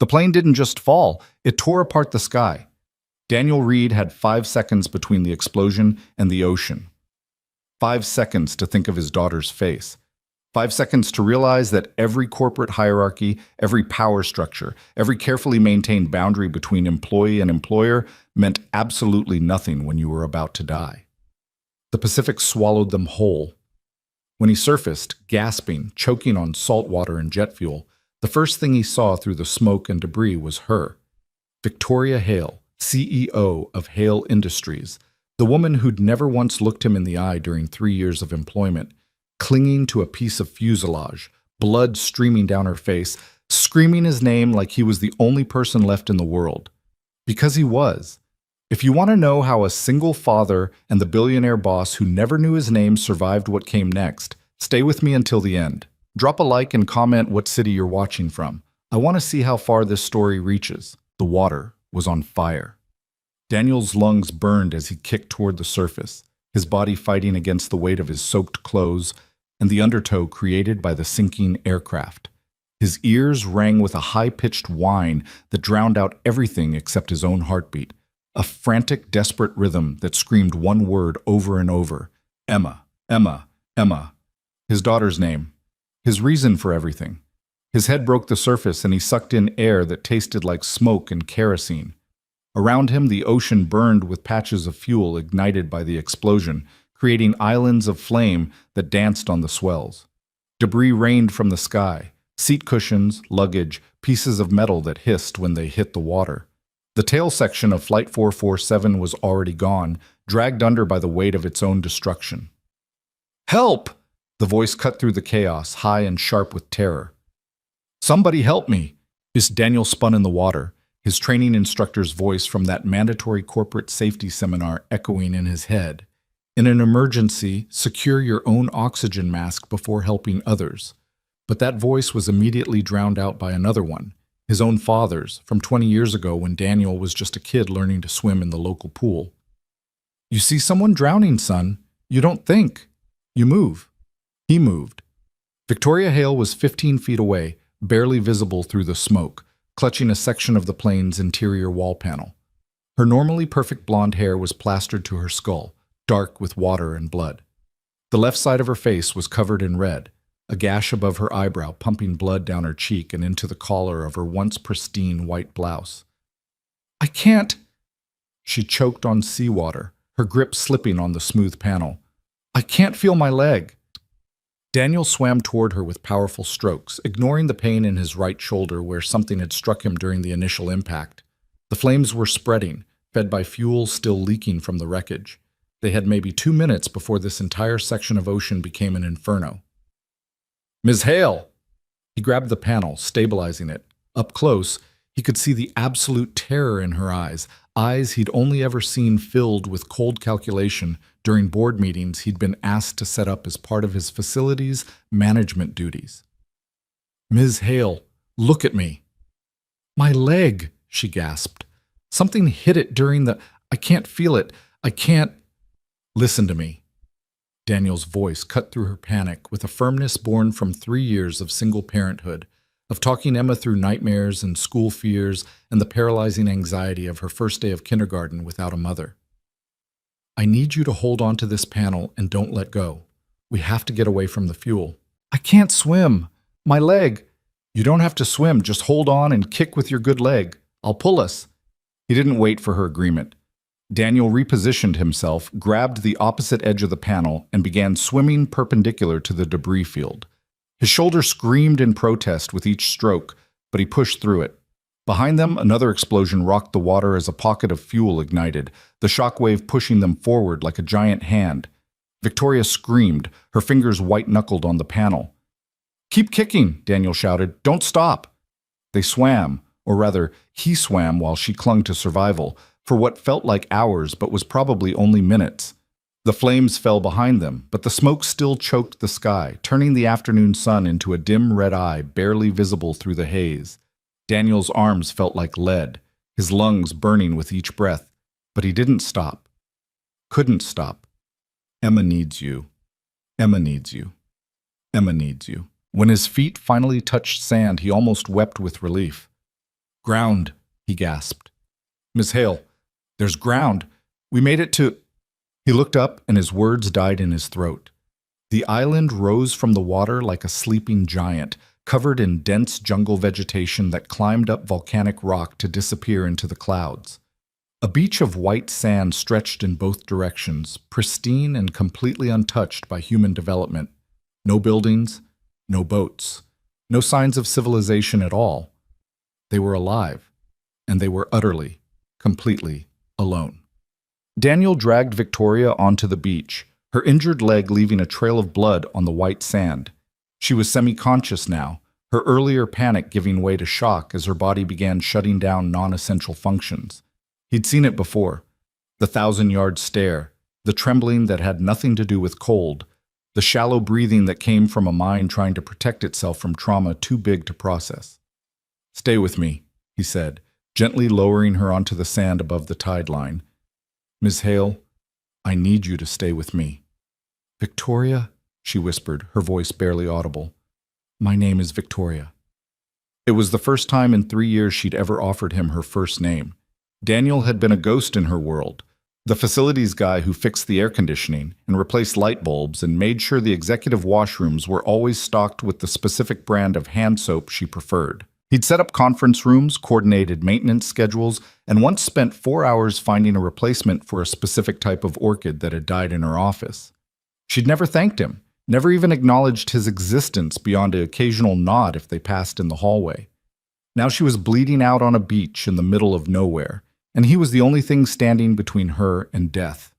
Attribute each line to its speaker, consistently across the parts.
Speaker 1: The plane didn't just fall, it tore apart the sky. Daniel Reed had 5 seconds between the explosion and the ocean. 5 seconds to think of his daughter's face. 5 seconds to realize that every corporate hierarchy, every power structure, every carefully maintained boundary between employee and employer meant absolutely nothing when you were about to die. The Pacific swallowed them whole. When he surfaced, gasping, choking on salt water and jet fuel, the first thing he saw through the smoke and debris was her. Victoria Hale, CEO of Hale Industries, the woman who'd never once looked him in the eye during 3 years of employment, clinging to a piece of fuselage, blood streaming down her face, screaming his name like he was the only person left in the world. Because he was. If you want to know how a single father and the billionaire boss who never knew his name survived what came next, stay with me until the end. Drop a like and comment what city you're watching from. I want to see how far this story reaches. The water was on fire. Daniel's lungs burned as he kicked toward the surface, his body fighting against the weight of his soaked clothes and the undertow created by the sinking aircraft. His ears rang with a high-pitched whine that drowned out everything except his own heartbeat, a frantic, desperate rhythm that screamed one word over and over: Emma, Emma, Emma. His daughter's name. His reason for everything. His head broke the surface and he sucked in air that tasted like smoke and kerosene. Around him, the ocean burned with patches of fuel ignited by the explosion, creating islands of flame that danced on the swells. Debris rained from the sky, seat cushions, luggage, pieces of metal that hissed when they hit the water. The tail section of Flight 447 was already gone, dragged under by the weight of its own destruction. "Help!" The voice cut through the chaos, high and sharp with terror. "Somebody help me!" Daniel spun in the water, his training instructor's voice from that mandatory corporate safety seminar echoing in his head. In an emergency, secure your own oxygen mask before helping others. But that voice was immediately drowned out by another one, his own father's, from 20 years ago when Daniel was just a kid learning to swim in the local pool. "You see someone drowning, son. You don't think. You move." He moved. Victoria Hale was 15 feet away, barely visible through the smoke, clutching a section of the plane's interior wall panel. Her normally perfect blonde hair was plastered to her skull, dark with water and blood. The left side of her face was covered in red, a gash above her eyebrow pumping blood down her cheek and into the collar of her once pristine white blouse. "I can't." She choked on seawater, her grip slipping on the smooth panel. "I can't feel my leg." Daniel swam toward her with powerful strokes, ignoring the pain in his right shoulder where something had struck him during the initial impact. The flames were spreading, fed by fuel still leaking from the wreckage. They had maybe 2 minutes before this entire section of ocean became an inferno. "Ms. Hale!" He grabbed the panel, stabilizing it. Up close, he could see the absolute terror in her eyes he'd only ever seen filled with cold calculation during board meetings he'd been asked to set up as part of his facility's management duties. "Ms. Hale, look at me." "My leg," she gasped. "Something hit it during the... I can't feel it. I can't..." "Listen to me." Daniel's voice cut through her panic with a firmness born from 3 years of single parenthood, of talking Emma through nightmares and school fears and the paralyzing anxiety of her first day of kindergarten without a mother. "I need you to hold on to this panel and don't let go. We have to get away from the fuel." "I can't swim. My leg." "You don't have to swim. Just hold on and kick with your good leg. I'll pull us." He didn't wait for her agreement. Daniel repositioned himself, grabbed the opposite edge of the panel, and began swimming perpendicular to the debris field. His shoulder screamed in protest with each stroke, but he pushed through it. Behind them, another explosion rocked the water as a pocket of fuel ignited, the shockwave pushing them forward like a giant hand. Victoria screamed, her fingers white-knuckled on the panel. "Keep kicking," Daniel shouted. "Don't stop." They swam, or rather, he swam while she clung to survival, for what felt like hours but was probably only minutes. The flames fell behind them, but the smoke still choked the sky, turning the afternoon sun into a dim red eye barely visible through the haze. Daniel's arms felt like lead, his lungs burning with each breath, but he didn't stop. Couldn't stop. "Emma needs you. Emma needs you. Emma needs you." When his feet finally touched sand, he almost wept with relief. Ground, he gasped. Miss Hale, there's ground. We made it to... He looked up and his words died in his throat. The island rose from the water like a sleeping giant, covered in dense jungle vegetation that climbed up volcanic rock to disappear into the clouds. A beach of white sand stretched in both directions, pristine and completely untouched by human development. No buildings, no boats, no signs of civilization at all. They were alive, and they were utterly, completely alone. Daniel dragged Victoria onto the beach, her injured leg leaving a trail of blood on the white sand. She was semi-conscious now, her earlier panic giving way to shock as her body began shutting down non-essential functions. He'd seen it before. The 1,000-yard stare, the trembling that had nothing to do with cold, the shallow breathing that came from a mind trying to protect itself from trauma too big to process. "Stay with me," he said, gently lowering her onto the sand above the tide line. "Miss Hale, I need you to stay with me." "Victoria," she whispered, her voice barely audible. "My name is Victoria." It was the first time in 3 years she'd ever offered him her first name. Daniel had been a ghost in her world, the facilities guy who fixed the air conditioning and replaced light bulbs and made sure the executive washrooms were always stocked with the specific brand of hand soap she preferred. He'd set up conference rooms, coordinated maintenance schedules, and once spent 4 hours finding a replacement for a specific type of orchid that had died in her office. She'd never thanked him, never even acknowledged his existence beyond an occasional nod if they passed in the hallway. Now she was bleeding out on a beach in the middle of nowhere, and he was the only thing standing between her and death.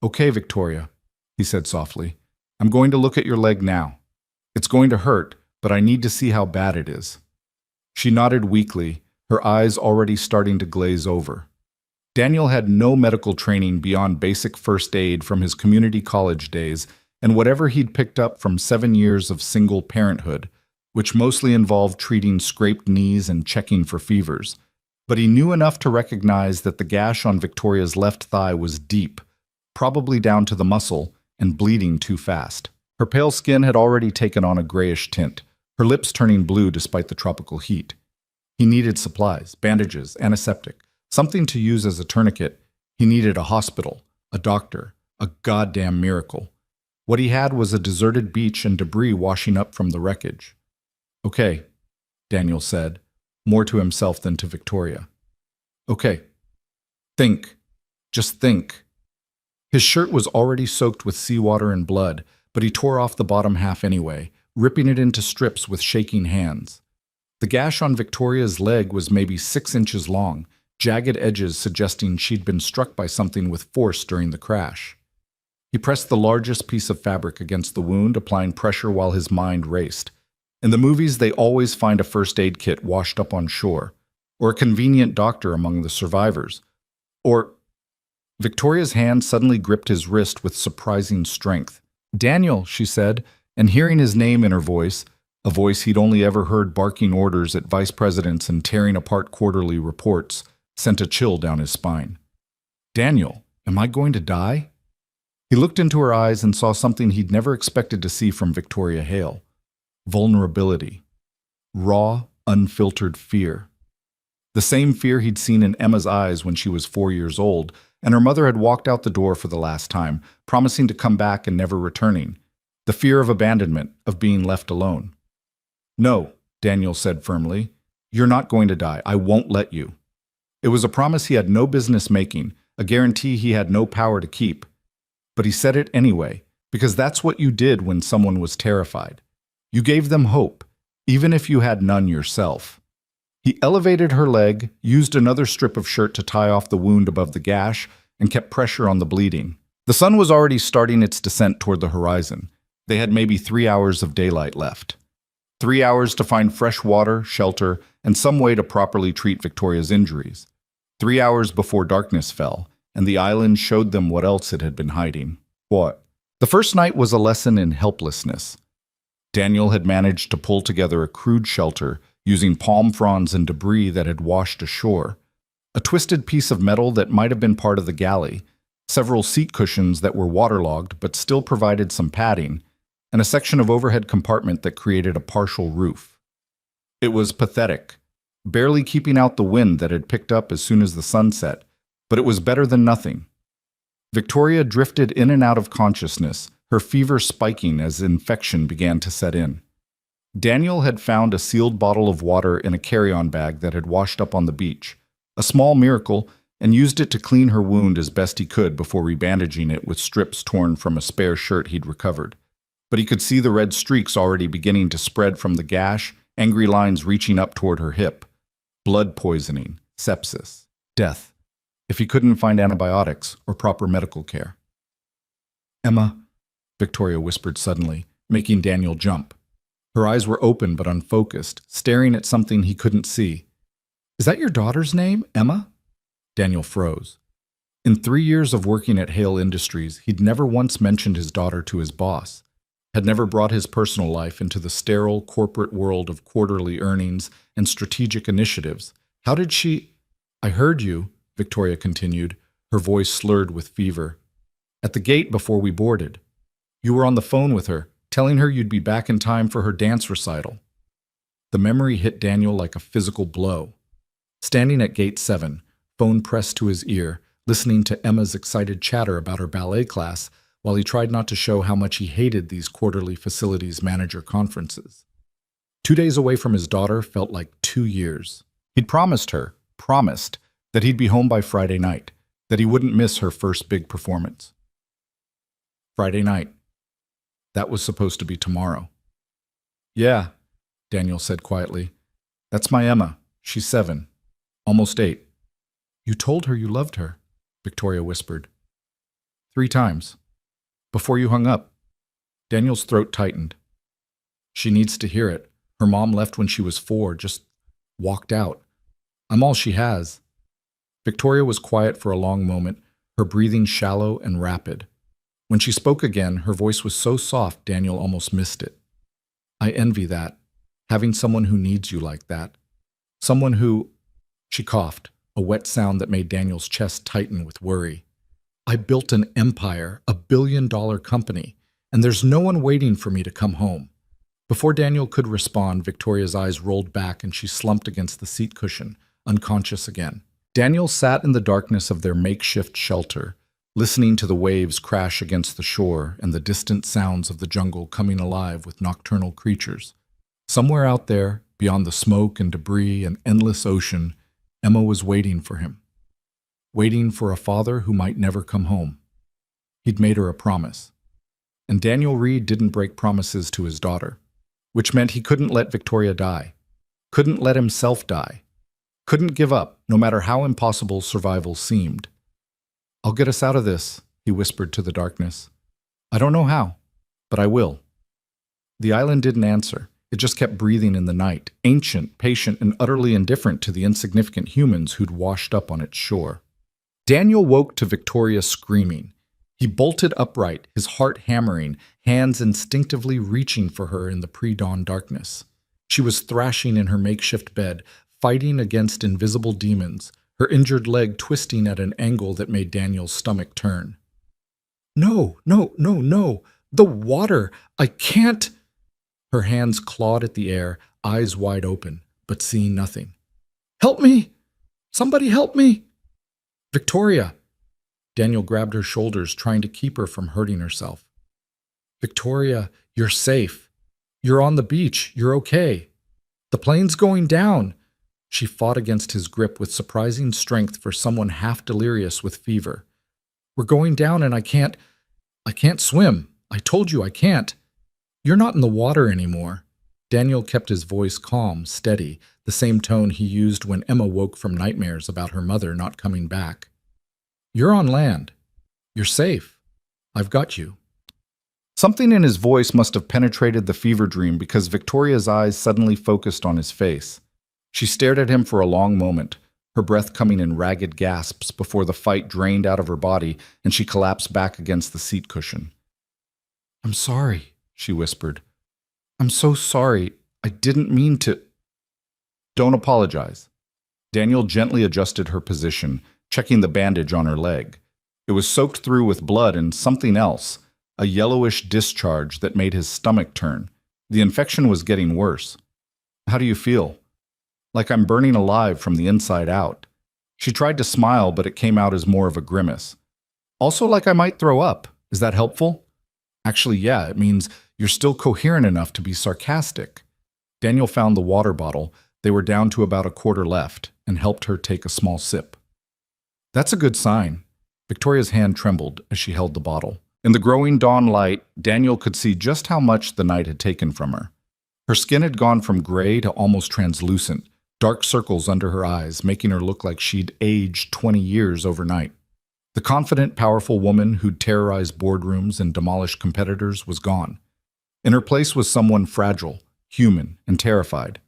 Speaker 1: "Okay, Victoria," he said softly. "I'm going to look at your leg now. It's going to hurt, but I need to see how bad it is." She nodded weakly, her eyes already starting to glaze over. Daniel had no medical training beyond basic first aid from his community college days and whatever he'd picked up from 7 years of single parenthood, which mostly involved treating scraped knees and checking for fevers. But he knew enough to recognize that the gash on Victoria's left thigh was deep, probably down to the muscle, and bleeding too fast. Her pale skin had already taken on a grayish tint, her lips turning blue despite the tropical heat. He needed supplies, bandages, antiseptic, something to use as a tourniquet. He needed a hospital, a doctor, a goddamn miracle. What he had was a deserted beach and debris washing up from the wreckage. "Okay," Daniel said, more to himself than to Victoria. "Okay. Think. Just think." His shirt was already soaked with seawater and blood, but he tore off the bottom half anyway, ripping it into strips with shaking hands. The gash on Victoria's leg was maybe 6 inches long, jagged edges suggesting she'd been struck by something with force during the crash. He pressed the largest piece of fabric against the wound, applying pressure while his mind raced. In the movies, they always find a first aid kit washed up on shore, or a convenient doctor among the survivors. Or... Victoria's hand suddenly gripped his wrist with surprising strength. "Daniel," she said, and hearing his name in her voice, a voice he'd only ever heard barking orders at vice presidents and tearing apart quarterly reports, sent a chill down his spine. "Daniel, am I going to die?" He looked into her eyes and saw something he'd never expected to see from Victoria Hale. Vulnerability. Raw, unfiltered fear. The same fear he'd seen in Emma's eyes when she was 4 years old, and her mother had walked out the door for the last time, promising to come back and never returning. The fear of abandonment, of being left alone. "No," Daniel said firmly. "You're not going to die. I won't let you." It was a promise he had no business making, a guarantee he had no power to keep. But he said it anyway, because that's what you did when someone was terrified. You gave them hope, even if you had none yourself. He elevated her leg, used another strip of shirt to tie off the wound above the gash, and kept pressure on the bleeding. The sun was already starting its descent toward the horizon. They had maybe 3 hours of daylight left. 3 hours to find fresh water, shelter, and some way to properly treat Victoria's injuries. 3 hours before darkness fell, and the island showed them what else it had been hiding. What? The first night was a lesson in helplessness. Daniel had managed to pull together a crude shelter using palm fronds and debris that had washed ashore, a twisted piece of metal that might have been part of the galley, several seat cushions that were waterlogged but still provided some padding, and a section of overhead compartment that created a partial roof. It was pathetic, barely keeping out the wind that had picked up as soon as the sun set, but it was better than nothing. Victoria drifted in and out of consciousness, her fever spiking as infection began to set in. Daniel had found a sealed bottle of water in a carry-on bag that had washed up on the beach, a small miracle, and used it to clean her wound as best he could before rebandaging it with strips torn from a spare shirt he'd recovered. But he could see the red streaks already beginning to spread from the gash, angry lines reaching up toward her hip. Blood poisoning, sepsis, death, if he couldn't find antibiotics or proper medical care. "Emma," Victoria whispered suddenly, making Daniel jump. Her eyes were open but unfocused, staring at something he couldn't see. "Is that your daughter's name, Emma?" Daniel froze. In 3 years of working at Hale Industries, he'd never once mentioned his daughter to his boss, had never brought his personal life into the sterile corporate world of quarterly earnings and strategic initiatives. How did she— "I heard you," Victoria continued, her voice slurred with fever. "At the gate before we boarded. You were on the phone with her, telling her you'd be back in time for her dance recital." The memory hit Daniel like a physical blow. Standing at gate 7, phone pressed to his ear, listening to Emma's excited chatter about her ballet class, while he tried not to show how much he hated these quarterly facilities manager conferences. 2 days away from his daughter felt like 2 years. He'd promised, that he'd be home by Friday night, that he wouldn't miss her first big performance. Friday night. That was supposed to be tomorrow. "Yeah," Daniel said quietly. "That's my Emma. She's 7. Almost 8. "You told her you loved her," Victoria whispered. 3 times. Before you hung up." Daniel's throat tightened. "She needs to hear it. Her mom left when she was 4, just walked out. I'm all she has." Victoria was quiet for a long moment, her breathing shallow and rapid. When she spoke again, her voice was so soft Daniel almost missed it. "I envy that, having someone who needs you like that. Someone who—" She coughed, a wet sound that made Daniel's chest tighten with worry. "I built an empire, a billion-dollar company, and there's no one waiting for me to come home." Before Daniel could respond, Victoria's eyes rolled back and she slumped against the seat cushion, unconscious again. Daniel sat in the darkness of their makeshift shelter, listening to the waves crash against the shore and the distant sounds of the jungle coming alive with nocturnal creatures. Somewhere out there, beyond the smoke and debris and endless ocean, Emma was waiting for him. Waiting for a father who might never come home. He'd made her a promise. And Daniel Reed didn't break promises to his daughter, which meant he couldn't let Victoria die, couldn't let himself die, couldn't give up, no matter how impossible survival seemed. "I'll get us out of this," he whispered to the darkness. "I don't know how, but I will." The island didn't answer. It just kept breathing in the night, ancient, patient, and utterly indifferent to the insignificant humans who'd washed up on its shore. Daniel woke to Victoria screaming. He bolted upright, his heart hammering, hands instinctively reaching for her in the pre-dawn darkness. She was thrashing in her makeshift bed, fighting against invisible demons, her injured leg twisting at an angle that made Daniel's stomach turn. "No, no, no, no! The water! I can't!" Her hands clawed at the air, eyes wide open, but seeing nothing. "Help me! Somebody help me!" "Victoria!" Daniel grabbed her shoulders, trying to keep her from hurting herself. "Victoria, you're safe. You're on the beach. You're okay. The plane's going down." She fought against his grip with surprising strength for someone half delirious with fever. "We're going down and I can't swim. I told you I can't. You're not in the water anymore." Daniel kept his voice calm, steady, the same tone he used when Emma woke from nightmares about her mother not coming back. "You're on land. You're safe. I've got you." Something in his voice must have penetrated the fever dream because Victoria's eyes suddenly focused on his face. She stared at him for a long moment, her breath coming in ragged gasps before the fight drained out of her body and she collapsed back against the seat cushion. "I'm sorry," she whispered. "I'm so sorry. I didn't mean to—" "Don't apologize." Daniel gently adjusted her position, checking the bandage on her leg. It was soaked through with blood and something else, a yellowish discharge that made his stomach turn. The infection was getting worse. "How do you feel?" like I'm burning alive from the inside out. She tried to smile, but it came out as more of a grimace. Also like I might throw up. Is that helpful? Actually, yeah, it means you're still coherent enough to be sarcastic. Daniel found the water bottle. They were down to about a quarter left, and helped her take a small sip. That's a good sign. Victoria's hand trembled as she held the bottle. In the growing dawn light, Daniel could see just how much the night had taken from her. Her skin had gone from gray to almost translucent, dark circles under her eyes, making her look like she'd aged 20 years overnight. The confident, powerful woman who'd terrorized boardrooms and demolished competitors was gone. In her place was someone fragile, human, and terrified.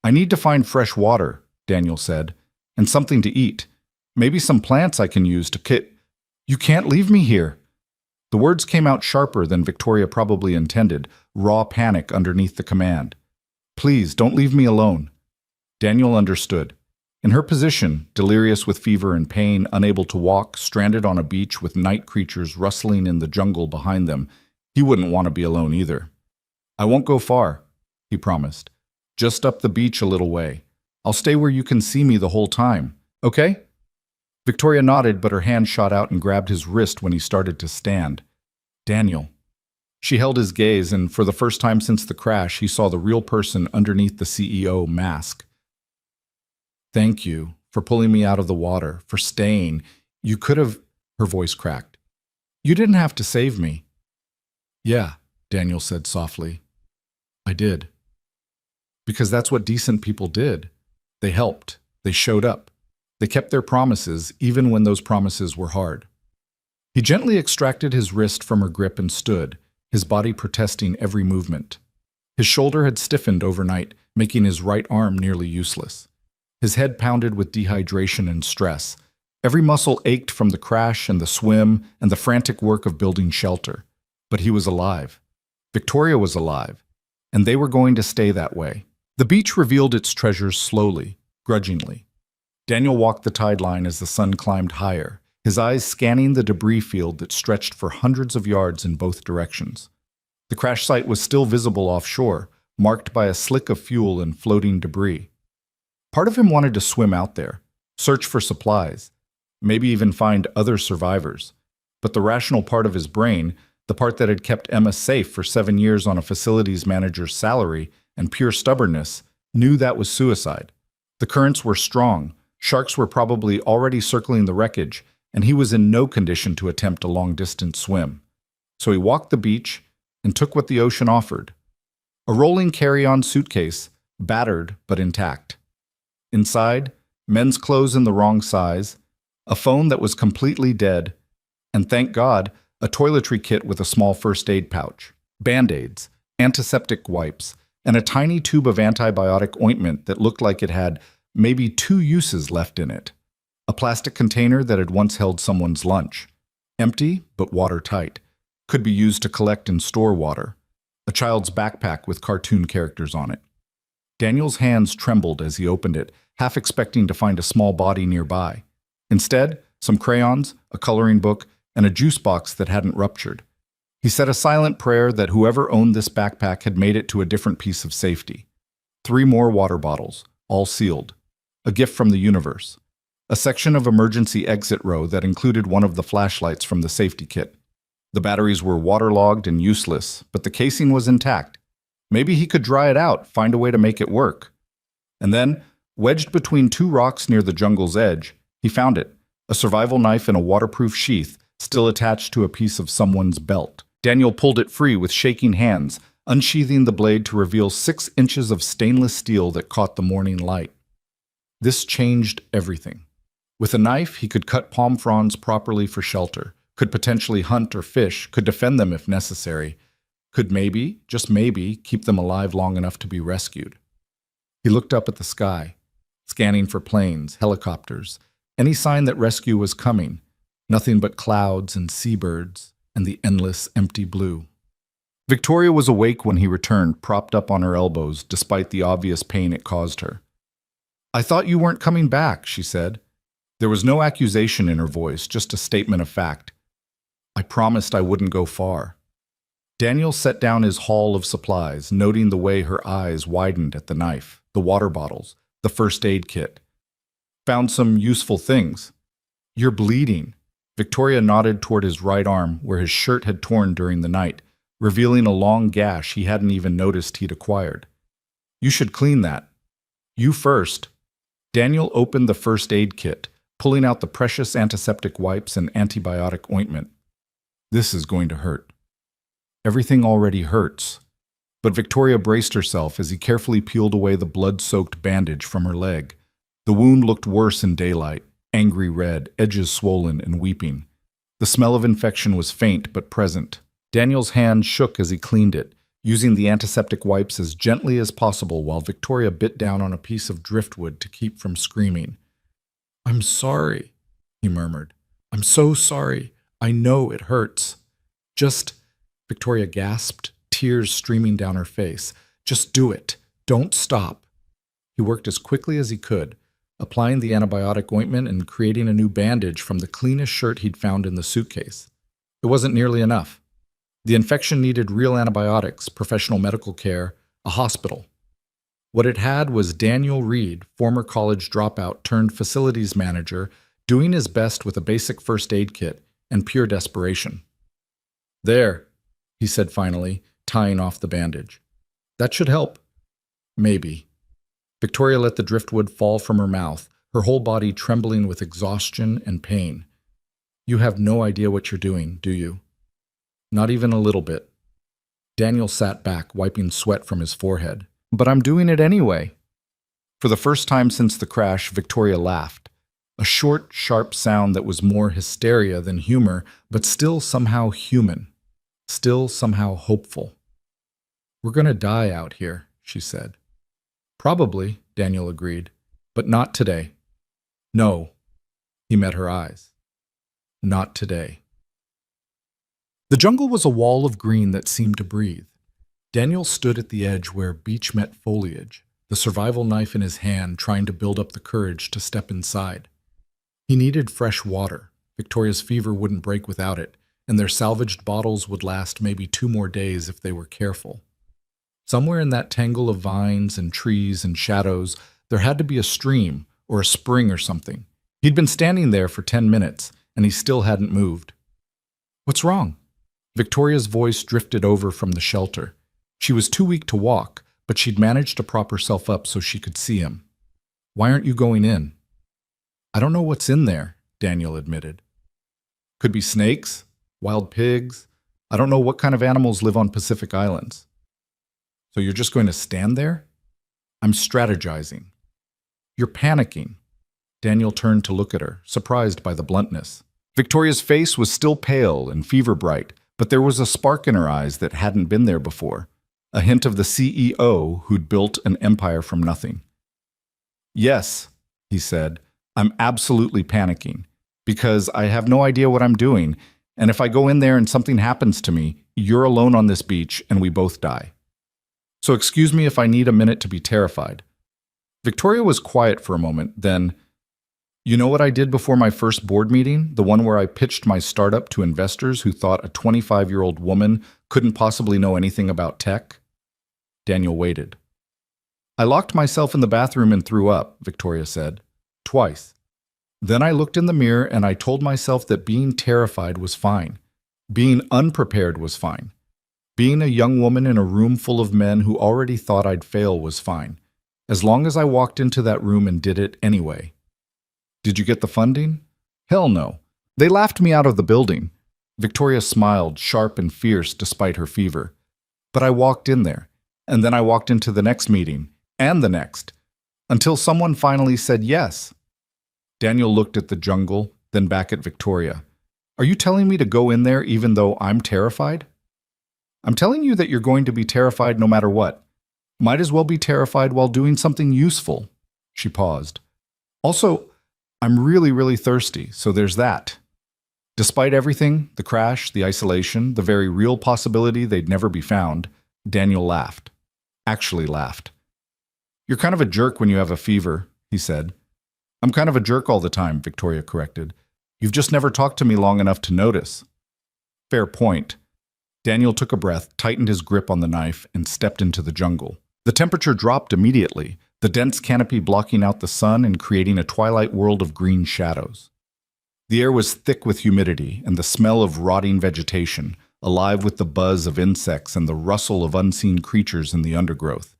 Speaker 1: I need to find fresh water, Daniel said, and something to eat. Maybe some plants I can use to kit. You can't leave me here. The words came out sharper than Victoria probably intended, raw panic underneath the command. Please, don't leave me alone. Daniel understood. In her position, delirious with fever and pain, unable to walk, stranded on a beach with night creatures rustling in the jungle behind them, he wouldn't want to be alone either. I won't go far, he promised. Just up the beach a little way. I'll stay where you can see me the whole time, okay? Victoria nodded, but her hand shot out and grabbed his wrist when he started to stand. Daniel. She held his gaze, and for the first time since the crash, he saw the real person underneath the CEO mask. Thank you for pulling me out of the water, for staying. You could have, her voice cracked. You didn't have to save me. Yeah, Daniel said softly. I did. Because that's what decent people did. They helped. They showed up. They kept their promises, even when those promises were hard. He gently extracted his wrist from her grip and stood, his body protesting every movement. His shoulder had stiffened overnight, making his right arm nearly useless. His head pounded with dehydration and stress. Every muscle ached from the crash and the swim and the frantic work of building shelter. But he was alive. Victoria was alive. And they were going to stay that way. The beach revealed its treasures slowly, grudgingly. Daniel walked the tide line as the sun climbed higher, his eyes scanning the debris field that stretched for hundreds of yards in both directions. The crash site was still visible offshore, marked by a slick of fuel and floating debris. Part of him wanted to swim out there, search for supplies, maybe even find other survivors. But the rational part of his brain, the part that had kept Emma safe for 7 years on a facilities manager's salary and pure stubbornness, knew that was suicide. The currents were strong, sharks were probably already circling the wreckage, and he was in no condition to attempt a long-distance swim. So he walked the beach and took what the ocean offered. A rolling carry-on suitcase, battered but intact. Inside, men's clothes in the wrong size, a phone that was completely dead, and thank God, a toiletry kit with a small first aid pouch, Band-Aids, antiseptic wipes, and a tiny tube of antibiotic ointment that looked like it had maybe 2 uses left in it. A plastic container that had once held someone's lunch. Empty, but watertight. Could be used to collect and store water. A child's backpack with cartoon characters on it. Daniel's hands trembled as he opened it, half expecting to find a small body nearby. Instead, some crayons, a coloring book, and a juice box that hadn't ruptured. He said a silent prayer that whoever owned this backpack had made it to a different piece of safety. 3 more water bottles, all sealed. A gift from the universe. A section of emergency exit row that included one of the flashlights from the safety kit. The batteries were waterlogged and useless, but the casing was intact. Maybe he could dry it out, find a way to make it work. And then, wedged between 2 rocks near the jungle's edge, he found it. A survival knife in a waterproof sheath, still attached to a piece of someone's belt. Daniel pulled it free with shaking hands, unsheathing the blade to reveal 6 inches of stainless steel that caught the morning light. This changed everything. With a knife, he could cut palm fronds properly for shelter, could potentially hunt or fish, could defend them if necessary, could maybe, just maybe, keep them alive long enough to be rescued. He looked up at the sky, scanning for planes, helicopters, any sign that rescue was coming. Nothing but clouds and seabirds and the endless empty blue. Victoria was awake when he returned, propped up on her elbows, despite the obvious pain it caused her. I thought you weren't coming back, she said. There was no accusation in her voice, just a statement of fact. I promised I wouldn't go far. Daniel set down his haul of supplies, noting the way her eyes widened at the knife, the water bottles, The first aid kit. Found some useful things. You're bleeding. Victoria nodded toward his right arm, where his shirt had torn during the night, revealing a long gash he hadn't even noticed he'd acquired. You should clean that. You first. Daniel opened the first aid kit, pulling out the precious antiseptic wipes and antibiotic ointment. This is going to hurt. Everything already hurts. But Victoria braced herself as he carefully peeled away the blood-soaked bandage from her leg. The wound looked worse in daylight, angry red, edges swollen and weeping. The smell of infection was faint but present. Daniel's hand shook as he cleaned it, using the antiseptic wipes as gently as possible while Victoria bit down on a piece of driftwood to keep from screaming. "I'm sorry," he murmured. "I'm so sorry. I know it hurts. Just," Victoria gasped, tears streaming down her face. "Just do it. Don't stop." He worked as quickly as he could, applying the antibiotic ointment and creating a new bandage from the cleanest shirt he'd found in the suitcase. It wasn't nearly enough. The infection needed real antibiotics, professional medical care, a hospital. What it had was Daniel Reed, former college dropout turned facilities manager, doing his best with a basic first aid kit and pure desperation. "There," he said finally, tying off the bandage. "That should help." "Maybe." Victoria let the driftwood fall from her mouth, her whole body trembling with exhaustion and pain. "You have no idea what you're doing, do you?" "Not even a little bit." Daniel sat back, wiping sweat from his forehead. "But I'm doing it anyway." For the first time since the crash, Victoria laughed. A short, sharp sound that was more hysteria than humor, but still somehow human. Still somehow hopeful. "We're going to die out here," she said. "Probably," Daniel agreed, "but not today." "No." He met her eyes. "Not today." The jungle was a wall of green that seemed to breathe. Daniel stood at the edge where beach met foliage, the survival knife in his hand, trying to build up the courage to step inside. He needed fresh water. Victoria's fever wouldn't break without it, and their salvaged bottles would last maybe 2 more days if they were careful. Somewhere in that tangle of vines and trees and shadows, there had to be a stream or a spring or something. He'd been standing there for 10 minutes, and he still hadn't moved. "What's wrong?" Victoria's voice drifted over from the shelter. She was too weak to walk, but she'd managed to prop herself up so she could see him. "Why aren't you going in?" "I don't know what's in there," Daniel admitted. "Could be snakes, wild pigs. I don't know what kind of animals live on Pacific Islands." "So you're just going to stand there?" "I'm strategizing." "You're panicking." Daniel turned to look at her, surprised by the bluntness. Victoria's face was still pale and fever-bright, but there was a spark in her eyes that hadn't been there before, a hint of the CEO who'd built an empire from nothing. "Yes," he said, "I'm absolutely panicking, because I have no idea what I'm doing, and if I go in there and something happens to me, you're alone on this beach and we both die. So excuse me if I need a minute to be terrified." Victoria was quiet for a moment, then, "You know what I did before my first board meeting, the one where I pitched my startup to investors who thought a 25-year-old woman couldn't possibly know anything about tech?" Daniel waited. "I locked myself in the bathroom and threw up," Victoria said. "Twice. Then I looked in the mirror and I told myself that being terrified was fine. Being unprepared was fine. Being a young woman in a room full of men who already thought I'd fail was fine, as long as I walked into that room and did it anyway." "Did you get the funding?" "Hell no. They laughed me out of the building." Victoria smiled, sharp and fierce despite her fever. "But I walked in there, and then I walked into the next meeting, and the next, until someone finally said yes." Daniel looked at the jungle, then back at Victoria. "Are you telling me to go in there even though I'm terrified?" "I'm telling you that you're going to be terrified no matter what. Might as well be terrified while doing something useful." She paused. "Also, I'm really, really thirsty, so there's that." Despite everything, the crash, the isolation, the very real possibility they'd never be found, Daniel laughed. Actually laughed. "You're kind of a jerk when you have a fever," he said. "I'm kind of a jerk all the time," Victoria corrected. "You've just never talked to me long enough to notice." "Fair point." Daniel took a breath, tightened his grip on the knife, and stepped into the jungle. The temperature dropped immediately. the dense canopy blocking out the sun and creating a twilight world of green shadows. The air was thick with humidity and the smell of rotting vegetation, alive with the buzz of insects and the rustle of unseen creatures in the undergrowth.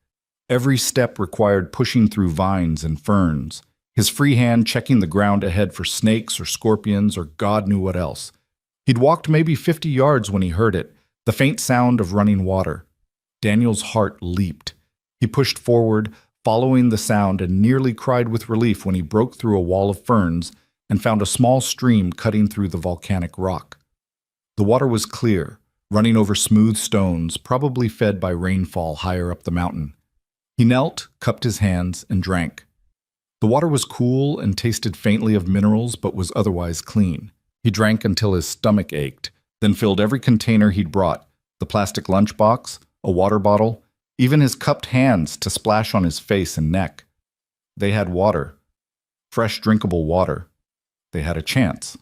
Speaker 1: Every step required pushing through vines and ferns, his free hand checking the ground ahead for snakes or scorpions or God knew what else. He'd walked maybe 50 yards when he heard it, the faint sound of running water. Daniel's heart leaped. He pushed forward, following the sound, and nearly cried with relief when he broke through a wall of ferns and found a small stream cutting through the volcanic rock. The water was clear, running over smooth stones, probably fed by rainfall higher up the mountain. He knelt, cupped his hands, and drank. The water was cool and tasted faintly of minerals, but was otherwise clean. He drank until his stomach ached, then filled every container he'd brought, the plastic lunchbox, a water bottle, even his cupped hands to splash on his face and neck. They had water. Fresh, drinkable water. They had a chance.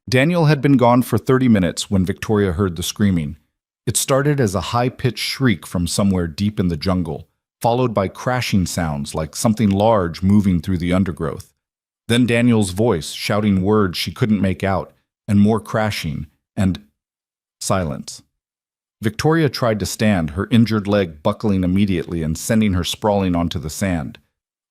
Speaker 1: Daniel had been gone for 30 minutes when Victoria heard the screaming. It started as a high-pitched shriek from somewhere deep in the jungle, followed by crashing sounds like something large moving through the undergrowth. Then Daniel's voice, shouting words she couldn't make out, and more crashing, and silence. Victoria tried to stand, her injured leg buckling immediately and sending her sprawling onto the sand.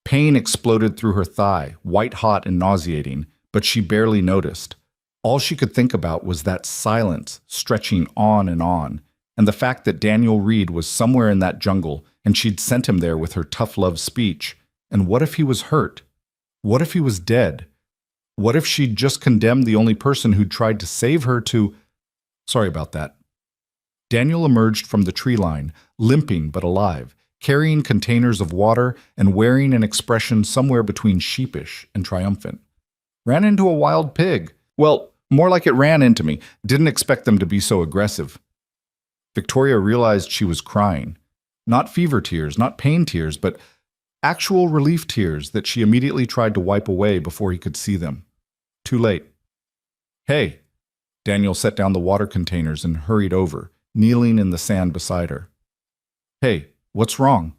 Speaker 1: Pain exploded through her thigh, white-hot and nauseating, but she barely noticed. All she could think about was that silence stretching on, and the fact that Daniel Reed was somewhere in that jungle and she'd sent him there with her tough love speech. And what if he was hurt? What if he was dead? What if she'd just condemned the only person who'd tried to save her to... Sorry about that. Daniel emerged from the tree line, limping but alive, carrying containers of water and wearing an expression somewhere between sheepish and triumphant. Ran into a wild pig. Well, more like it ran into me. Didn't expect them to be so aggressive. Victoria realized she was crying. Not fever tears, not pain tears, but actual relief tears that she immediately tried to wipe away before he could see them. Too late. Hey! Daniel set down the water containers and hurried over, kneeling in the sand beside her. Hey, what's wrong?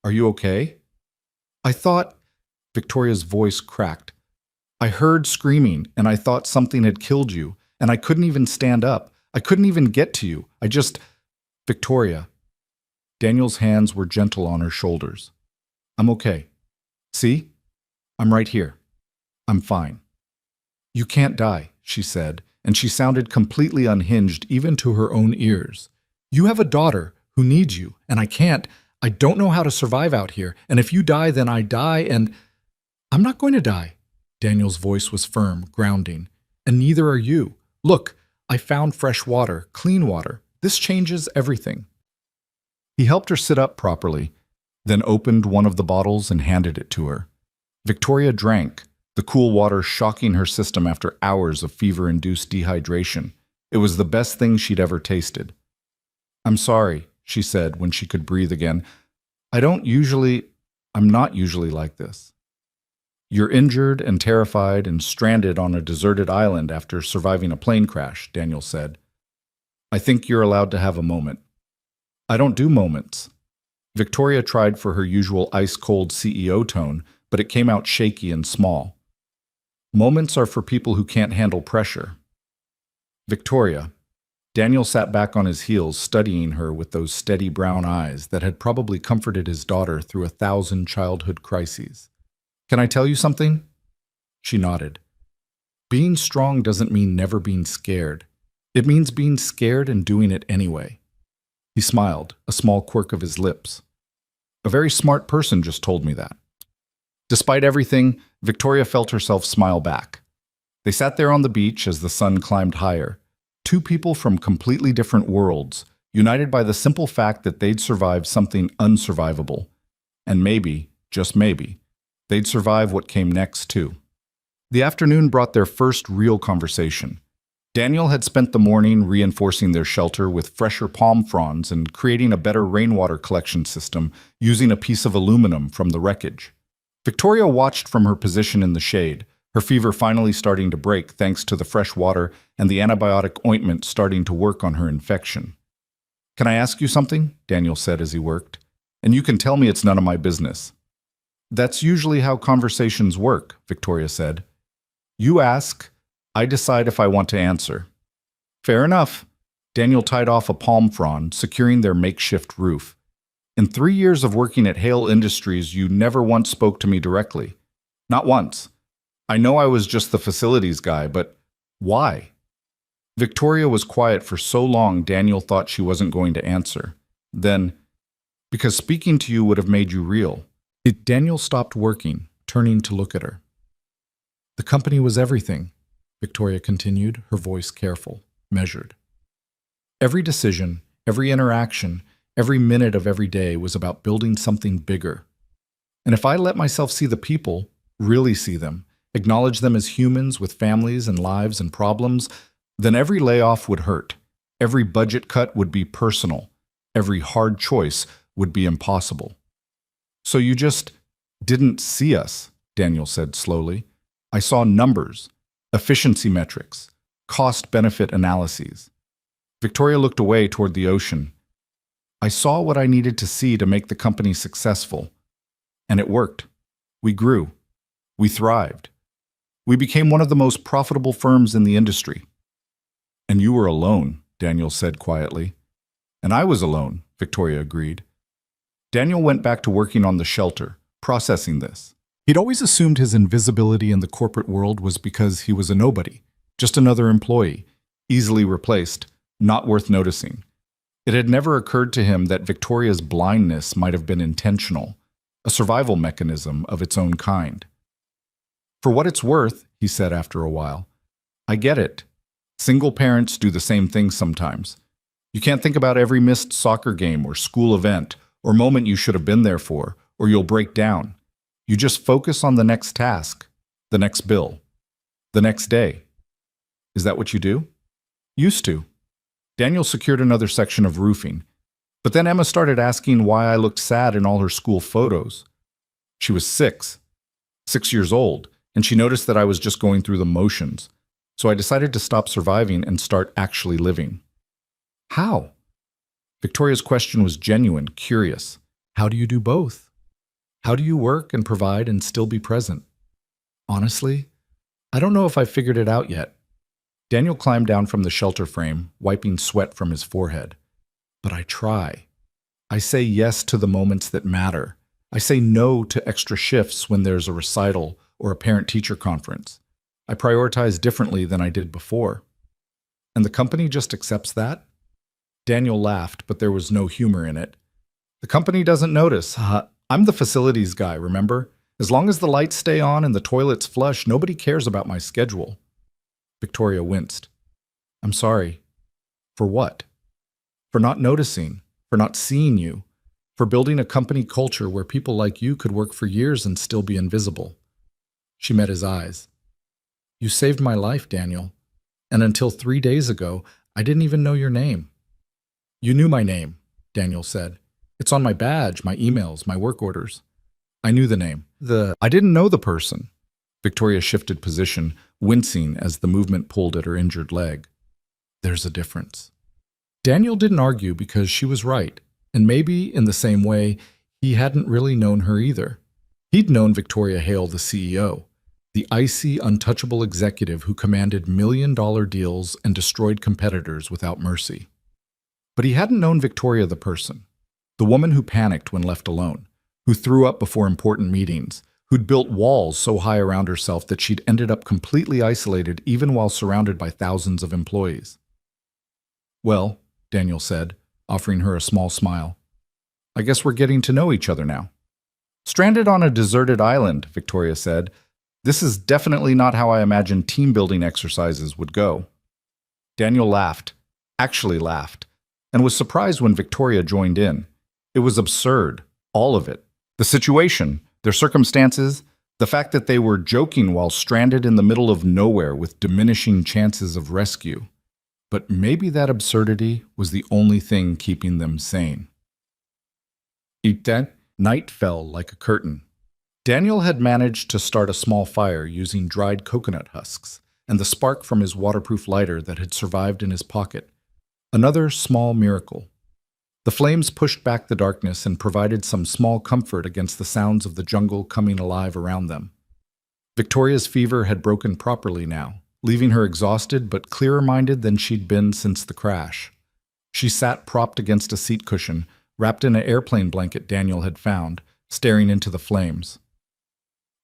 Speaker 1: Are you okay? I thought... Victoria's voice cracked. I heard screaming, and I thought something had killed you, and I couldn't even stand up. I couldn't even get to you. I just... Victoria. Daniel's hands were gentle on her shoulders. I'm okay. See? I'm right here. I'm fine. You can't die, she said, and she sounded completely unhinged even to her own ears. You have a daughter who needs you, and I don't know how to survive out here, and if you die, then I die, and... I'm not going to die. Daniel's voice was firm, grounding. And neither are you. Look, I found fresh water, clean water. This changes everything. He helped her sit up properly, then opened one of the bottles and handed it to her. Victoria drank, the cool water shocking her system after hours of fever-induced dehydration. It was the best thing she'd ever tasted. I'm sorry, she said when she could breathe again. I'm not usually like this. You're injured and terrified and stranded on a deserted island after surviving a plane crash, Daniel said. I think you're allowed to have a moment. I don't do moments. Victoria tried for her usual ice-cold CEO tone, but it came out shaky and small. Moments are for people who can't handle pressure. Victoria. Daniel sat back on his heels, studying her with those steady brown eyes that had probably comforted his daughter through 1,000 childhood crises. Can I tell you something? She nodded. Being strong doesn't mean never being scared. It means being scared and doing it anyway. He smiled, a small quirk of his lips. A very smart person just told me that. Despite everything, Victoria felt herself smile back. They sat there on the beach as the sun climbed higher. Two people from completely different worlds, united by the simple fact that they'd survived something unsurvivable. And maybe, just maybe, they'd survive what came next, too. The afternoon brought their first real conversation. Daniel had spent the morning reinforcing their shelter with fresher palm fronds and creating a better rainwater collection system using a piece of aluminum from the wreckage. Victoria watched from her position in the shade, her fever finally starting to break thanks to the fresh water and the antibiotic ointment starting to work on her infection. Can I ask you something? Daniel said as he worked. And you can tell me it's none of my business. That's usually how conversations work, Victoria said. You ask, I decide if I want to answer. Fair enough. Daniel tied off a palm frond, securing their makeshift roof. In 3 years of working at Hale Industries, you never once spoke to me directly. Not once. I know I was just the facilities guy, but why? Victoria was quiet for so long Daniel thought she wasn't going to answer. Then, because speaking to you would have made you real. Daniel stopped working, turning to look at her. The company was everything, Victoria continued, her voice careful, measured. Every decision, every interaction, every minute of every day was about building something bigger. And if I let myself see the people, really see them, acknowledge them as humans with families and lives and problems, then every layoff would hurt. Every budget cut would be personal. Every hard choice would be impossible. So you just didn't see us, Daniel said slowly. I saw numbers, efficiency metrics, cost-benefit analyses. Victoria looked away toward the ocean. I saw what I needed to see to make the company successful. And it worked. We grew. We thrived. We became one of the most profitable firms in the industry. And you were alone, Daniel said quietly. And I was alone, Victoria agreed. Daniel went back to working on the shelter, processing this. He'd always assumed his invisibility in the corporate world was because he was a nobody, just another employee, easily replaced, not worth noticing. It had never occurred to him that Victoria's blindness might have been intentional, a survival mechanism of its own kind. For what it's worth, he said after a while, I get it. Single parents do the same thing sometimes. You can't think about every missed soccer game or school event or moment you should have been there for, or you'll break down. You just focus on the next task, the next bill, the next day. Is that what you do? Used to. Daniel secured another section of roofing, but then Emma started asking why I looked sad in all her school photos. She was 6 years old, and she noticed that I was just going through the motions, so I decided to stop surviving and start actually living. How? Victoria's question was genuine, curious. How do you do both? How do you work and provide and still be present? Honestly, I don't know if I've figured it out yet. Daniel climbed down from the shelter frame, wiping sweat from his forehead. But I try. I say yes to the moments that matter. I say no to extra shifts when there's a recital or a parent-teacher conference. I prioritize differently than I did before. And the company just accepts that? Daniel laughed, but there was no humor in it. The company doesn't notice. I'm the facilities guy, remember? As long as the lights stay on and the toilets flush, nobody cares about my schedule. Victoria winced. I'm sorry. For what? For not noticing, for not seeing you, for building a company culture where people like you could work for years and still be invisible. She met his eyes. You saved my life, Daniel. And until 3 days ago, I didn't even know your name. You knew my name, Daniel said. It's on my badge, my emails, my work orders. I knew the name. I didn't know the person. Victoria shifted position, wincing as the movement pulled at her injured leg. There's a difference. Daniel didn't argue because she was right, and maybe, in the same way, he hadn't really known her either. He'd known Victoria Hale, the CEO, the icy, untouchable executive who commanded million-dollar deals and destroyed competitors without mercy. But he hadn't known Victoria the person, the woman who panicked when left alone, who threw up before important meetings, who'd built walls so high around herself that she'd ended up completely isolated even while surrounded by thousands of employees. Well, Daniel said, offering her a small smile, I guess we're getting to know each other now. Stranded on a deserted island, Victoria said, this is definitely not how I imagined team-building exercises would go. Daniel laughed, actually laughed, and was surprised when Victoria joined in. It was absurd, all of it. The situation, their circumstances, the fact that they were joking while stranded in the middle of nowhere with diminishing chances of rescue. But maybe that absurdity was the only thing keeping them sane. Night fell like a curtain. Daniel had managed to start a small fire using dried coconut husks and the spark from his waterproof lighter that had survived in his pocket. Another small miracle. The flames pushed back the darkness and provided some small comfort against the sounds of the jungle coming alive around them. Victoria's fever had broken properly now, leaving her exhausted but clearer-minded than she'd been since the crash. She sat propped against a seat cushion, wrapped in an airplane blanket Daniel had found, staring into the flames.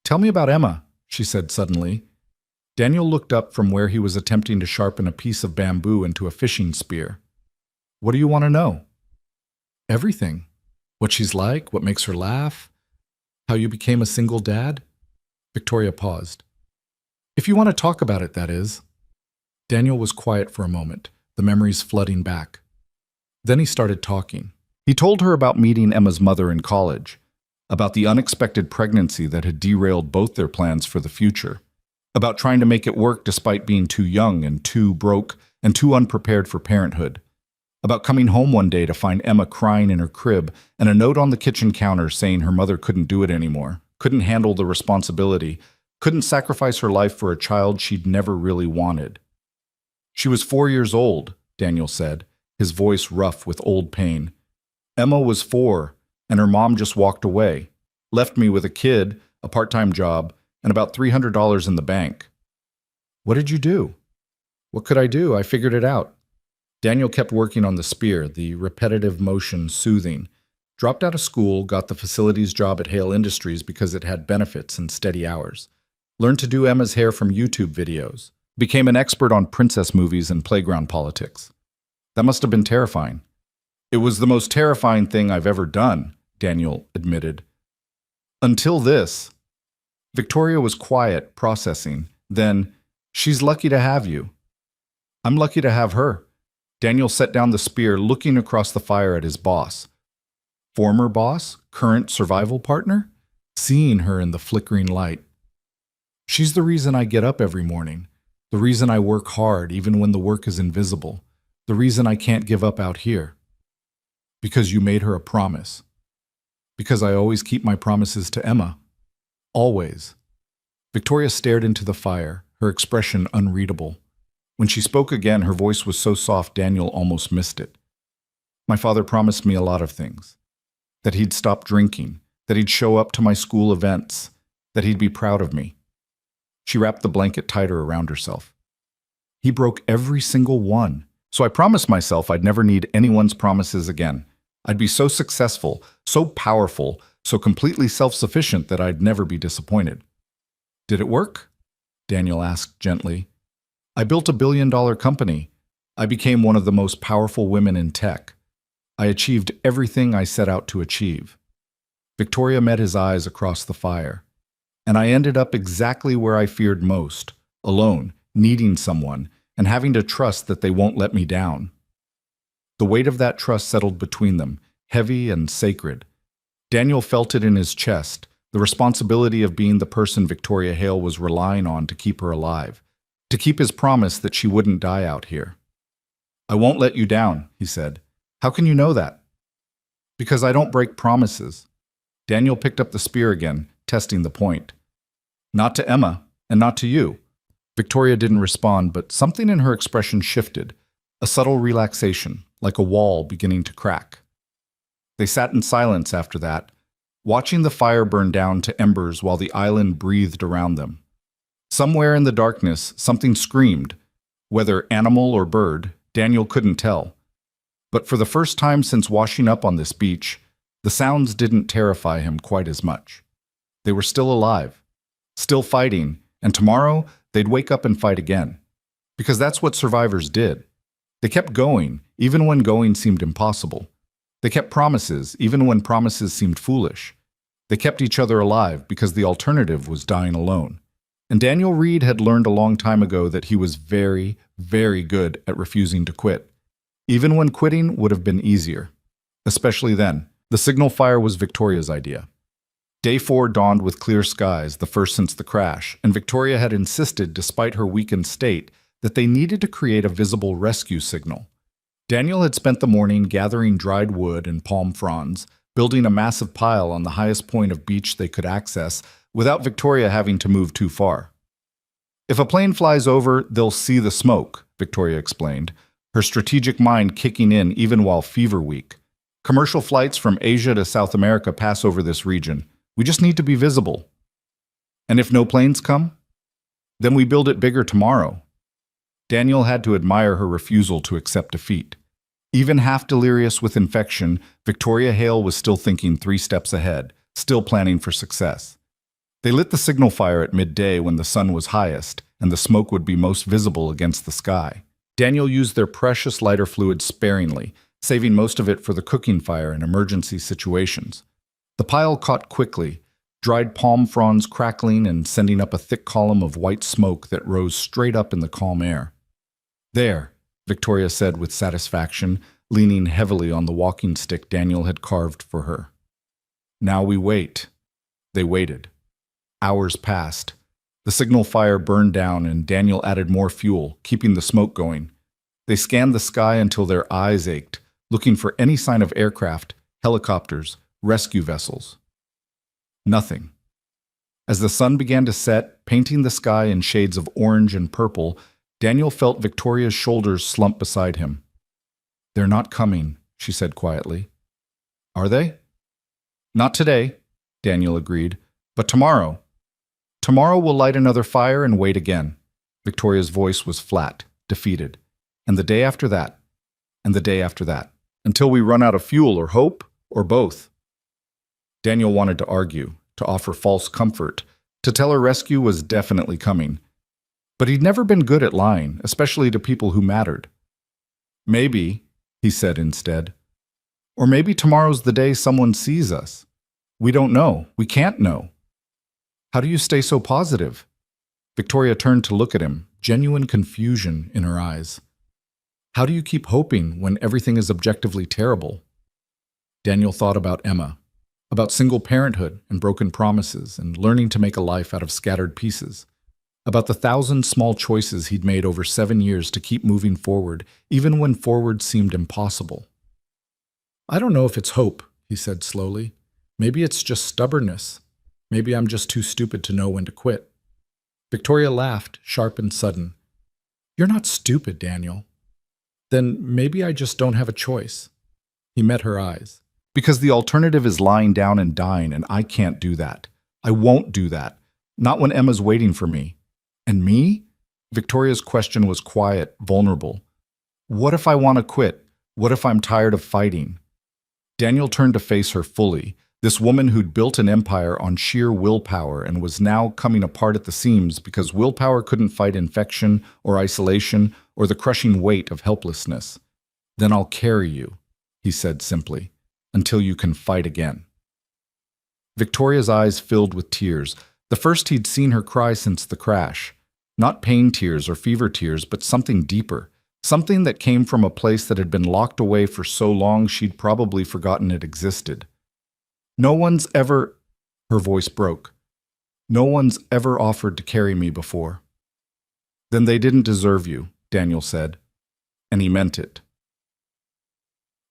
Speaker 1: "Tell me about Emma," she said suddenly. Daniel looked up from where he was attempting to sharpen a piece of bamboo into a fishing spear. "What do you want to know?" "Everything. What she's like, what makes her laugh, how you became a single dad." Victoria paused. "If you want to talk about it, that is." Daniel was quiet for a moment, the memories flooding back. Then he started talking. He told her about meeting Emma's mother in college, about the unexpected pregnancy that had derailed both their plans for the future, about trying to make it work despite being too young and too broke and too unprepared for parenthood, about coming home one day to find Emma crying in her crib and a note on the kitchen counter saying her mother couldn't do it anymore, couldn't handle the responsibility, couldn't sacrifice her life for a child she'd never really wanted. "She was 4 years old," Daniel said, his voice rough with old pain. "Emma was 4, and her mom just walked away, left me with a kid, a part-time job, and about $300 in the bank." "What did you do?" "What could I do? I figured it out." Daniel kept working on the spear, the repetitive motion soothing. Dropped out of school, got the facilities job at Hale Industries because it had benefits and steady hours. Learned to do Emma's hair from YouTube videos. Became an expert on princess movies and playground politics. That must have been terrifying. "It was the most terrifying thing I've ever done," Daniel admitted. "Until this." Victoria was quiet, processing. Then, "She's lucky to have you." "I'm lucky to have her." Daniel set down the spear, looking across the fire at his boss. Former boss? Current survival partner? Seeing her in the flickering light. "She's the reason I get up every morning. The reason I work hard even when the work is invisible. The reason I can't give up out here." "Because you made her a promise." "Because I always keep my promises to Emma. Always." Victoria stared into the fire, her expression unreadable. When she spoke again, her voice was so soft Daniel almost missed it. "My father promised me a lot of things. That he'd stop drinking, that he'd show up to my school events, that he'd be proud of me." She wrapped the blanket tighter around herself. "He broke every single one. So I promised myself I'd never need anyone's promises again. I'd be so successful, so powerful, so completely self-sufficient that I'd never be disappointed." "Did it work?" Daniel asked gently. "I built a billion-dollar company. I became one of the most powerful women in tech. I achieved everything I set out to achieve." Victoria met his eyes across the fire. "And I ended up exactly where I feared most, alone, needing someone, and having to trust that they won't let me down." The weight of that trust settled between them, heavy and sacred. Daniel felt it in his chest, the responsibility of being the person Victoria Hale was relying on to keep her alive, to keep his promise that she wouldn't die out here. "I won't let you down," he said. "How can you know that?" "Because I don't break promises." Daniel picked up the spear again, testing the point. "Not to Emma, and not to you." Victoria didn't respond, but something in her expression shifted, a subtle relaxation, like a wall beginning to crack. They sat in silence after that, watching the fire burn down to embers while the island breathed around them. Somewhere in the darkness, something screamed. Whether animal or bird, Daniel couldn't tell. But for the first time since washing up on this beach, the sounds didn't terrify him quite as much. They were still alive, still fighting, and tomorrow they'd wake up and fight again. Because that's what survivors did. They kept going, even when going seemed impossible. They kept promises, even when promises seemed foolish. They kept each other alive because the alternative was dying alone. And Daniel Reed had learned a long time ago that he was very, very good at refusing to quit, even when quitting would have been easier. Especially then. The signal fire was Victoria's idea. Day 4 dawned with clear skies, the first since the crash, and Victoria had insisted, despite her weakened state, that they needed to create a visible rescue signal. Daniel had spent the morning gathering dried wood and palm fronds, building a massive pile on the highest point of beach they could access without Victoria having to move too far. "If a plane flies over, they'll see the smoke," Victoria explained, her strategic mind kicking in even while fever weak. Commercial flights from Asia to South America pass over this region. We just need to be visible. And if no planes come? Then we build it bigger tomorrow. Daniel had to admire her refusal to accept defeat. Even half delirious with infection, Victoria Hale was still thinking 3 steps ahead, still planning for success. They lit the signal fire at midday when the sun was highest and the smoke would be most visible against the sky. Daniel used their precious lighter fluid sparingly, saving most of it for the cooking fire in emergency situations. The pile caught quickly, dried palm fronds crackling and sending up a thick column of white smoke that rose straight up in the calm air. "There," Victoria said with satisfaction, leaning heavily on the walking stick Daniel had carved for her. "Now we wait." They waited. Hours passed. The signal fire burned down and Daniel added more fuel, keeping the smoke going. They scanned the sky until their eyes ached, looking for any sign of aircraft, helicopters, rescue vessels. Nothing. As the sun began to set, painting the sky in shades of orange and purple, Daniel felt Victoria's shoulders slump beside him. "They're not coming," she said quietly. "Are they?" "Not today," Daniel agreed, "but tomorrow. Tomorrow we'll light another fire and wait again." Victoria's voice was flat, defeated. "And the day after that, and the day after that, until we run out of fuel or hope, or both." Daniel wanted to argue, to offer false comfort, to tell her rescue was definitely coming. But he'd never been good at lying, especially to people who mattered. "Maybe," he said instead. "Or maybe tomorrow's the day someone sees us. We don't know. We can't know." "How do you stay so positive?" Victoria turned to look at him, genuine confusion in her eyes. "How do you keep hoping when everything is objectively terrible?" Daniel thought about Emma, about single parenthood and broken promises and learning to make a life out of scattered pieces, about the 1,000 small choices he'd made over 7 years to keep moving forward, even when forward seemed impossible. "I don't know if it's hope," he said slowly. "Maybe it's just stubbornness. Maybe I'm just too stupid to know when to quit." Victoria laughed, sharp and sudden. "You're not stupid, Daniel." "Then maybe I just don't have a choice." He met her eyes. "Because the alternative is lying down and dying, and I can't do that. I won't do that. Not when Emma's waiting for me." "And me?" Victoria's question was quiet, vulnerable. "What if I want to quit? What if I'm tired of fighting?" Daniel turned to face her fully, this woman who'd built an empire on sheer willpower and was now coming apart at the seams because willpower couldn't fight infection or isolation or the crushing weight of helplessness. "Then I'll carry you," he said simply, "until you can fight again." Victoria's eyes filled with tears, the first he'd seen her cry since the crash. Not pain tears or fever tears, but something deeper, something that came from a place that had been locked away for so long she'd probably forgotten it existed. "No one's ever," her voice broke, "no one's ever offered to carry me before." "Then they didn't deserve you," Daniel said, and he meant it.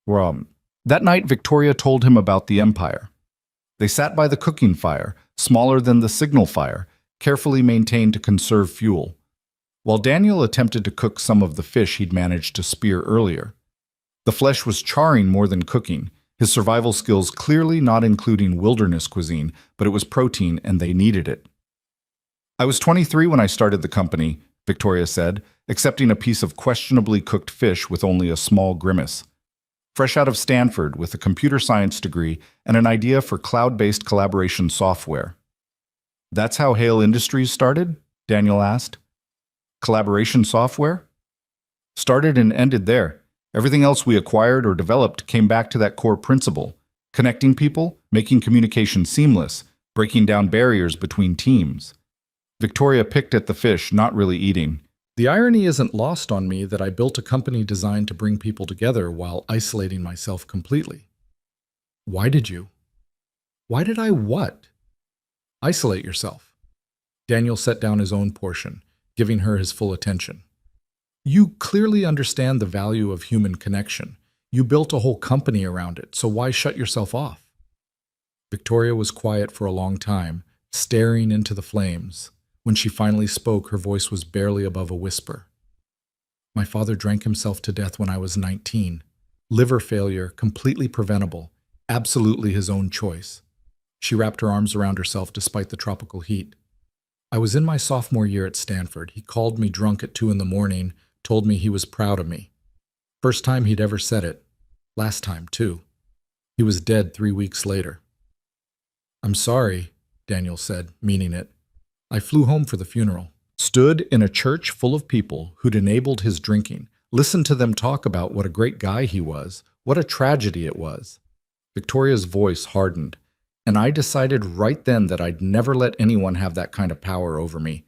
Speaker 1: That night, Victoria told him about the empire. They sat by the cooking fire, smaller than the signal fire, carefully maintained to conserve fuel, while Daniel attempted to cook some of the fish he'd managed to spear earlier. The flesh was charring more than cooking, his survival skills clearly not including wilderness cuisine, but it was protein and they needed it. "I was 23 when I started the company," Victoria said, accepting a piece of questionably cooked fish with only a small grimace. "Fresh out of Stanford with a computer science degree and an idea for cloud-based collaboration software." "That's how Hale Industries started?" Daniel asked. "Collaboration software?" "Started and ended there. Everything else we acquired or developed came back to that core principle: connecting people, making communication seamless, breaking down barriers between teams." Victoria picked at the fish, not really eating. "The irony isn't lost on me that I built a company designed to bring people together while isolating myself completely." "Why did you?" "Why did I what?" "Isolate yourself." Daniel set down his own portion, giving her his full attention. "You clearly understand the value of human connection. You built a whole company around it, so why shut yourself off?" Victoria was quiet for a long time, staring into the flames. When she finally spoke, her voice was barely above a whisper. "My father drank himself to death when I was 19. Liver failure, completely preventable, absolutely his own choice. She wrapped her arms around herself despite the tropical heat. I was in my sophomore year at Stanford. He called me drunk at 2 in the morning, told me he was proud of me. First time he'd ever said it. Last time, too. He was dead 3 weeks later. I'm sorry, Daniel said, meaning it. I flew home for the funeral. Stood in a church full of people who'd enabled his drinking, listened to them talk about what a great guy he was, what a tragedy it was. Victoria's voice hardened, and I decided right then that I'd never let anyone have that kind of power over me.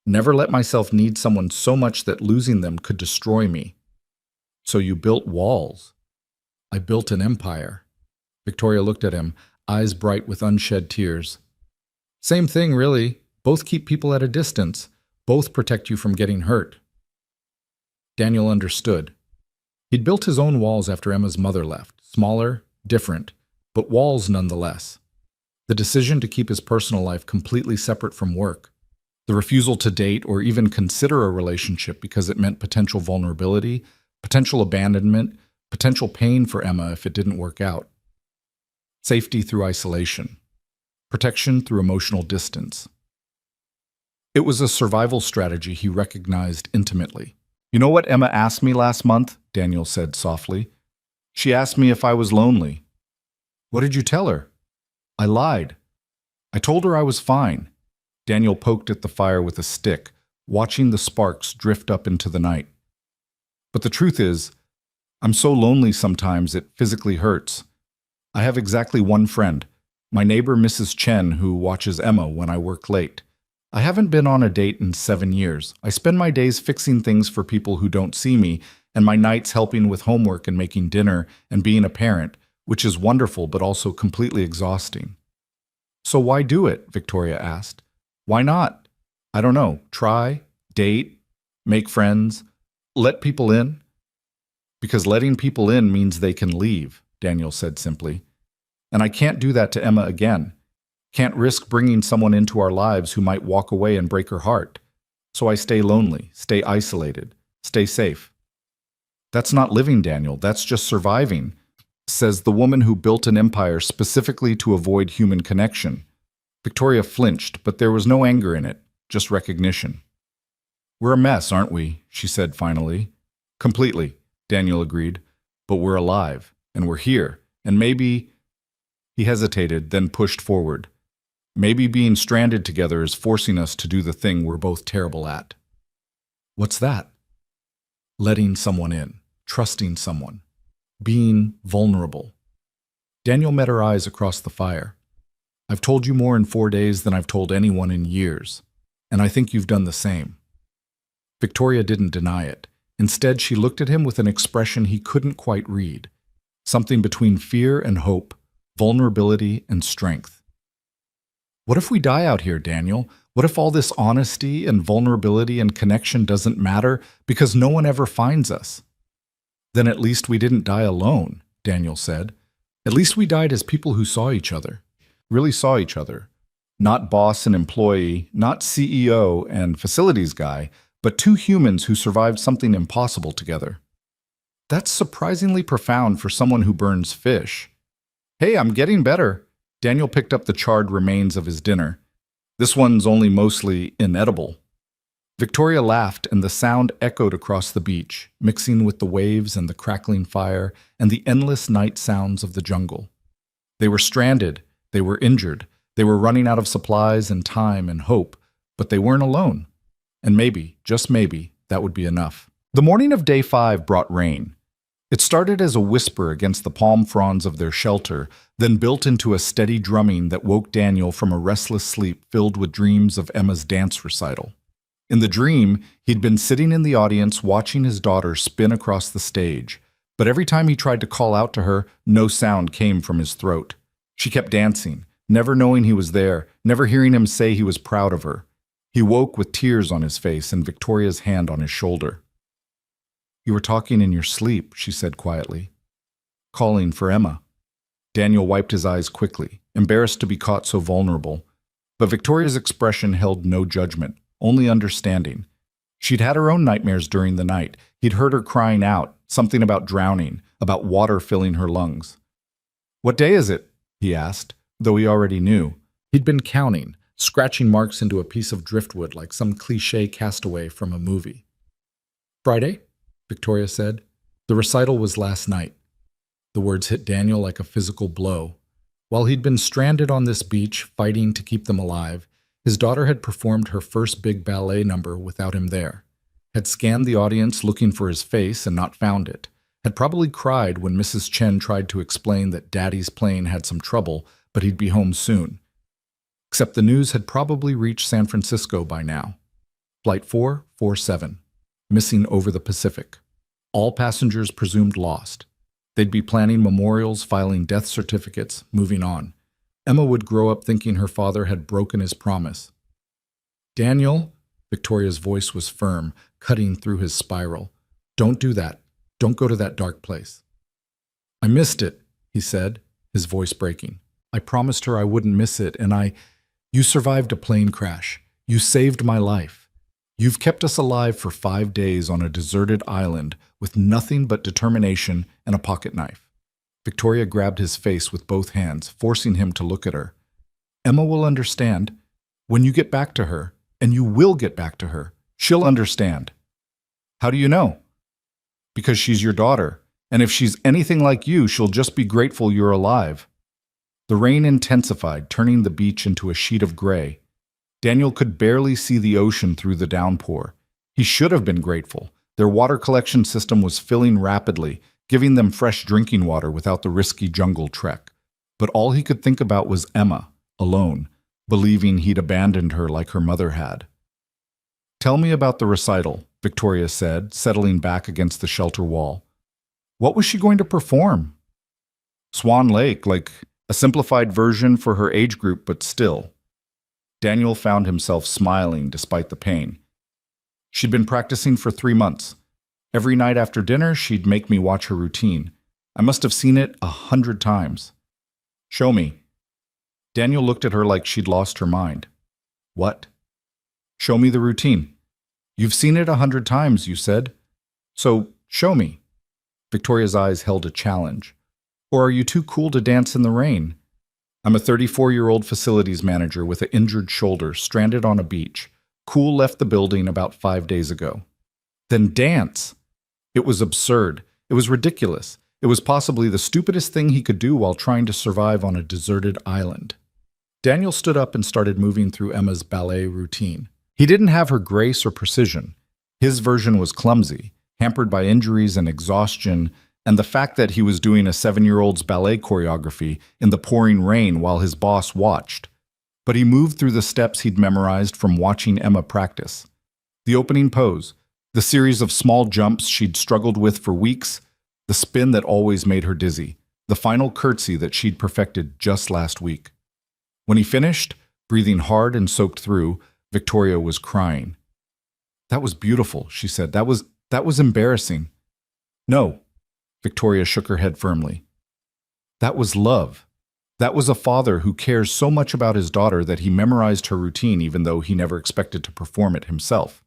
Speaker 1: Never let myself need someone so much that losing them could destroy me. So you built walls. I built an empire. Victoria looked at him, eyes bright with unshed tears. Same thing, really. Both keep people at a distance. Both protect you from getting hurt. Daniel understood. He'd built his own walls after Emma's mother left. Smaller, different, but walls nonetheless. The decision to keep his personal life completely separate from work. The refusal to date or even consider a relationship because it meant potential vulnerability, potential abandonment, potential pain for Emma if it didn't work out. Safety through isolation. Protection through emotional distance. It was a survival strategy he recognized intimately. You know what Emma asked me last month? Daniel said softly. She asked me if I was lonely. What did you tell her? I lied. I told her I was fine. Daniel poked at the fire with a stick, watching the sparks drift up into the night. But the truth is, I'm so lonely sometimes it physically hurts. I have exactly one friend, my neighbor Mrs. Chen, who watches Emma when I work late. I haven't been on a date in 7 years. I spend my days fixing things for people who don't see me, and my nights helping with homework and making dinner and being a parent, which is wonderful but also completely exhausting. So why do it? Victoria asked. Why not? I don't know. Try, date, make friends, let people in? Because letting people in means they can leave, Daniel said simply. And I can't do that to Emma again. Can't risk bringing someone into our lives who might walk away and break her heart. So I stay lonely, stay isolated, stay safe. That's not living, Daniel. That's just surviving, says the woman who built an empire specifically to avoid human connection. Victoria flinched, but there was no anger in it, just recognition. We're a mess, aren't we? She said finally. Completely, Daniel agreed. But we're alive, and we're here, and maybe... He hesitated, then pushed forward. Maybe being stranded together is forcing us to do the thing we're both terrible at. What's that? Letting someone in, trusting someone, being vulnerable. Daniel met her eyes across the fire. I've told you more in 4 days than I've told anyone in years, and I think you've done the same. Victoria didn't deny it. Instead, she looked at him with an expression he couldn't quite read, something between fear and hope, vulnerability and strength. What if we die out here, Daniel? What if all this honesty and vulnerability and connection doesn't matter because no one ever finds us? Then at least we didn't die alone, Daniel said. At least we died as people who saw each other, really saw each other. Not boss and employee, not CEO and facilities guy, but two humans who survived something impossible together. That's surprisingly profound for someone who burns fish. Hey, I'm getting better. Daniel picked up the charred remains of his dinner. This one's only mostly inedible. Victoria laughed, and the sound echoed across the beach, mixing with the waves and the crackling fire and the endless night sounds of the jungle. They were stranded, they were injured, they were running out of supplies and time and hope, but they weren't alone. And maybe, just maybe, that would be enough. The morning of day 5 brought rain. It started as a whisper against the palm fronds of their shelter, then built into a steady drumming that woke Daniel from a restless sleep filled with dreams of Emma's dance recital. In the dream, he'd been sitting in the audience watching his daughter spin across the stage, but every time he tried to call out to her, no sound came from his throat. She kept dancing, never knowing he was there, never hearing him say he was proud of her. He woke with tears on his face and Victoria's hand on his shoulder. You were talking in your sleep, she said quietly. Calling for Emma. Daniel wiped his eyes quickly, embarrassed to be caught so vulnerable. But Victoria's expression held no judgment, only understanding. She'd had her own nightmares during the night. He'd heard her crying out, something about drowning, about water filling her lungs. "What day is it?" he asked, though he already knew. He'd been counting, scratching marks into a piece of driftwood like some cliché castaway from a movie. "Friday," Victoria said. "The recital was last night." The words hit Daniel like a physical blow. While he'd been stranded on this beach, fighting to keep them alive, his daughter had performed her first big ballet number without him there, had scanned the audience looking for his face and not found it, had probably cried when Mrs. Chen tried to explain that Daddy's plane had some trouble, but he'd be home soon. Except the news had probably reached San Francisco by now. Flight 447, missing over the Pacific. All passengers presumed lost. They'd be planning memorials, filing death certificates, moving on. Emma would grow up thinking her father had broken his promise. "Daniel," Victoria's voice was firm, cutting through his spiral. "Don't do that. Don't go to that dark place." "I missed it," he said, his voice breaking. "I promised her I wouldn't miss it, and You survived a plane crash. You saved my life. You've kept us alive for 5 days on a deserted island with nothing but determination and a pocket knife." Victoria grabbed his face with both hands, forcing him to look at her. "Emma will understand. When you get back to her, and you will get back to her, she'll understand." "How do you know?" "Because she's your daughter, and if she's anything like you, she'll just be grateful you're alive." The rain intensified, turning the beach into a sheet of gray. Daniel could barely see the ocean through the downpour. He should have been grateful. Their water collection system was filling rapidly, giving them fresh drinking water without the risky jungle trek. But all he could think about was Emma, alone, believing he'd abandoned her like her mother had. "Tell me about the recital," Victoria said, settling back against the shelter wall. "What was she going to perform?" "Swan Lake, like a simplified version for her age group, but still." Daniel found himself smiling despite the pain. "She'd been practicing for 3 months. Every night after dinner, she'd make me watch her routine. I must have seen it 100 times. "Show me." Daniel looked at her like she'd lost her mind. "What?" "Show me the routine. You've seen it 100 times, you said. So, show me." Victoria's eyes held a challenge. "Or are you too cool to dance in the rain?" "I'm a 34-year-old facilities manager with an injured shoulder, stranded on a beach. Cool left the building about 5 days ago." "Then dance." It was absurd. It was ridiculous. It was possibly the stupidest thing he could do while trying to survive on a deserted island. Daniel stood up and started moving through Emma's ballet routine. He didn't have her grace or precision. His version was clumsy, hampered by injuries and exhaustion, and the fact that he was doing a 7-year-old's ballet choreography in the pouring rain while his boss watched. But he moved through the steps he'd memorized from watching Emma practice. The opening pose, the series of small jumps she'd struggled with for weeks, the spin that always made her dizzy, the final curtsy that she'd perfected just last week. When he finished, breathing hard and soaked through, Victoria was crying. "That was beautiful," she said. That was embarrassing." "No." Victoria shook her head firmly. "That was love. That was a father who cares so much about his daughter that he memorized her routine even though he never expected to perform it himself.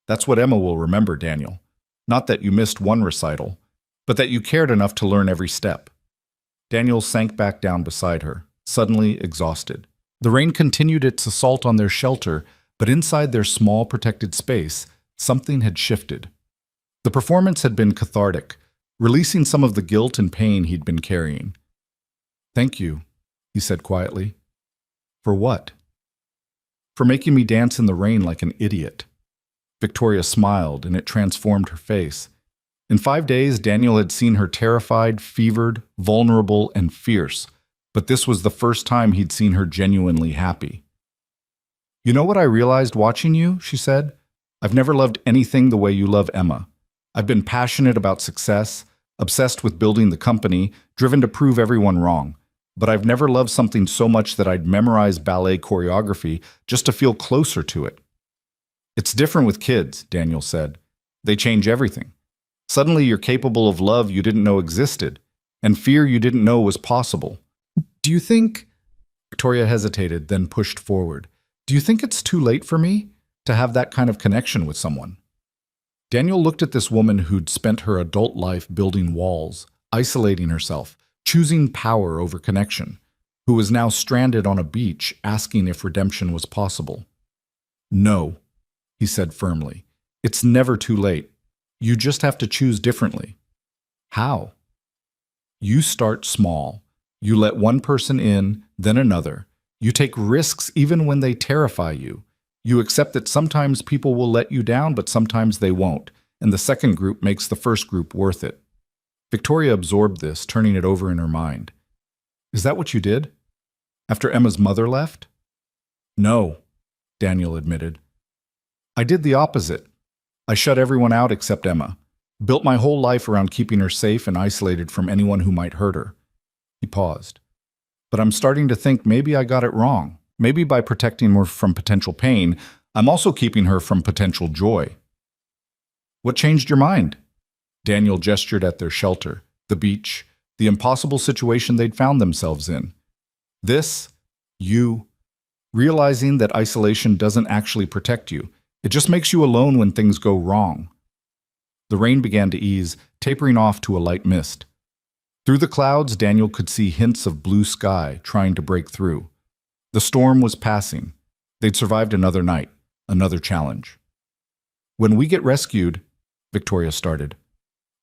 Speaker 1: That's what Emma will remember, Daniel. Not that you missed one recital, but that you cared enough to learn every step." Daniel sank back down beside her, suddenly exhausted. The rain continued its assault on their shelter, but inside their small protected space, something had shifted. The performance had been cathartic, releasing some of the guilt and pain he'd been carrying. "Thank you," he said quietly. "For what?" "For making me dance in the rain like an idiot." Victoria smiled, and it transformed her face. In 5 days, Daniel had seen her terrified, fevered, vulnerable, and fierce, but this was the first time he'd seen her genuinely happy. "You know what I realized watching you?" she said. "I've never loved anything the way you love Emma. I've been passionate about success, obsessed with building the company, driven to prove everyone wrong. But I've never loved something so much that I'd memorize ballet choreography just to feel closer to it." "It's different with kids," Daniel said. "They change everything. Suddenly you're capable of love you didn't know existed, and fear you didn't know was possible." "Do you think—" Victoria hesitated, then pushed forward. "Do you think it's too late for me to have that kind of connection with someone?" Daniel looked at this woman who'd spent her adult life building walls, isolating herself, choosing power over connection, who was now stranded on a beach asking if redemption was possible. "No," he said firmly. "It's never too late. You just have to choose differently." "How?" "You start small. You let one person in, then another. You take risks even when they terrify you. You accept that sometimes people will let you down, but sometimes they won't, and the second group makes the first group worth it." Victoria absorbed this, turning it over in her mind. "Is that what you did? After Emma's mother left?" "No," Daniel admitted. "I did the opposite. I shut everyone out except Emma. Built my whole life around keeping her safe and isolated from anyone who might hurt her." He paused. "But I'm starting to think maybe I got it wrong. Maybe by protecting her from potential pain, I'm also keeping her from potential joy." "What changed your mind?" Daniel gestured at their shelter, the beach, the impossible situation they'd found themselves in. "This, you, realizing that isolation doesn't actually protect you. It just makes you alone when things go wrong." The rain began to ease, tapering off to a light mist. Through the clouds, Daniel could see hints of blue sky trying to break through. The storm was passing. They'd survived another night, another challenge. "When we get rescued," Victoria started.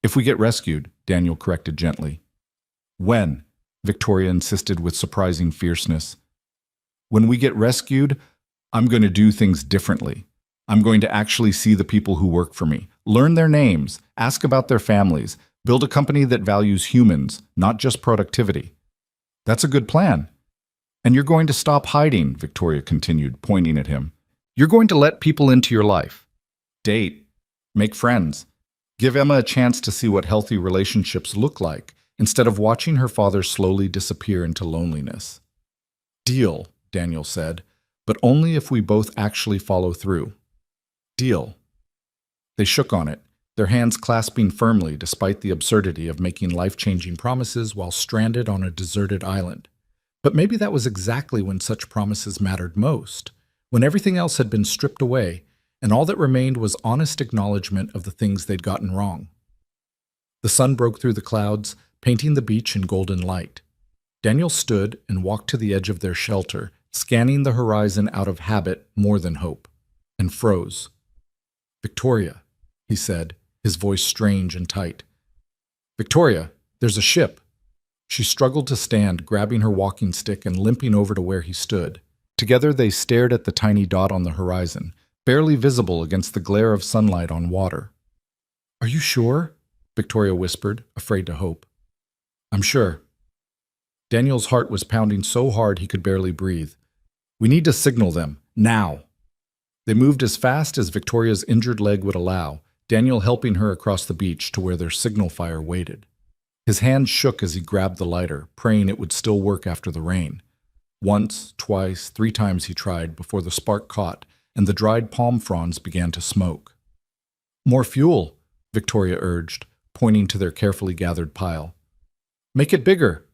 Speaker 1: "If we get rescued," Daniel corrected gently. "When?" Victoria insisted with surprising fierceness. "When we get rescued, I'm going to do things differently. I'm going to actually see the people who work for me, learn their names, ask about their families, build a company that values humans, not just productivity." "That's a good plan." "And you're going to stop hiding," Victoria continued, pointing at him. "You're going to let people into your life. Date. Make friends. Give Emma a chance to see what healthy relationships look like, instead of watching her father slowly disappear into loneliness." "Deal," Daniel said, "but only if we both actually follow through." "Deal." They shook on it, their hands clasping firmly despite the absurdity of making life-changing promises while stranded on a deserted island. But maybe that was exactly when such promises mattered most, when everything else had been stripped away, and all that remained was honest acknowledgement of the things they'd gotten wrong. The sun broke through the clouds, painting the beach in golden light. Daniel stood and walked to the edge of their shelter, scanning the horizon out of habit more than hope, and froze. "Victoria," he said, his voice strange and tight. "Victoria, there's a ship." She struggled to stand, grabbing her walking stick and limping over to where he stood. Together they stared at the tiny dot on the horizon, barely visible against the glare of sunlight on water. "Are you sure?" Victoria whispered, afraid to hope. "I'm sure." Daniel's heart was pounding so hard he could barely breathe. "We need to signal them, now." They moved as fast as Victoria's injured leg would allow, Daniel helping her across the beach to where their signal fire waited. His hand shook as he grabbed the lighter, praying it would still work after the rain. Once, twice, 3 times he tried before the spark caught and the dried palm fronds began to smoke. "More fuel," Victoria urged, pointing to their carefully gathered pile. "Make it bigger."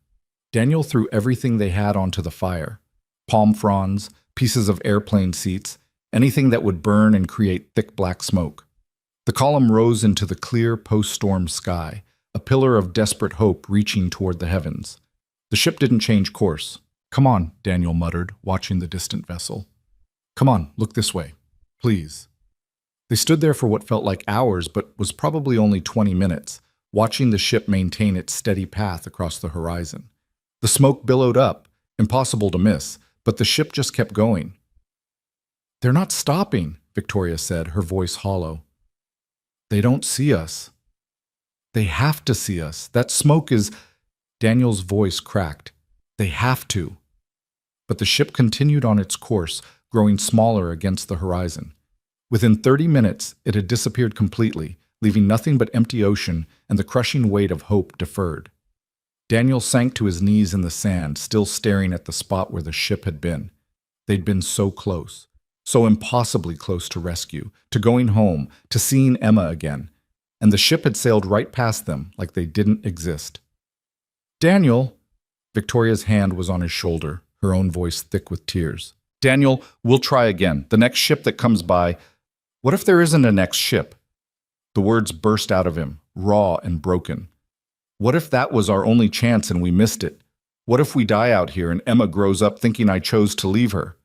Speaker 1: Daniel threw everything they had onto the fire. Palm fronds, pieces of airplane seats, anything that would burn and create thick black smoke. The column rose into the clear post-storm sky, a pillar of desperate hope reaching toward the heavens. The ship didn't change course. "Come on," Daniel muttered, watching the distant vessel. "Come on, look this way. Please." They stood there for what felt like hours, but was probably only 20 minutes, watching the ship maintain its steady path across the horizon. The smoke billowed up, impossible to miss, but the ship just kept going. "They're not stopping," Victoria said, her voice hollow. "They don't see us." "They have to see us. That smoke is—" Daniel's voice cracked. "They have to." But the ship continued on its course, growing smaller against the horizon. Within 30 minutes, it had disappeared completely, leaving nothing but empty ocean and the crushing weight of hope deferred. Daniel sank to his knees in the sand, still staring at the spot where the ship had been. They'd been so close, so impossibly close to rescue, to going home, to seeing Emma again. And the ship had sailed right past them like they didn't exist. "Daniel!" Victoria's hand was on his shoulder, her own voice thick with tears. "Daniel, we'll try again. The next ship that comes by—" "What if there isn't a next ship?" The words burst out of him, raw and broken. What if that was our only chance and we missed it? What if we die out here and Emma grows up thinking I chose to leave her?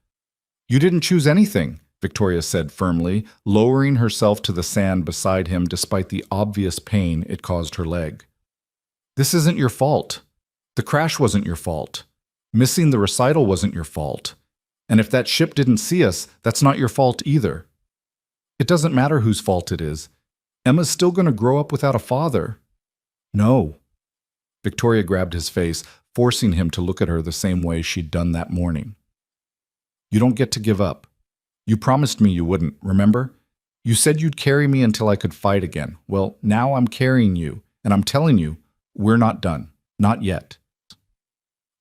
Speaker 1: You didn't choose anything, Victoria said firmly, lowering herself to the sand beside him despite the obvious pain it caused her leg. This isn't your fault. The crash wasn't your fault. Missing the recital wasn't your fault. And if that ship didn't see us, that's not your fault either. It doesn't matter whose fault it is. Emma's still going to grow up without a father. No. Victoria grabbed his face, forcing him to look at her the same way she'd done that morning. You don't get to give up. You promised me you wouldn't, remember? You said you'd carry me until I could fight again. Well, now I'm carrying you, and I'm telling you, we're not done. Not yet.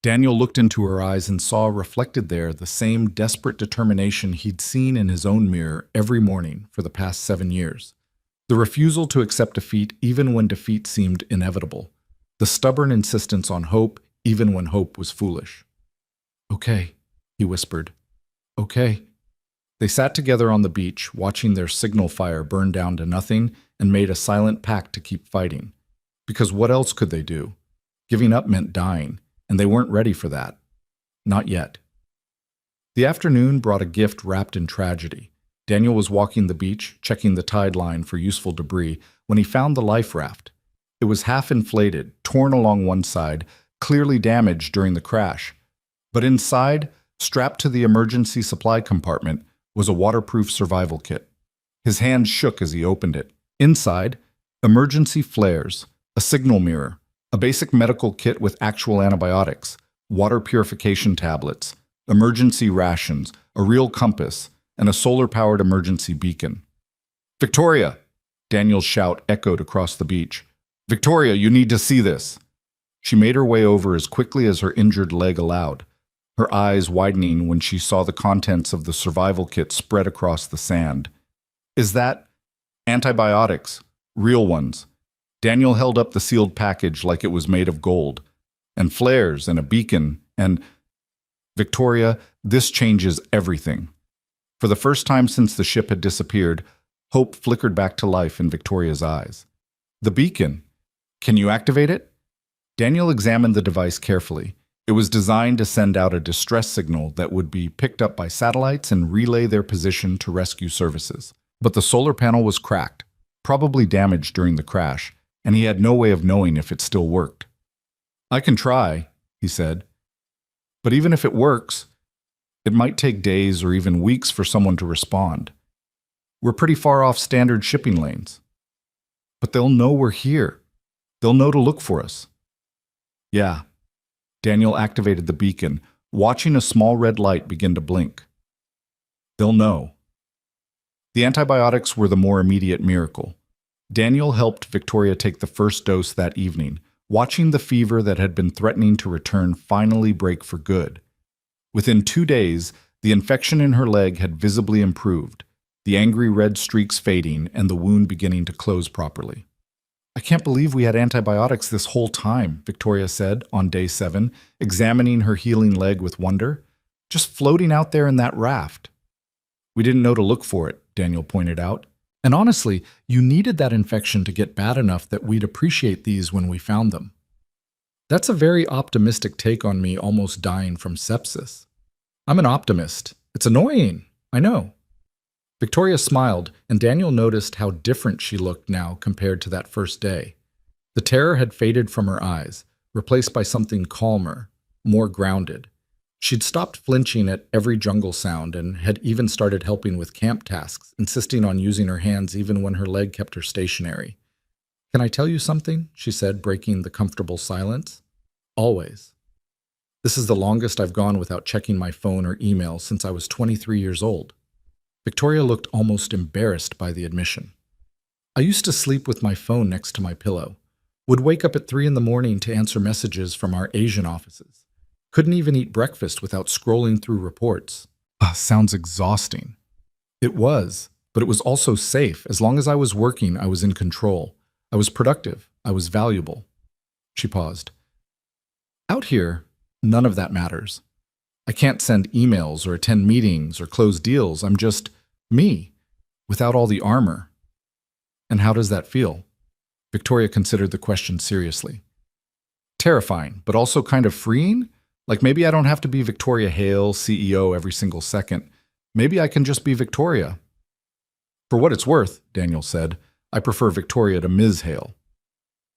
Speaker 1: Daniel looked into her eyes and saw reflected there the same desperate determination he'd seen in his own mirror every morning for the past 7 years. The refusal to accept defeat even when defeat seemed inevitable. The stubborn insistence on hope even when hope was foolish. Okay, he whispered. Okay. They sat together on the beach, watching their signal fire burn down to nothing, and made a silent pact to keep fighting. Because what else could they do? Giving up meant dying, and they weren't ready for that. Not yet. The afternoon brought a gift wrapped in tragedy. Daniel was walking the beach, checking the tide line for useful debris, when he found the life raft. It was half inflated, torn along one side, clearly damaged during the crash. But inside, strapped to the emergency supply compartment, was a waterproof survival kit. His hand shook as he opened it. Inside, emergency flares, a signal mirror, a basic medical kit with actual antibiotics, water purification tablets, emergency rations, a real compass, and a solar-powered emergency beacon. Victoria! Daniel's shout echoed across the beach. Victoria, you need to see this! She made her way over as quickly as her injured leg allowed, her eyes widening when she saw the contents of the survival kit spread across the sand. Is that antibiotics? Real ones. Daniel held up the sealed package like it was made of gold. And flares and a beacon and... Victoria, this changes everything. For the first time since the ship had disappeared, hope flickered back to life in Victoria's eyes. The beacon. Can you activate it? Daniel examined the device carefully. It was designed to send out a distress signal that would be picked up by satellites and relay their position to rescue services. But the solar panel was cracked, probably damaged during the crash, and he had no way of knowing if it still worked. I can try, he said. But even if it works, it might take days or even weeks for someone to respond. We're pretty far off standard shipping lanes. But they'll know we're here. They'll know to look for us. Yeah. Daniel activated the beacon, watching a small red light begin to blink. They'll know. The antibiotics were the more immediate miracle. Daniel helped Victoria take the first dose that evening, watching the fever that had been threatening to return finally break for good. Within 2 days, the infection in her leg had visibly improved, the angry red streaks fading and the wound beginning to close properly. I can't believe we had antibiotics this whole time, Victoria said on day 7, examining her healing leg with wonder. Just floating out there in that raft. We didn't know to look for it, Daniel pointed out. And honestly, you needed that infection to get bad enough that we'd appreciate these when we found them. That's a very optimistic take on me almost dying from sepsis. I'm an optimist. It's annoying, I know. Victoria smiled, and Daniel noticed how different she looked now compared to that first day. The terror had faded from her eyes, replaced by something calmer, more grounded. She'd stopped flinching at every jungle sound and had even started helping with camp tasks, insisting on using her hands even when her leg kept her stationary. Can I tell you something? She said, breaking the comfortable silence. Always. This is the longest I've gone without checking my phone or email since I was 23 years old. Victoria looked almost embarrassed by the admission. I used to sleep with my phone next to my pillow. Would wake up at 3 in the morning to answer messages from our Asian offices. Couldn't even eat breakfast without scrolling through reports. Sounds exhausting. It was, but it was also safe. As long as I was working, I was in control. I was productive. I was valuable. She paused. Out here, none of that matters. I can't send emails or attend meetings or close deals. I'm just me, without all the armor. And how does that feel? Victoria considered the question seriously. Terrifying, but also kind of freeing. Like maybe I don't have to be Victoria Hale, CEO, every single second. Maybe I can just be Victoria. For what it's worth, Daniel said, I prefer Victoria to Ms. Hale.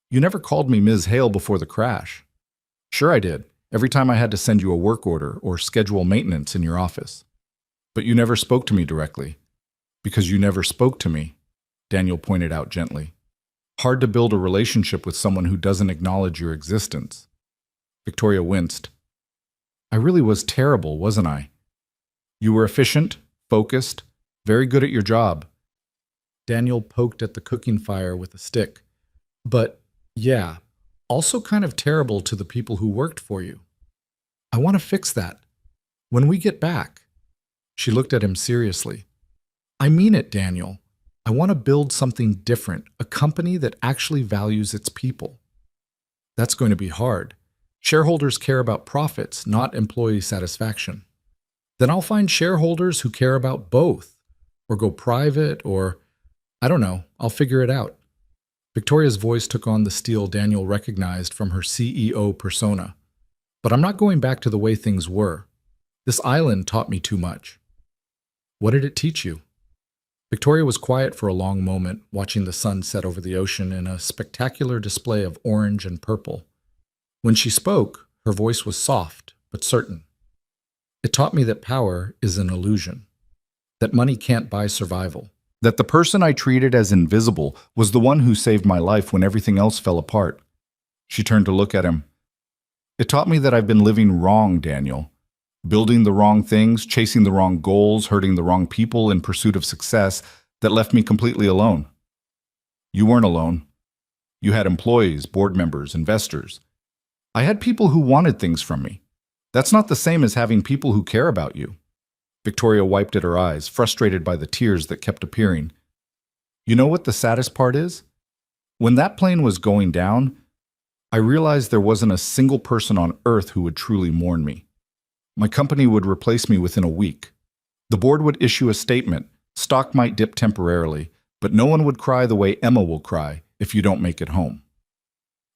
Speaker 1: You never called me Ms. Hale before the crash. Sure I did, every time I had to send you a work order or schedule maintenance in your office. But you never spoke to me directly. Because you never spoke to me, Daniel pointed out gently. Hard to build a relationship with someone who doesn't acknowledge your existence. Victoria winced. I really was terrible, wasn't I? You were efficient, focused, very good at your job. Daniel poked at the cooking fire with a stick. But, yeah, also kind of terrible to the people who worked for you. I want to fix that. When we get back. She looked at him seriously. I mean it, Daniel. I want to build something different, a company that actually values its people. That's going to be hard. Shareholders care about profits, not employee satisfaction. Then I'll find shareholders who care about both, or go private, or, I don't know, I'll figure it out. Victoria's voice took on the steel Daniel recognized from her CEO persona. But I'm not going back to the way things were. This island taught me too much. What did it teach you? Victoria was quiet for a long moment, watching the sun set over the ocean in a spectacular display of orange and purple. When she spoke, her voice was soft, but certain. It taught me that power is an illusion, that money can't buy survival, that the person I treated as invisible was the one who saved my life when everything else fell apart. She turned to look at him. It taught me that I've been living wrong, Daniel. Building the wrong things, chasing the wrong goals, hurting the wrong people in pursuit of success that left me completely alone. You weren't alone. You had employees, board members, investors. I had people who wanted things from me. That's not the same as having people who care about you. Victoria wiped at her eyes, frustrated by the tears that kept appearing. You know what the saddest part is? When that plane was going down, I realized there wasn't a single person on earth who would truly mourn me. My company would replace me within a week. The board would issue a statement. Stock might dip temporarily, but no one would cry the way Emma will cry if you don't make it home.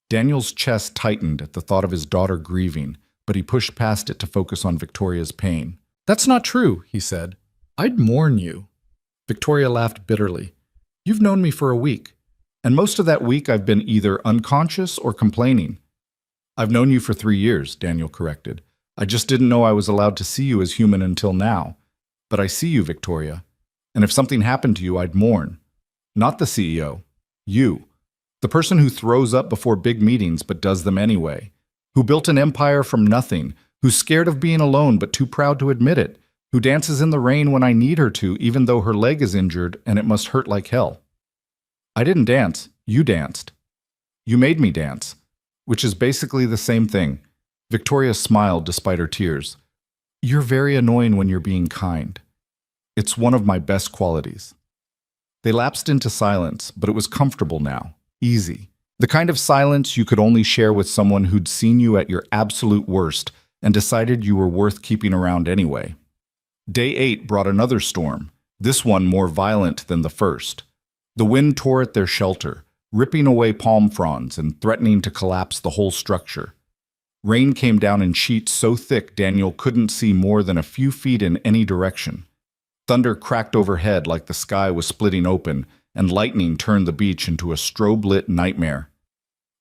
Speaker 1: Daniel's chest tightened at the thought of his daughter grieving, but he pushed past it to focus on Victoria's pain. That's not true, he said. I'd mourn you. Victoria laughed bitterly. You've known me for a week, and most of that week I've been either unconscious or complaining. I've known you for 3 years, Daniel corrected. I just didn't know I was allowed to see you as human until now. But I see you, Victoria. And if something happened to you, I'd mourn. Not the CEO. You. The person who throws up before big meetings but does them anyway. Who built an empire from nothing. Who's scared of being alone but too proud to admit it. Who dances in the rain when I need her to, even though her leg is injured and it must hurt like hell. I didn't dance. You danced. You made me dance. Which is basically the same thing. Victoria smiled despite her tears. You're very annoying when you're being kind. It's one of my best qualities. They lapsed into silence, but it was comfortable now, easy. The kind of silence you could only share with someone who'd seen you at your absolute worst and decided you were worth keeping around anyway. Day 8 brought another storm, this one more violent than the first. The wind tore at their shelter, ripping away palm fronds and threatening to collapse the whole structure. Rain came down in sheets so thick Daniel couldn't see more than a few feet in any direction. Thunder cracked overhead like the sky was splitting open, and lightning turned the beach into a strobe-lit nightmare.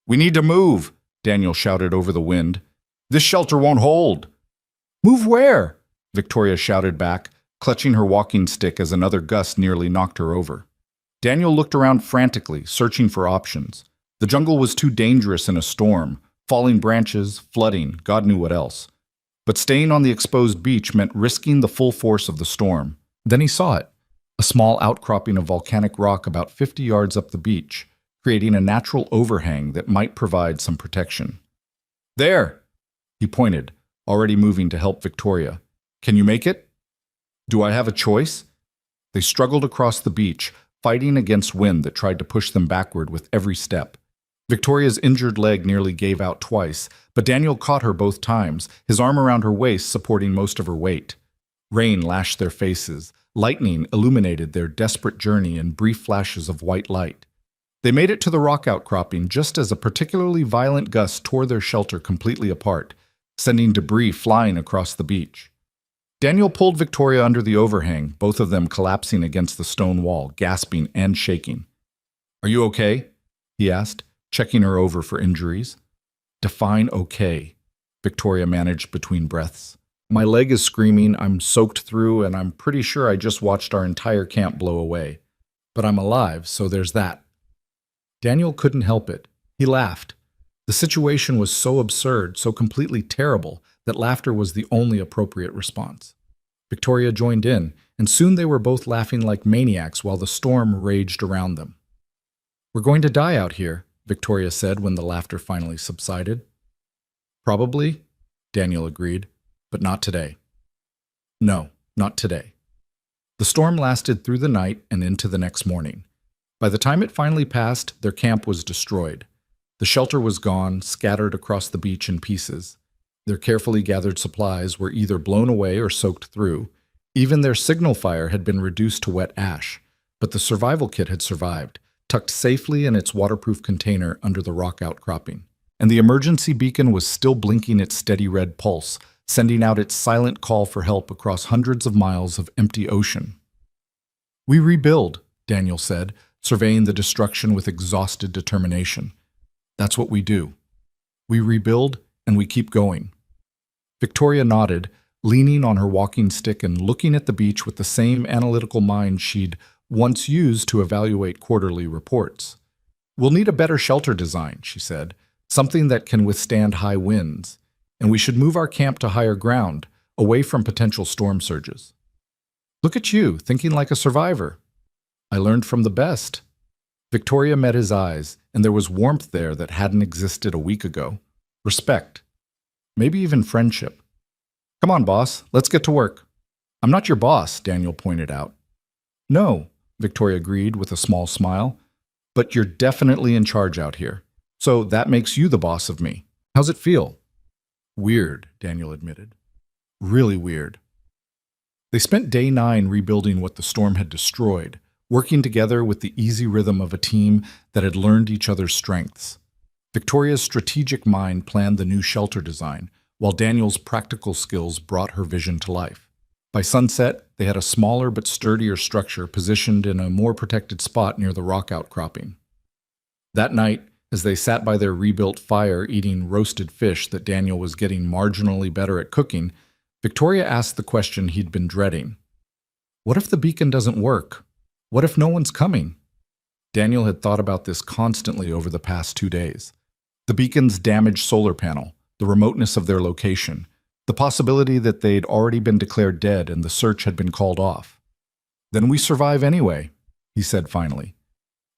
Speaker 1: We need to move, Daniel shouted over the wind. This shelter won't hold. Move where? Victoria shouted back, clutching her walking stick as another gust nearly knocked her over. Daniel looked around frantically, searching for options. The jungle was too dangerous in a storm. Falling branches, flooding, God knew what else. But staying on the exposed beach meant risking the full force of the storm. Then he saw it, a small outcropping of volcanic rock about 50 yards up the beach, creating a natural overhang that might provide some protection. There! He pointed, already moving to help Victoria. Can you make it? Do I have a choice? They struggled across the beach, fighting against wind that tried to push them backward with every step. Victoria's injured leg nearly gave out twice, but Daniel caught her both times, his arm around her waist supporting most of her weight. Rain lashed their faces. Lightning illuminated their desperate journey in brief flashes of white light. They made it to the rock outcropping just as a particularly violent gust tore their shelter completely apart, sending debris flying across the beach. Daniel pulled Victoria under the overhang, both of them collapsing against the stone wall, gasping and shaking. "Are you okay?" he asked, checking her over for injuries. "Define okay," Victoria managed between breaths. "My leg is screaming, I'm soaked through, and I'm pretty sure I just watched our entire camp blow away. But I'm alive, so there's that." Daniel couldn't help it. He laughed. The situation was so absurd, so completely terrible, that laughter was the only appropriate response. Victoria joined in, and soon they were both laughing like maniacs while the storm raged around them. "We're going to die out here," Victoria said when the laughter finally subsided. "Probably," Daniel agreed, "but not today." "No, not today." The storm lasted through the night and into the next morning. By the time it finally passed, their camp was destroyed. The shelter was gone, scattered across the beach in pieces. Their carefully gathered supplies were either blown away or soaked through. Even their signal fire had been reduced to wet ash, but the survival kit had survived, tucked safely in its waterproof container under the rock outcropping. And the emergency beacon was still blinking its steady red pulse, sending out its silent call for help across hundreds of miles of empty ocean. "We rebuild," Daniel said, surveying the destruction with exhausted determination. "That's what we do. We rebuild and we keep going." Victoria nodded, leaning on her walking stick and looking at the beach with the same analytical mind she'd once used to evaluate quarterly reports. "We'll need a better shelter design," she said, "something that can withstand high winds. And we should move our camp to higher ground, away from potential storm surges." "Look at you, thinking like a survivor." "I learned from the best." Victoria met his eyes, and there was warmth there that hadn't existed a week ago. Respect. Maybe even friendship. "Come on, boss, let's get to work." "I'm not your boss," Daniel pointed out. "No," Victoria agreed with a small smile, "but you're definitely in charge out here. So that makes you the boss of me. How's it feel?" "Weird," Daniel admitted. "Really weird." They spent day 9 rebuilding what the storm had destroyed, working together with the easy rhythm of a team that had learned each other's strengths. Victoria's strategic mind planned the new shelter design, while Daniel's practical skills brought her vision to life. By sunset, they had a smaller but sturdier structure positioned in a more protected spot near the rock outcropping. That night, as they sat by their rebuilt fire eating roasted fish that Daniel was getting marginally better at cooking, Victoria asked the question he'd been dreading. "What if the beacon doesn't work? What if no one's coming?" Daniel had thought about this constantly over the past 2 days. The beacon's damaged solar panel, the remoteness of their location, the possibility that they'd already been declared dead and the search had been called off. "Then we survive anyway," he said finally.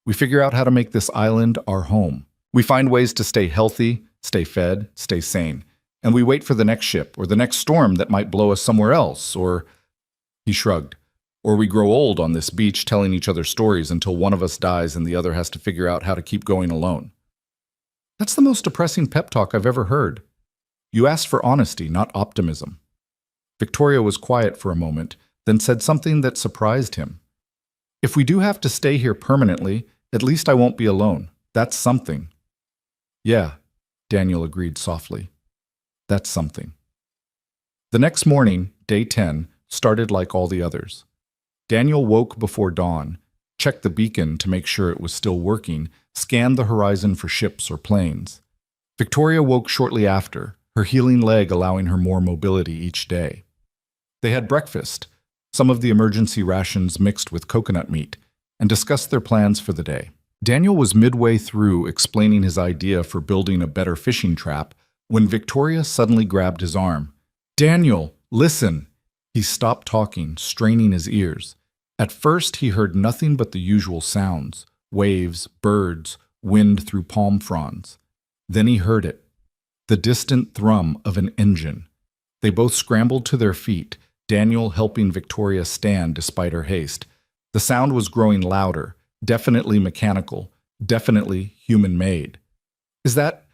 Speaker 1: "We figure out how to make this island our home. We find ways to stay healthy, stay fed, stay sane. And we wait for the next ship or the next storm that might blow us somewhere else, or..." He shrugged. "Or we grow old on this beach telling each other stories until one of us dies and the other has to figure out how to keep going alone." "That's the most depressing pep talk I've ever heard." "You asked for honesty, not optimism." Victoria was quiet for a moment, then said something that surprised him. "If we do have to stay here permanently, at least I won't be alone. That's something." "Yeah," Daniel agreed softly. "That's something." The next morning, day 10, started like all the others. Daniel woke before dawn, checked the beacon to make sure it was still working, scanned the horizon for ships or planes. Victoria woke shortly after, her healing leg allowing her more mobility each day. They had breakfast, some of the emergency rations mixed with coconut meat, and discussed their plans for the day. Daniel was midway through explaining his idea for building a better fishing trap when Victoria suddenly grabbed his arm. "Daniel, listen!" He stopped talking, straining his ears. At first, he heard nothing but the usual sounds: waves, birds, wind through palm fronds. Then he heard it, the distant thrum of an engine. They both scrambled to their feet, Daniel helping Victoria stand despite her haste. The sound was growing louder, definitely mechanical, definitely human-made. "Is that..."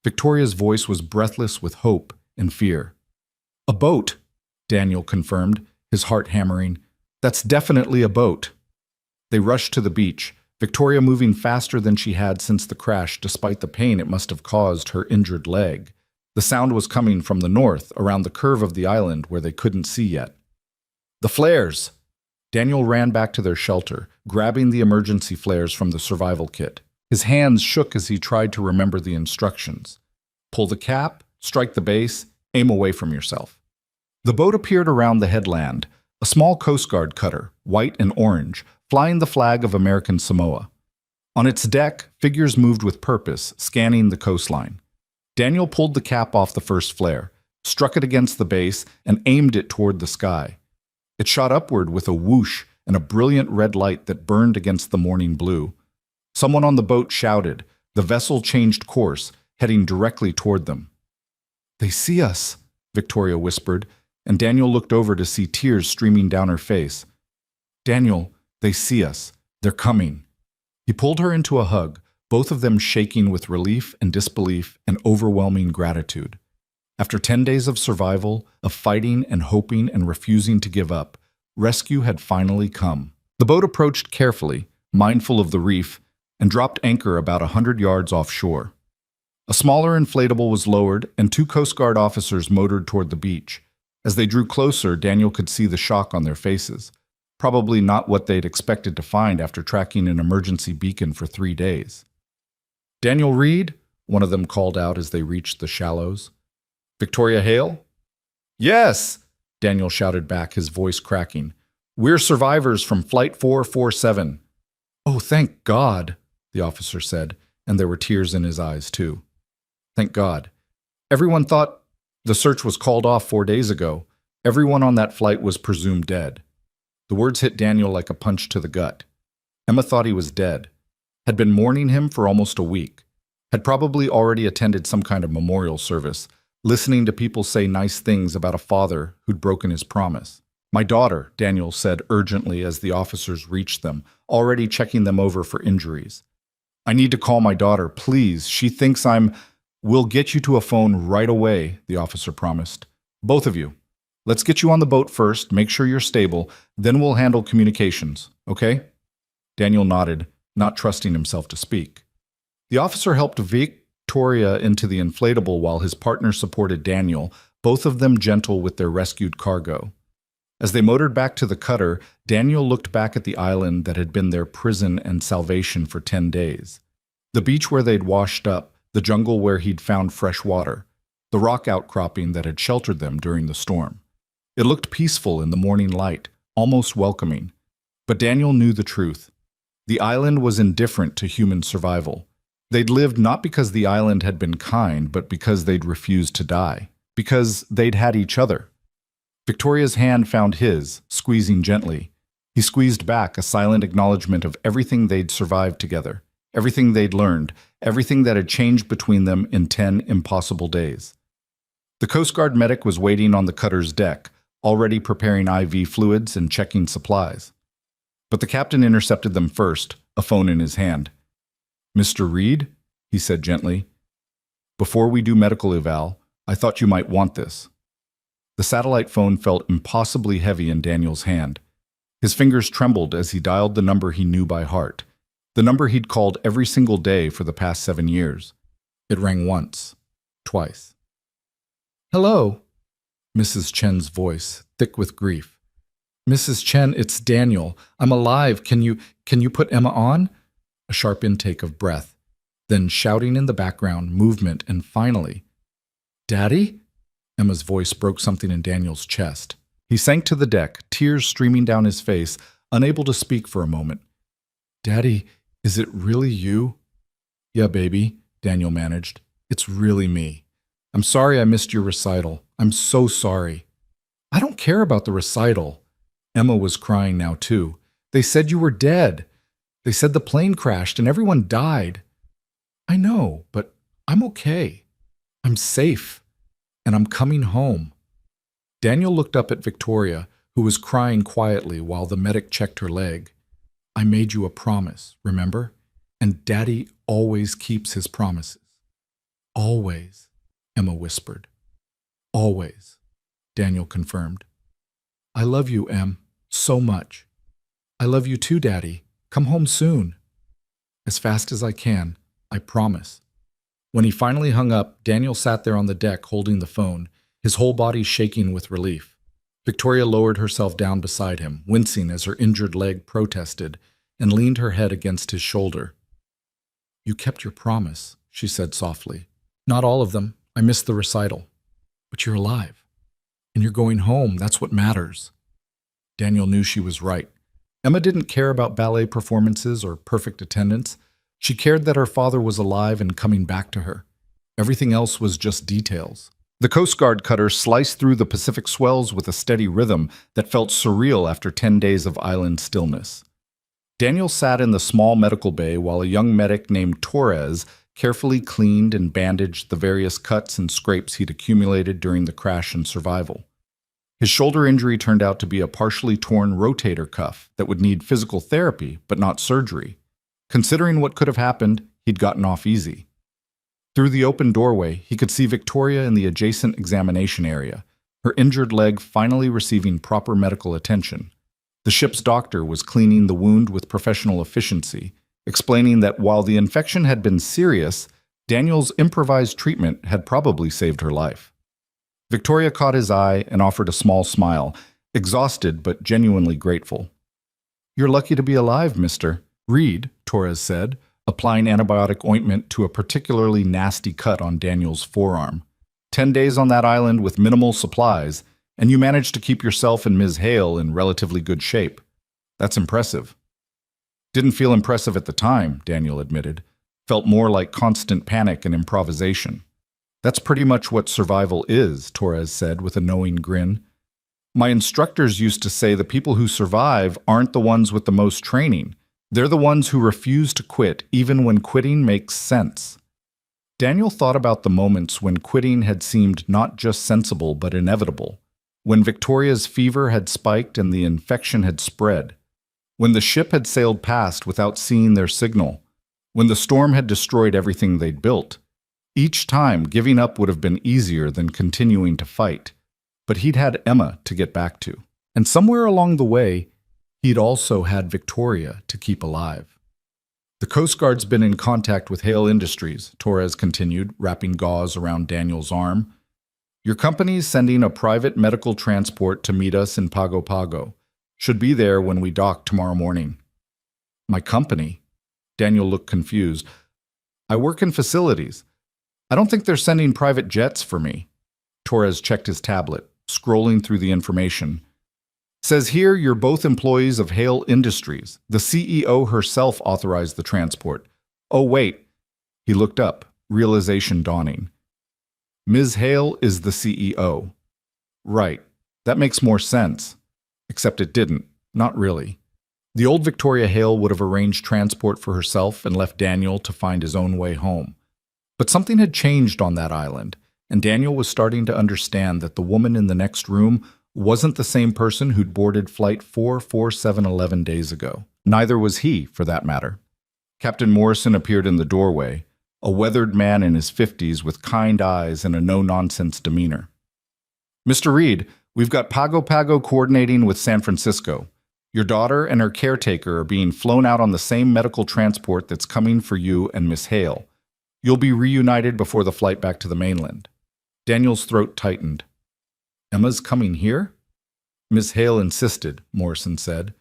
Speaker 1: Victoria's voice was breathless with hope and fear. "A boat," Daniel confirmed, his heart hammering. "That's definitely a boat." They rushed to the beach, Victoria moving faster than she had since the crash, despite the pain it must have caused her injured leg. The sound was coming from the north, around the curve of the island where they couldn't see yet. The flares! Daniel ran back to their shelter, grabbing the emergency flares from the survival kit. His hands shook as he tried to remember the instructions. Pull the cap, strike the base, aim away from yourself. The boat appeared around the headland, a small Coast Guard cutter, white and orange, flying the flag of American Samoa. On its deck, figures moved with purpose, scanning the coastline. Daniel pulled the cap off the first flare, struck it against the base, and aimed it toward the sky. It shot upward with a whoosh and a brilliant red light that burned against the morning blue. Someone on the boat shouted. The vessel changed course, heading directly toward them. "They see us," Victoria whispered, and Daniel looked over to see tears streaming down her face. "Daniel, they see us. They're coming." He pulled her into a hug, both of them shaking with relief and disbelief and overwhelming gratitude. After 10 days of survival, of fighting and hoping and refusing to give up, rescue had finally come. The boat approached carefully, mindful of the reef, and dropped anchor about 100 yards offshore. A smaller inflatable was lowered, and 2 Coast Guard officers motored toward the beach. As they drew closer, Daniel could see the shock on their faces. Probably not what they'd expected to find after tracking an emergency beacon for 3 days. "Daniel Reed?" one of them called out as they reached the shallows. "Victoria Hale?" "Yes!" Daniel shouted back, his voice cracking. "We're survivors from Flight 447. "Oh, thank God," the officer said, and there were tears in his eyes, too. "Thank God. Everyone thought the search was called off 4 days ago. Everyone on that flight was presumed dead." The words hit Daniel like a punch to the gut. Emma thought he was dead, had been mourning him for almost a week, had probably already attended some kind of memorial service, listening to people say nice things about a father who'd broken his promise. "My daughter," Daniel said urgently as the officers reached them, already checking them over for injuries. "I need to call my daughter, please. She thinks I'm—" "We'll get you to a phone right away," the officer promised. "Both of you. Let's get you on the boat first, make sure you're stable, then we'll handle communications, okay?" Daniel nodded, not trusting himself to speak. The officer helped Victoria into the inflatable while his partner supported Daniel, both of them gentle with their rescued cargo. As they motored back to the cutter, Daniel looked back at the island that had been their prison and salvation for 10 days. The beach where they'd washed up, the jungle where he'd found fresh water, the rock outcropping that had sheltered them during the storm. It looked peaceful in the morning light, almost welcoming. But Daniel knew the truth. The island was indifferent to human survival. They'd lived not because the island had been kind, but because they'd refused to die. Because they'd had each other. Victoria's hand found his, squeezing gently. He squeezed back, a silent acknowledgement of everything they'd survived together, everything they'd learned, everything that had changed between them in 10 impossible days. The Coast Guard medic was waiting on the cutter's deck, already preparing IV fluids and checking supplies. But the captain intercepted them first, a phone in his hand. "Mr. Reed," he said gently, "before we do medical eval, I thought you might want this." The satellite phone felt impossibly heavy in Daniel's hand. His fingers trembled as he dialed the number he knew by heart, the number he'd called every single day for the past 7 years. It rang once, twice. "Hello," Mrs. Chen's voice, thick with grief. "Mrs. Chen, it's Daniel. I'm alive. Can you put Emma on?" A sharp intake of breath, then shouting in the background, movement, and finally, "Daddy?" Emma's voice broke something in Daniel's chest. He sank to the deck, tears streaming down his face, unable to speak for a moment. "Daddy, is it really you?" "Yeah, baby," Daniel managed. "It's really me. I'm sorry I missed your recital. I'm so sorry." "I don't care about the recital." Emma was crying now, too. "They said you were dead. They said the plane crashed and everyone died." "I know, but I'm okay. I'm safe. And I'm coming home." Daniel looked up at Victoria, who was crying quietly while the medic checked her leg. "I made you a promise, remember? And Daddy always keeps his promises." "Always," Emma whispered. "Always," Daniel confirmed. "I love you, Em, so much." "I love you too, Daddy. Come home soon." As fast as I can, I promise. When he finally hung up, Daniel sat there on the deck holding the phone, his whole body shaking with relief. Victoria lowered herself down beside him, wincing as her injured leg protested, and leaned her head against his shoulder. "You kept your promise," she said softly. "Not all of them. I missed the recital. But you're alive. And you're going home. That's what matters." Daniel knew she was right. Emma didn't care about ballet performances or perfect attendance. She cared that her father was alive and coming back to her. Everything else was just details. The Coast Guard cutter sliced through the Pacific swells with a steady rhythm that felt surreal after 10 days of island stillness. Daniel sat in the small medical bay while a young medic named Torres carefully cleaned and bandaged the various cuts and scrapes he'd accumulated during the crash and survival. His shoulder injury turned out to be a partially torn rotator cuff that would need physical therapy, but not surgery. Considering what could have happened, he'd gotten off easy. Through the open doorway, he could see Victoria in the adjacent examination area, her injured leg finally receiving proper medical attention. The ship's doctor was cleaning the wound with professional efficiency, explaining that while the infection had been serious, Daniel's improvised treatment had probably saved her life. Victoria caught his eye and offered a small smile, exhausted but genuinely grateful. "You're lucky to be alive, Mr. Reed," Torres said, applying antibiotic ointment to a particularly nasty cut on Daniel's forearm. 10 days on that island with minimal supplies, and you managed to keep yourself and Ms. Hale in relatively good shape. That's impressive." "Didn't feel impressive at the time," Daniel admitted. "Felt more like constant panic and improvisation." "That's pretty much what survival is," Torres said with a knowing grin. "My instructors used to say the people who survive aren't the ones with the most training. They're the ones who refuse to quit, even when quitting makes sense." Daniel thought about the moments when quitting had seemed not just sensible but inevitable. When Victoria's fever had spiked and the infection had spread. When the ship had sailed past without seeing their signal. When the storm had destroyed everything they'd built. Each time, giving up would have been easier than continuing to fight. But he'd had Emma to get back to. And somewhere along the way, he'd also had Victoria to keep alive. "The Coast Guard's been in contact with Hale Industries," Torres continued, wrapping gauze around Daniel's arm. "Your company's sending a private medical transport to meet us in Pago Pago. Should be there when we dock tomorrow morning." "My company?" Daniel looked confused. "I work in facilities. I don't think they're sending private jets for me." Torres checked his tablet, scrolling through the information. "Says here you're both employees of Hale Industries. The CEO herself authorized the transport. Oh, wait." He looked up, realization dawning. "Ms. Hale is the CEO. Right. That makes more sense. Except it didn't. Not really. The old Victoria Hale would have arranged transport for herself and left Daniel to find his own way home. But something had changed on that island, and Daniel was starting to understand that the woman in the next room wasn't the same person who'd boarded Flight 447 11 days ago. Neither was he, for that matter. Captain Morrison appeared in the doorway, a weathered man in his 50s with kind eyes and a no-nonsense demeanor. "Mr. Reed, we've got Pago Pago coordinating with San Francisco. Your daughter and her caretaker are being flown out on the same medical transport that's coming for you and Miss Hale. You'll be reunited before the flight back to the mainland." Daniel's throat tightened. "Emma's coming here?" "Miss Hale insisted," Morrison said.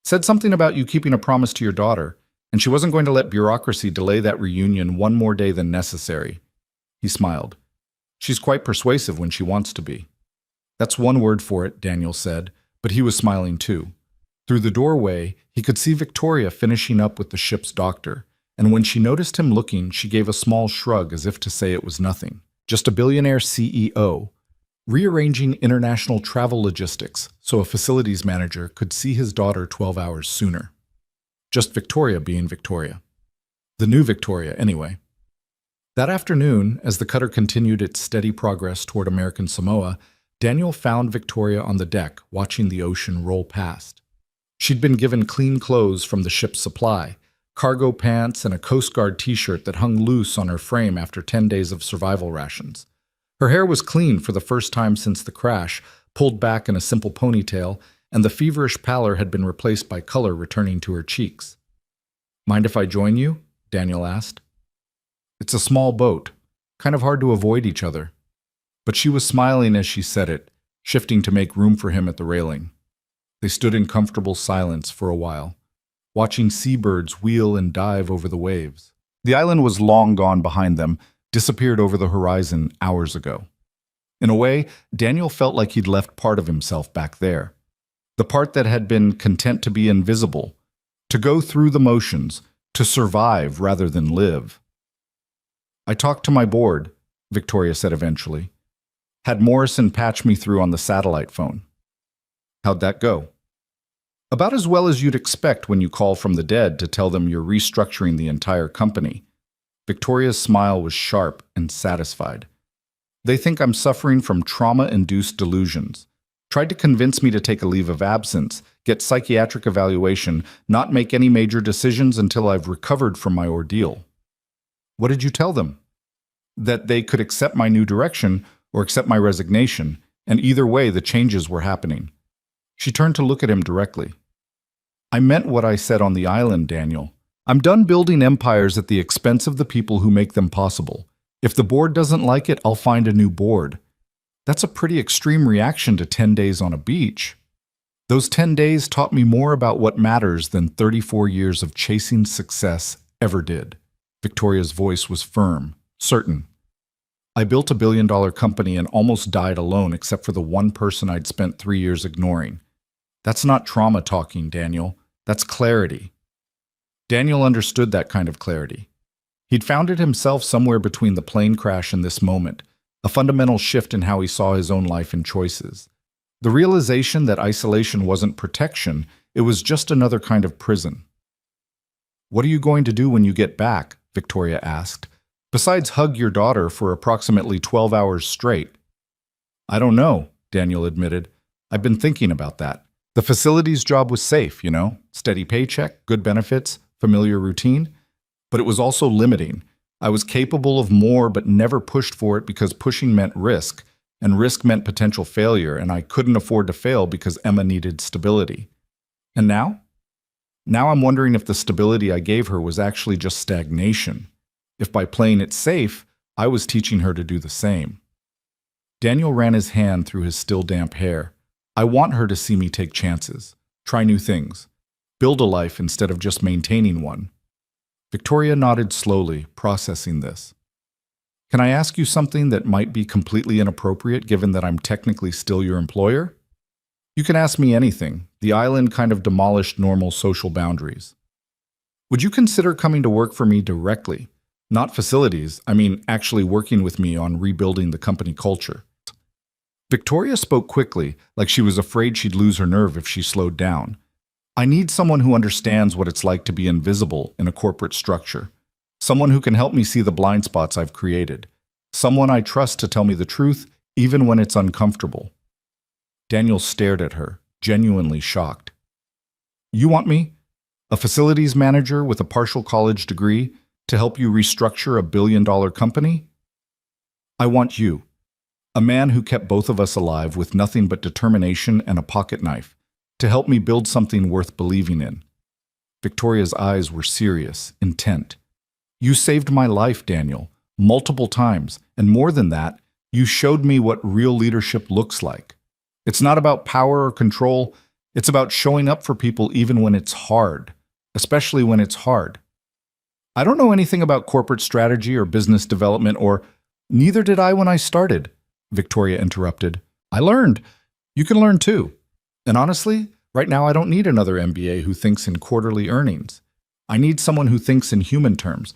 Speaker 1: "Said something about you keeping a promise to your daughter, and she wasn't going to let bureaucracy delay that reunion one more day than necessary." He smiled. "She's quite persuasive when she wants to be." "That's one word for it," Daniel said, but he was smiling too. Through the doorway, he could see Victoria finishing up with the ship's doctor, and when she noticed him looking, she gave a small shrug as if to say it was nothing. Just a billionaire CEO, rearranging international travel logistics so a facilities manager could see his daughter 12 hours sooner. Just Victoria being Victoria. The new Victoria, anyway. That afternoon, as the cutter continued its steady progress toward American Samoa, Daniel found Victoria on the deck, watching the ocean roll past. She'd been given clean clothes from the ship's supply, cargo pants and a Coast Guard t-shirt that hung loose on her frame after 10 days of survival rations. Her hair was clean for the first time since the crash, pulled back in a simple ponytail, and the feverish pallor had been replaced by color returning to her cheeks. Mind if I join you? Daniel asked. It's a small boat, kind of hard to avoid each other. But she was smiling as she said it, shifting to make room for him at the railing. They stood in comfortable silence for a while, watching seabirds wheel and dive over the waves. The island was long gone behind them, disappeared over the horizon hours ago. In a way, Daniel felt like he'd left part of himself back there. The part that had been content to be invisible, to go through the motions, to survive rather than live. I talked to my board, Victoria said eventually. Had Morrison patch me through on the satellite phone. How'd that go? About as well as you'd expect when you call from the dead to tell them you're restructuring the entire company. Victoria's smile was sharp and satisfied. They think I'm suffering from trauma-induced delusions. Tried to convince me to take a leave of absence, get psychiatric evaluation, not make any major decisions until I've recovered from my ordeal. What did you tell them? That they could accept my new direction or accept my resignation, and either way the changes were happening. She turned to look at him directly. I meant what I said on the island, Daniel. I'm done building empires at the expense of the people who make them possible. If the board doesn't like it, I'll find a new board. That's a pretty extreme reaction to 10 days on a beach. Those 10 days taught me more about what matters than 34 years of chasing success ever did. Victoria's voice was firm, certain. I built a billion-dollar company and almost died alone except for the one person I'd spent 3 years ignoring. That's not trauma talking, Daniel. That's clarity. Daniel understood that kind of clarity. He'd found it himself somewhere between the plane crash and this moment, a fundamental shift in how he saw his own life and choices. The realization that isolation wasn't protection, it was just another kind of prison. What are you going to do when you get back? Victoria asked. Besides hug your daughter for approximately 12 hours straight. I don't know, Daniel admitted. I've been thinking about that. The facilities job was safe, steady paycheck, good benefits, familiar routine. But it was also limiting. I was capable of more but never pushed for it because pushing meant risk, and risk meant potential failure, and I couldn't afford to fail because Emma needed stability. And now? Now I'm wondering if the stability I gave her was actually just stagnation. If by playing it safe, I was teaching her to do the same. Daniel ran his hand through his still damp hair. I want her to see me take chances, try new things, build a life instead of just maintaining one. Victoria nodded slowly, processing this. Can I ask you something that might be completely inappropriate given that I'm technically still your employer? You can ask me anything. The island kind of demolished normal social boundaries. Would you consider coming to work for me directly? Not facilities, actually working with me on rebuilding the company culture. Victoria spoke quickly, like she was afraid she'd lose her nerve if she slowed down. I need someone who understands what it's like to be invisible in a corporate structure. Someone who can help me see the blind spots I've created. Someone I trust to tell me the truth, even when it's uncomfortable. Daniel stared at her, genuinely shocked. You want me, a facilities manager with a partial college degree, to help you restructure a billion-dollar company? I want you, a man who kept both of us alive with nothing but determination and a pocket knife, to help me build something worth believing in. Victoria's eyes were serious, intent. You saved my life, Daniel, multiple times, and more than that, you showed me what real leadership looks like. It's not about power or control, it's about showing up for people even when it's hard, especially when it's hard. I don't know anything about corporate strategy or business development neither did I when I started, Victoria interrupted. I learned. You can learn too. And honestly, right now I don't need another MBA who thinks in quarterly earnings. I need someone who thinks in human terms,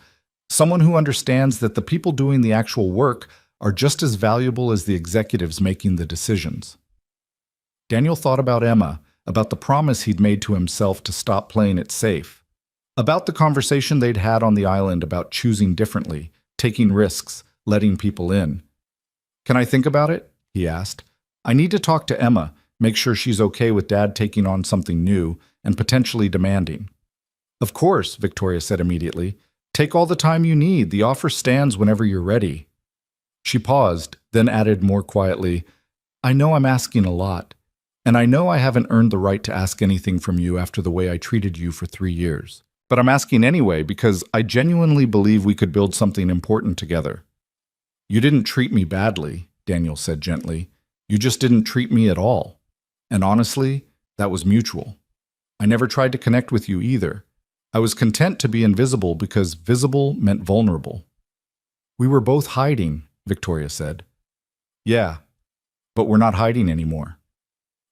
Speaker 1: someone who understands that the people doing the actual work are just as valuable as the executives making the decisions. Daniel thought about Emma, about the promise he'd made to himself to stop playing it safe, about the conversation they'd had on the island about choosing differently, taking risks, letting people in. Can I think about it? He asked. I need to talk to Emma, make sure she's okay with Dad taking on something new and potentially demanding. Of course, Victoria said immediately. Take all the time you need. The offer stands whenever you're ready. She paused, then added more quietly, I know I'm asking a lot, and I know I haven't earned the right to ask anything from you after the way I treated you for 3 years. But I'm asking anyway because I genuinely believe we could build something important together. You didn't treat me badly, Daniel said gently. You just didn't treat me at all. And honestly, that was mutual. I never tried to connect with you either. I was content to be invisible because visible meant vulnerable. We were both hiding, Victoria said. Yeah, but we're not hiding anymore.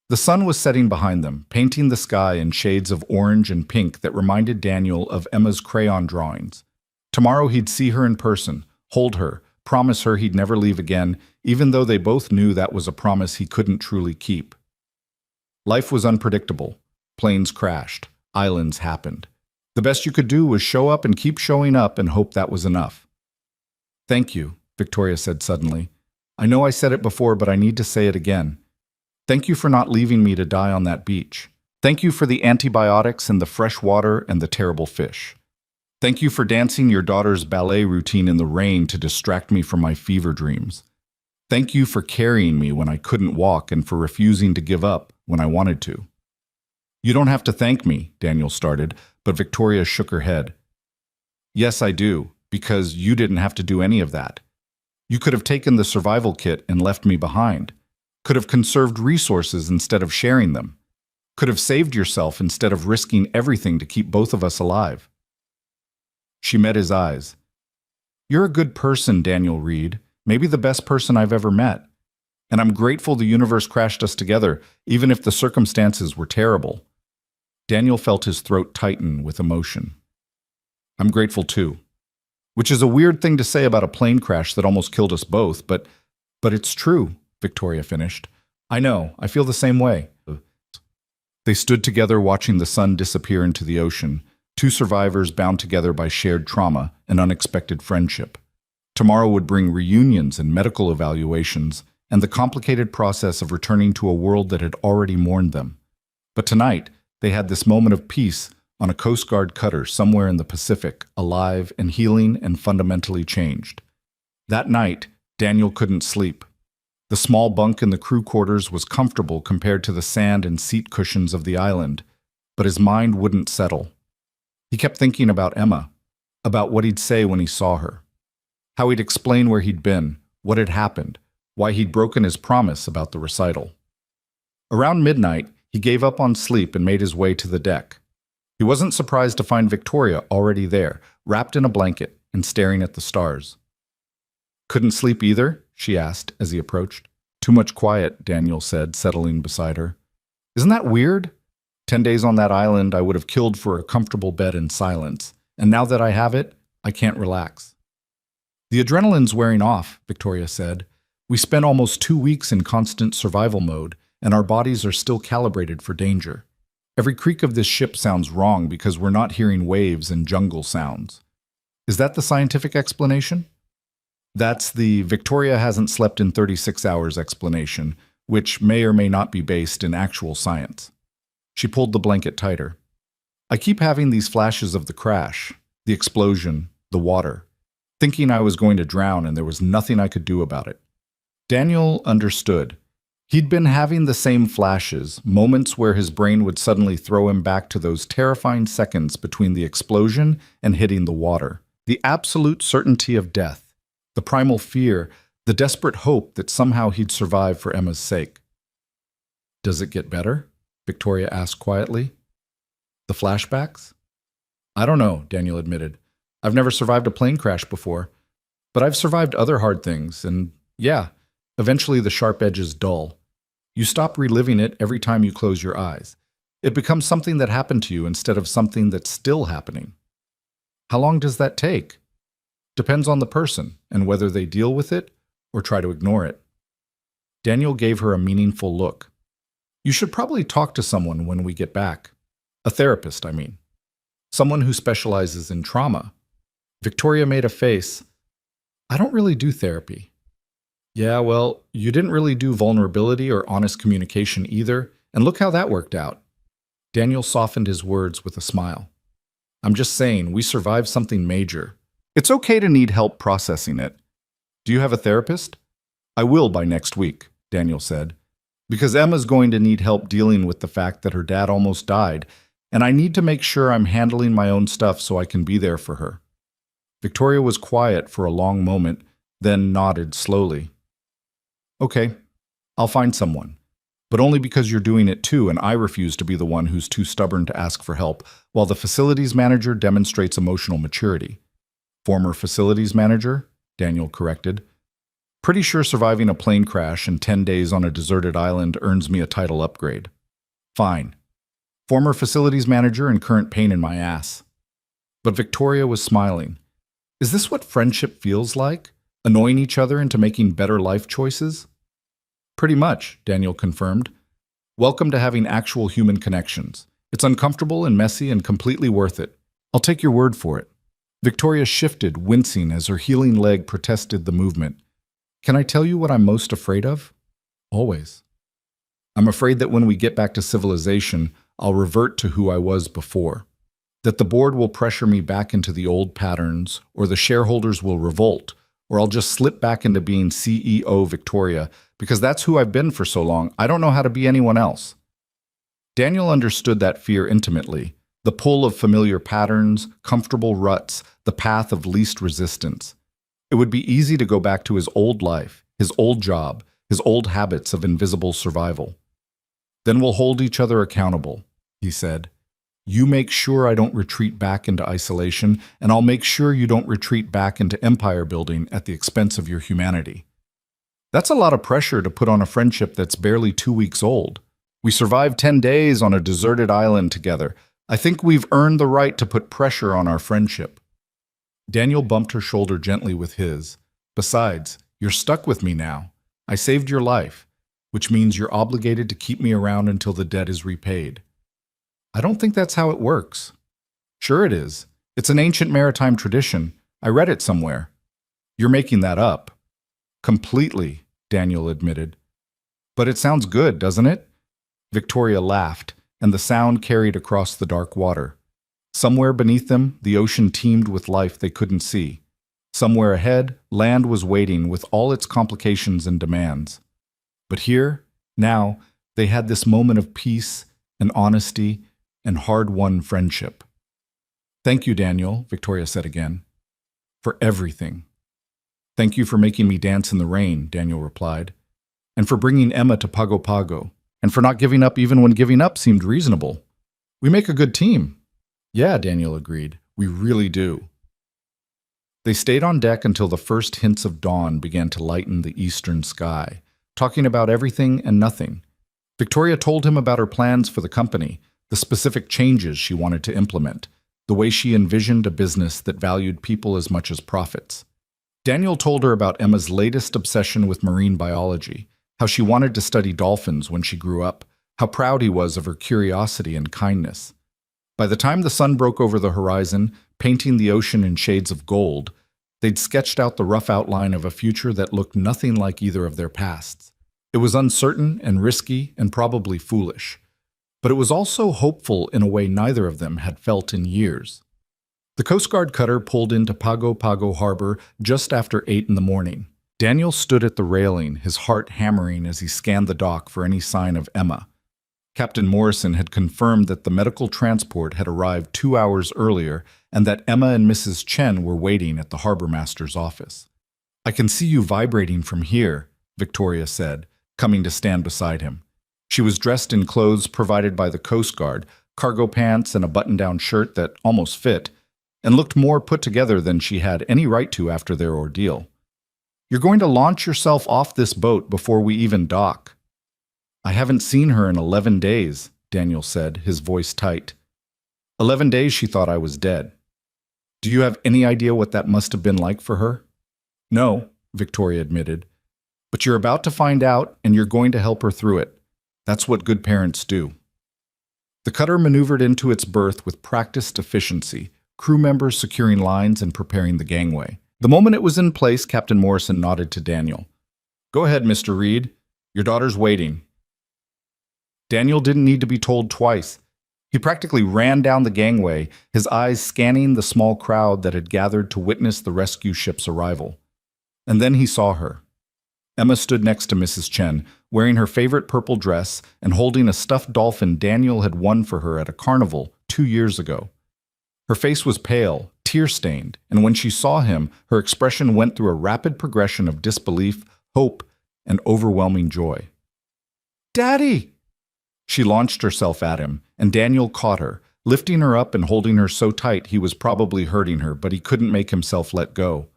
Speaker 1: The sun was setting behind them, painting the sky in shades of orange and pink that reminded Daniel of Emma's crayon drawings. Tomorrow he'd see her in person, hold her, promise her he'd never leave again, even though they both knew that was a promise he couldn't truly keep. Life was unpredictable. Planes crashed. Islands happened. The best you could do was show up and keep showing up and hope that was enough. Thank you, Victoria said suddenly. I know I said it before, but I need to say it again. Thank you for not leaving me to die on that beach. Thank you for the antibiotics and the fresh water and the terrible fish. Thank you for dancing your daughter's ballet routine in the rain to distract me from my fever dreams. Thank you for carrying me when I couldn't walk and for refusing to give up when I wanted to. You don't have to thank me, Daniel started, but Victoria shook her head. Yes, I do, because you didn't have to do any of that. You could have taken the survival kit and left me behind. Could have conserved resources instead of sharing them. Could have saved yourself instead of risking everything to keep both of us alive. She met his eyes. You're a good person, Daniel Reed, maybe the best person I've ever met. And I'm grateful the universe crashed us together, even if the circumstances were terrible. Daniel felt his throat tighten with emotion. I'm grateful too. Which is a weird thing to say about a plane crash that almost killed us both, but it's true, Victoria finished. I know, I feel the same way. They stood together watching the sun disappear into the ocean, two survivors bound together by shared trauma and unexpected friendship. Tomorrow would bring reunions and medical evaluations and the complicated process of returning to a world that had already mourned them. But tonight, they had this moment of peace on a Coast Guard cutter somewhere in the Pacific, alive and healing and fundamentally changed. That night, Daniel couldn't sleep. The small bunk in the crew quarters was comfortable compared to the sand and seat cushions of the island, but his mind wouldn't settle. He kept thinking about Emma, about what he'd say when he saw her, how he'd explain where he'd been, what had happened, why he'd broken his promise about the recital. Around midnight, he gave up on sleep and made his way to the deck. He wasn't surprised to find Victoria already there, wrapped in a blanket and staring at the stars. Couldn't sleep either? She asked as he approached. Too much quiet, Daniel said, settling beside her. Isn't that weird? 10 days on that island, I would have killed for a comfortable bed and silence. And now that I have it, I can't relax. The adrenaline's wearing off, Victoria said. We spent almost 2 weeks in constant survival mode, and our bodies are still calibrated for danger. Every creak of this ship sounds wrong because we're not hearing waves and jungle sounds. Is that the scientific explanation? That's the Victoria hasn't slept in 36 hours explanation, which may or may not be based in actual science. She pulled the blanket tighter. I keep having these flashes of the crash, the explosion, the water, thinking I was going to drown and there was nothing I could do about it. Daniel understood. He'd been having the same flashes, moments where his brain would suddenly throw him back to those terrifying seconds between the explosion and hitting the water. The absolute certainty of death, the primal fear, the desperate hope that somehow he'd survive for Emma's sake. Does it get better? Victoria asked quietly. The flashbacks? I don't know, Daniel admitted. I've never survived a plane crash before, but I've survived other hard things, and yeah, eventually the sharp edges dull. You stop reliving it every time you close your eyes. It becomes something that happened to you instead of something that's still happening. How long does that take? Depends on the person and whether they deal with it or try to ignore it. Daniel gave her a meaningful look. You should probably talk to someone when we get back. A therapist, I mean. Someone who specializes in trauma. Victoria made a face. I don't really do therapy. Yeah, well, you didn't really do vulnerability or honest communication either, and look how that worked out. Daniel softened his words with a smile. I'm just saying, we survived something major. It's okay to need help processing it. Do you have a therapist? I will by next week, Daniel said, because Emma's going to need help dealing with the fact that her dad almost died, And I need to make sure I'm handling my own stuff so I can be there for her." Victoria was quiet for a long moment, then nodded slowly. "Okay, I'll find someone. But only because you're doing it too, and I refuse to be the one who's too stubborn to ask for help, while the facilities manager demonstrates emotional maturity." "Former facilities manager?" Daniel corrected. "Pretty sure surviving a plane crash and 10 days on a deserted island earns me a title upgrade." "Fine. Former facilities manager and current pain in my ass." But Victoria was smiling. Is this what friendship feels like? Annoying each other into making better life choices? "Pretty much," Daniel confirmed. "Welcome to having actual human connections. It's uncomfortable and messy and completely worth it. I'll take your word for it." Victoria shifted, wincing as her healing leg protested the movement. "Can I tell you what I'm most afraid of?" "Always." "I'm afraid that when we get back to civilization, I'll revert to who I was before. That the board will pressure me back into the old patterns, or the shareholders will revolt, or I'll just slip back into being CEO Victoria, because that's who I've been for so long. I don't know how to be anyone else." Daniel understood that fear intimately, the pull of familiar patterns, comfortable ruts, the path of least resistance. It would be easy to go back to his old life, his old job, his old habits of invisible survival. "Then we'll hold each other accountable," he said. "You make sure I don't retreat back into isolation, and I'll make sure you don't retreat back into empire building at the expense of your humanity." That's a lot of pressure to put on a friendship that's barely 2 weeks old. We survived 10 days on a deserted island together. I think we've earned the right to put pressure on our friendship. Daniel bumped her shoulder gently with his. "Besides, you're stuck with me now. I saved your life, which means you're obligated to keep me around until the debt is repaid." "I don't think that's how it works." "Sure it is. It's an ancient maritime tradition. I read it somewhere." "You're making that up." "Completely," Daniel admitted. "But it sounds good, doesn't it?" Victoria laughed, and the sound carried across the dark water. Somewhere beneath them, the ocean teemed with life they couldn't see. Somewhere ahead, land was waiting with all its complications and demands. But here, now, they had this moment of peace and honesty and hard-won friendship. "Thank you, Daniel," Victoria said again. "For everything." "Thank you for making me dance in the rain," Daniel replied. "And for bringing Emma to Pago Pago. And for not giving up even when giving up seemed reasonable. We make a good team." "Yeah," Daniel agreed. "We really do." They stayed on deck until the first hints of dawn began to lighten the eastern sky, talking about everything and nothing. Victoria told him about her plans for the company, the specific changes she wanted to implement, the way she envisioned a business that valued people as much as profits. Daniel told her about Emma's latest obsession with marine biology, how she wanted to study dolphins when she grew up, how proud he was of her curiosity and kindness. By the time the sun broke over the horizon, painting the ocean in shades of gold, they'd sketched out the rough outline of a future that looked nothing like either of their pasts. It was uncertain and risky and probably foolish, but it was also hopeful in a way neither of them had felt in years. The Coast Guard cutter pulled into Pago Pago Harbor just after 8 in the morning. Daniel stood at the railing, his heart hammering as he scanned the dock for any sign of Emma. Captain Morrison had confirmed that the medical transport had arrived 2 hours earlier and that Emma and Mrs. Chen were waiting at the harbor master's office. "I can see you vibrating from here," Victoria said, coming to stand beside him. She was dressed in clothes provided by the Coast Guard, cargo pants and a button-down shirt that almost fit, and looked more put together than she had any right to after their ordeal. "You're going to launch yourself off this boat before we even dock." "I haven't seen her in 11 days, Daniel said, his voice tight. 11 days she thought I was dead. Do you have any idea what that must have been like for her?" "No," Victoria admitted. "But you're about to find out, and you're going to help her through it. That's what good parents do." The cutter maneuvered into its berth with practiced efficiency, crew members securing lines and preparing the gangway. The moment it was in place, Captain Morrison nodded to Daniel. "Go ahead, Mr. Reed. Your daughter's waiting." Daniel didn't need to be told twice. He practically ran down the gangway, his eyes scanning the small crowd that had gathered to witness the rescue ship's arrival. And then he saw her. Emma stood next to Mrs. Chen, wearing her favorite purple dress and holding a stuffed dolphin Daniel had won for her at a carnival 2 years ago. Her face was pale, tear-stained, and when she saw him, her expression went through a rapid progression of disbelief, hope, and overwhelming joy. "Daddy!" She launched herself at him, and Daniel caught her, lifting her up and holding her so tight he was probably hurting her, but he couldn't make himself let go.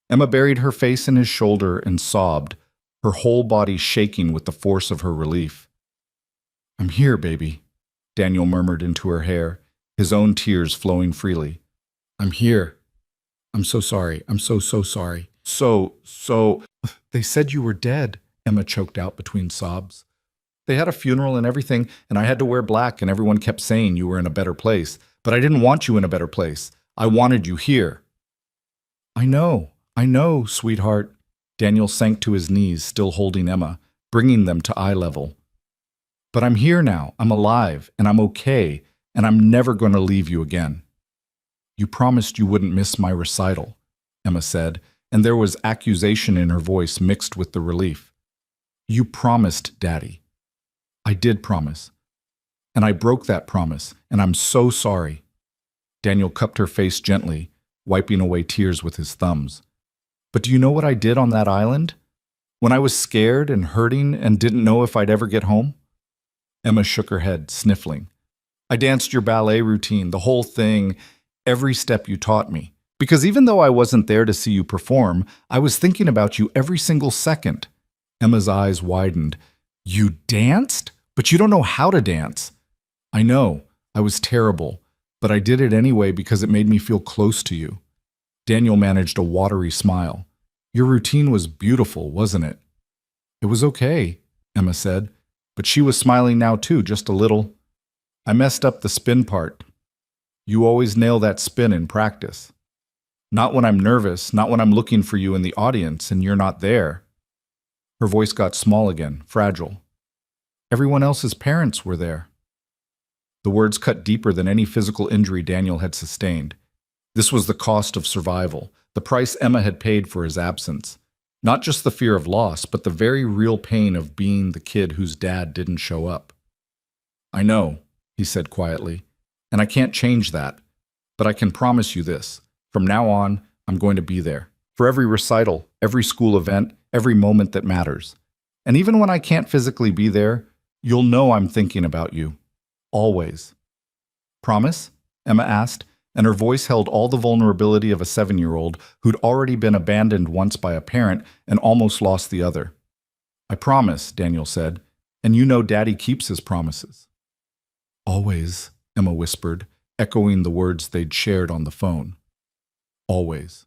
Speaker 1: Emma buried her face in his shoulder and sobbed, her whole body shaking with the force of her relief. "I'm here, baby," Daniel murmured into her hair, his own tears flowing freely. "I'm here. I'm so sorry. I'm so sorry." So, they said you were dead," Emma choked out between sobs. "They had a funeral and everything, and I had to wear black, and everyone kept saying you were in a better place. But I didn't want you in a better place. I wanted you here." I know, sweetheart." Daniel sank to his knees, still holding Emma, bringing them to eye level. "But I'm here now. I'm alive, and I'm okay, and I'm never going to leave you again." "You promised you wouldn't miss my recital," Emma said, and there was accusation in her voice mixed with the relief. "You promised, Daddy." "I did promise. And I broke that promise, and I'm so sorry." Daniel cupped her face gently, wiping away tears with his thumbs. "But do you know what I did on that island? When I was scared and hurting and didn't know if I'd ever get home?" Emma shook her head, sniffling. "I danced your ballet routine, the whole thing, every step you taught me. Because even though I wasn't there to see you perform, I was thinking about you every single second." Emma's eyes widened. "You danced? But you don't know how to dance." "I know. I was terrible. But I did it anyway because it made me feel close to you." Daniel managed a watery smile. "Your routine was beautiful, wasn't it?" "It was okay," Emma said. But she was smiling now too, just a little. "I messed up the spin part. You always nail that spin in practice. Not when I'm nervous, not when I'm looking for you in the audience and you're not there." Her voice got small again, fragile. "Everyone else's parents were there." The words cut deeper than any physical injury Daniel had sustained. This was the cost of survival, the price Emma had paid for his absence. Not just the fear of loss, but the very real pain of being the kid whose dad didn't show up. "I know," he said quietly, "and I can't change that. But I can promise you this. From now on, I'm going to be there. For every recital, every school event, every moment that matters. And even when I can't physically be there, you'll know I'm thinking about you. Always." "Promise?" Emma asked, and her voice held all the vulnerability of a 7-year-old who'd already been abandoned once by a parent and almost lost the other. "I promise," Daniel said, "and you know Daddy keeps his promises." "Always," Emma whispered, echoing the words they'd shared on the phone. "Always,"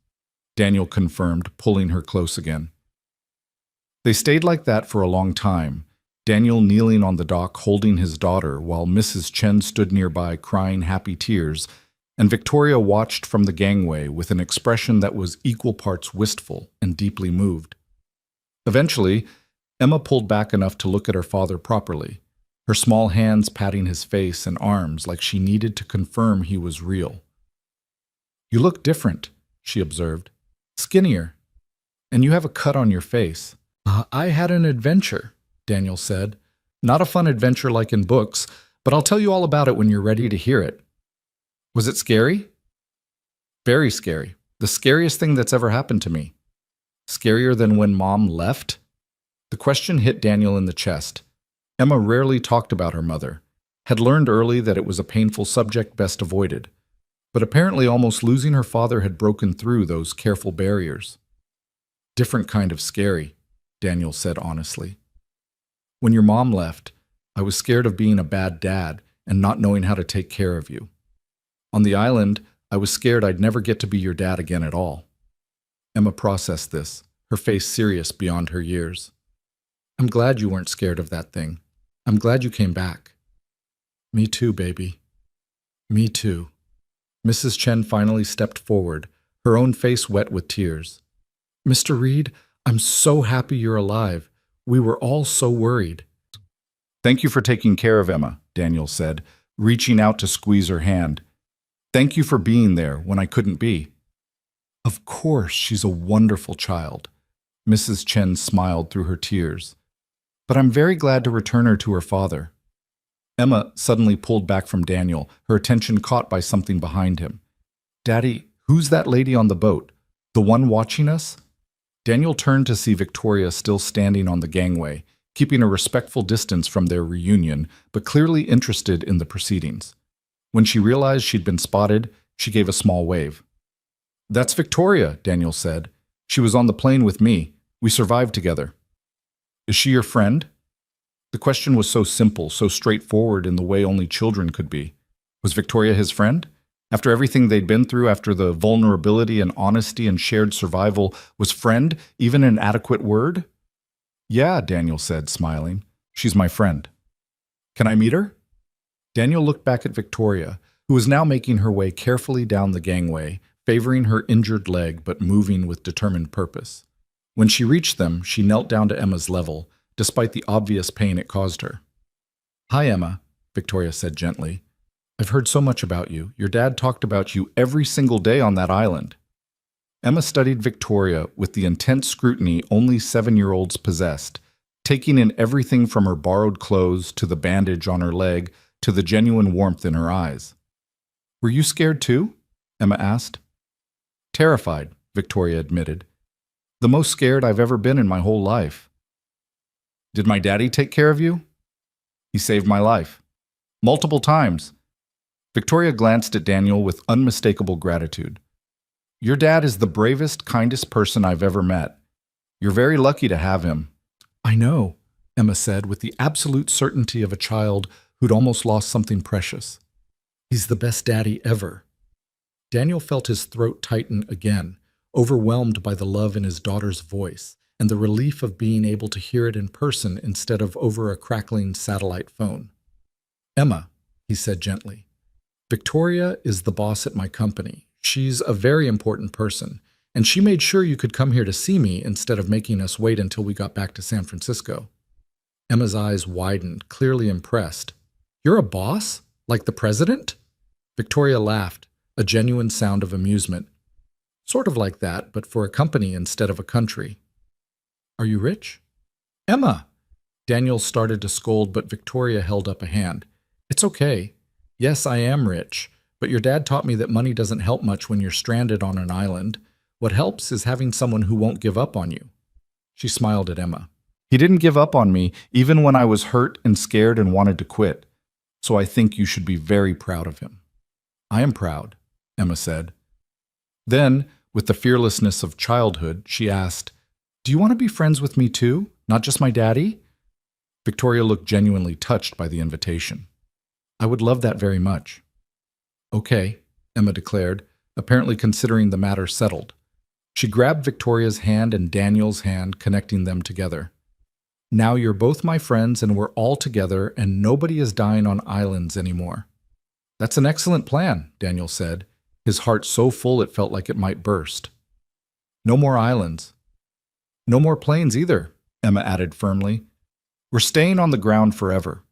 Speaker 1: Daniel confirmed, pulling her close again. They stayed like that for a long time, Daniel kneeling on the dock holding his daughter while Mrs. Chen stood nearby crying happy tears, and Victoria watched from the gangway with an expression that was equal parts wistful and deeply moved. Eventually, Emma pulled back enough to look at her father properly, her small hands patting his face and arms like she needed to confirm he was real. "You look different," she observed. "Skinnier. And you have a cut on your face." "I had an adventure," Daniel said. "Not a fun adventure like in books, but I'll tell you all about it when you're ready to hear it." "Was it scary?" "Very scary. The scariest thing that's ever happened to me." "Scarier than when Mom left?" The question hit Daniel in the chest. Emma rarely talked about her mother, had learned early that it was a painful subject best avoided. But apparently almost losing her father had broken through those careful barriers. "Different kind of scary," Daniel said honestly. "When your mom left, I was scared of being a bad dad and not knowing how to take care of you. On the island, I was scared I'd never get to be your dad again at all." Emma processed this, her face serious beyond her years. "I'm glad you weren't scared of that thing. I'm glad you came back." "Me too, baby. Me too." Mrs. Chen finally stepped forward, her own face wet with tears. "Mr. Reed, I'm so happy you're alive. We were all so worried." "Thank you for taking care of Emma," Daniel said, reaching out to squeeze her hand. "Thank you for being there when I couldn't be." "Of course, she's a wonderful child." Mrs. Chen smiled through her tears. "But I'm very glad to return her to her father." Emma suddenly pulled back from Daniel, her attention caught by something behind him. Daddy, who's that lady on the boat? The one watching us? Daniel turned to see Victoria still standing on the gangway, keeping a respectful distance from their reunion, but clearly interested in the proceedings. When she realized she'd been spotted, she gave a small wave. That's Victoria, Daniel said. She was on the plane with me. We survived together. Is she your friend? The question was so simple, so straightforward in the way only children could be. Was Victoria his friend? After everything they'd been through, after the vulnerability and honesty and shared survival, was friend even an adequate word? Yeah, Daniel said, smiling. She's my friend. Can I meet her? Daniel looked back at Victoria, who was now making her way carefully down the gangway, favoring her injured leg but moving with determined purpose. When she reached them, she knelt down to Emma's level, despite the obvious pain it caused her. Hi, Emma, Victoria said gently. I've heard so much about you. Your dad talked about you every single day on that island. Emma studied Victoria with the intense scrutiny only 7-year-olds possessed, taking in everything from her borrowed clothes to the bandage on her leg to the genuine warmth in her eyes. Were you scared too? Emma asked. Terrified, Victoria admitted. The most scared I've ever been in my whole life. Did my daddy take care of you? He saved my life. Multiple times. Victoria glanced at Daniel with unmistakable gratitude. Your dad is the bravest, kindest person I've ever met. You're very lucky to have him. I know, Emma said with the absolute certainty of a child who'd almost lost something precious. He's the best daddy ever. Daniel felt his throat tighten again, overwhelmed by the love in his daughter's voice and the relief of being able to hear it in person instead of over a crackling satellite phone. Emma, he said gently, Victoria is the boss at my company. She's a very important person, and she made sure you could come here to see me instead of making us wait until we got back to San Francisco. Emma's eyes widened, clearly impressed. You're a boss? Like the president? Victoria laughed, a genuine sound of amusement. Sort of like that, but for a company instead of a country. Are you rich? Emma! Daniel started to scold, but Victoria held up a hand. It's okay. Yes, I am rich, but your dad taught me that money doesn't help much when you're stranded on an island. What helps is having someone who won't give up on you. She smiled at Emma. He didn't give up on me, even when I was hurt and scared and wanted to quit. So I think you should be very proud of him. I am proud, Emma said. Then, with the fearlessness of childhood, she asked, Do you want to be friends with me too, not just my daddy? Victoria looked genuinely touched by the invitation. I would love that very much. Okay, Emma declared, apparently considering the matter settled. She grabbed Victoria's hand and Daniel's hand, connecting them together. Now you're both my friends and we're all together and nobody is dying on islands anymore. That's an excellent plan, Daniel said, his heart so full it felt like it might burst. No more islands. No more planes either, Emma added firmly. We're staying on the ground forever.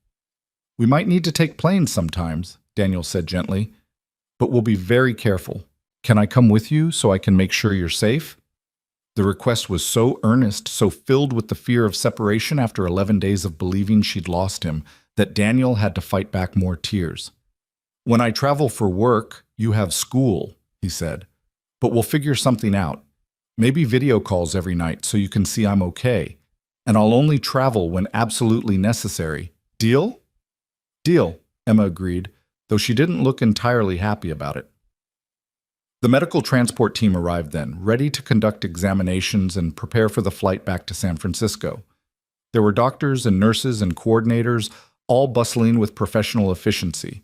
Speaker 1: We might need to take planes sometimes, Daniel said gently, but we'll be very careful. Can I come with you so I can make sure you're safe? The request was so earnest, so filled with the fear of separation after 11 days of believing she'd lost him, that Daniel had to fight back more tears. When I travel for work, you have school, he said, but we'll figure something out. Maybe video calls every night so you can see I'm okay, and I'll only travel when absolutely necessary. Deal? Deal, Emma agreed, though she didn't look entirely happy about it. The medical transport team arrived then, ready to conduct examinations and prepare for the flight back to San Francisco. There were doctors and nurses and coordinators, all bustling with professional efficiency.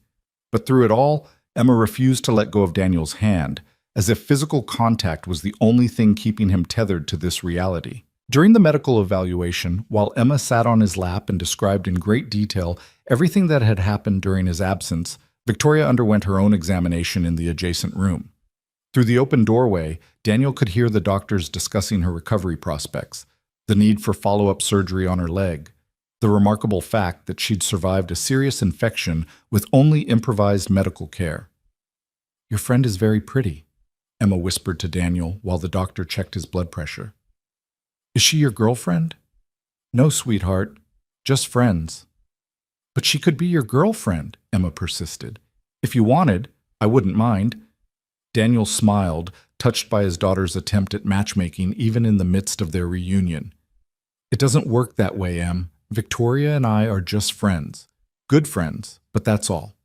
Speaker 1: But through it all, Emma refused to let go of Daniel's hand, as if physical contact was the only thing keeping him tethered to this reality. During the medical evaluation, while Emma sat on his lap and described in great detail everything that had happened during his absence, Victoria underwent her own examination in the adjacent room. Through the open doorway, Daniel could hear the doctors discussing her recovery prospects, the need for follow-up surgery on her leg, the remarkable fact that she'd survived a serious infection with only improvised medical care. Your friend is very pretty, Emma whispered to Daniel while the doctor checked his blood pressure. Is she your girlfriend? No, sweetheart, just friends. But she could be your girlfriend, Emma persisted. If you wanted, I wouldn't mind. Daniel smiled, touched by his daughter's attempt at matchmaking even in the midst of their reunion. It doesn't work that way, Em. Victoria and I are just friends. Good friends, but that's all.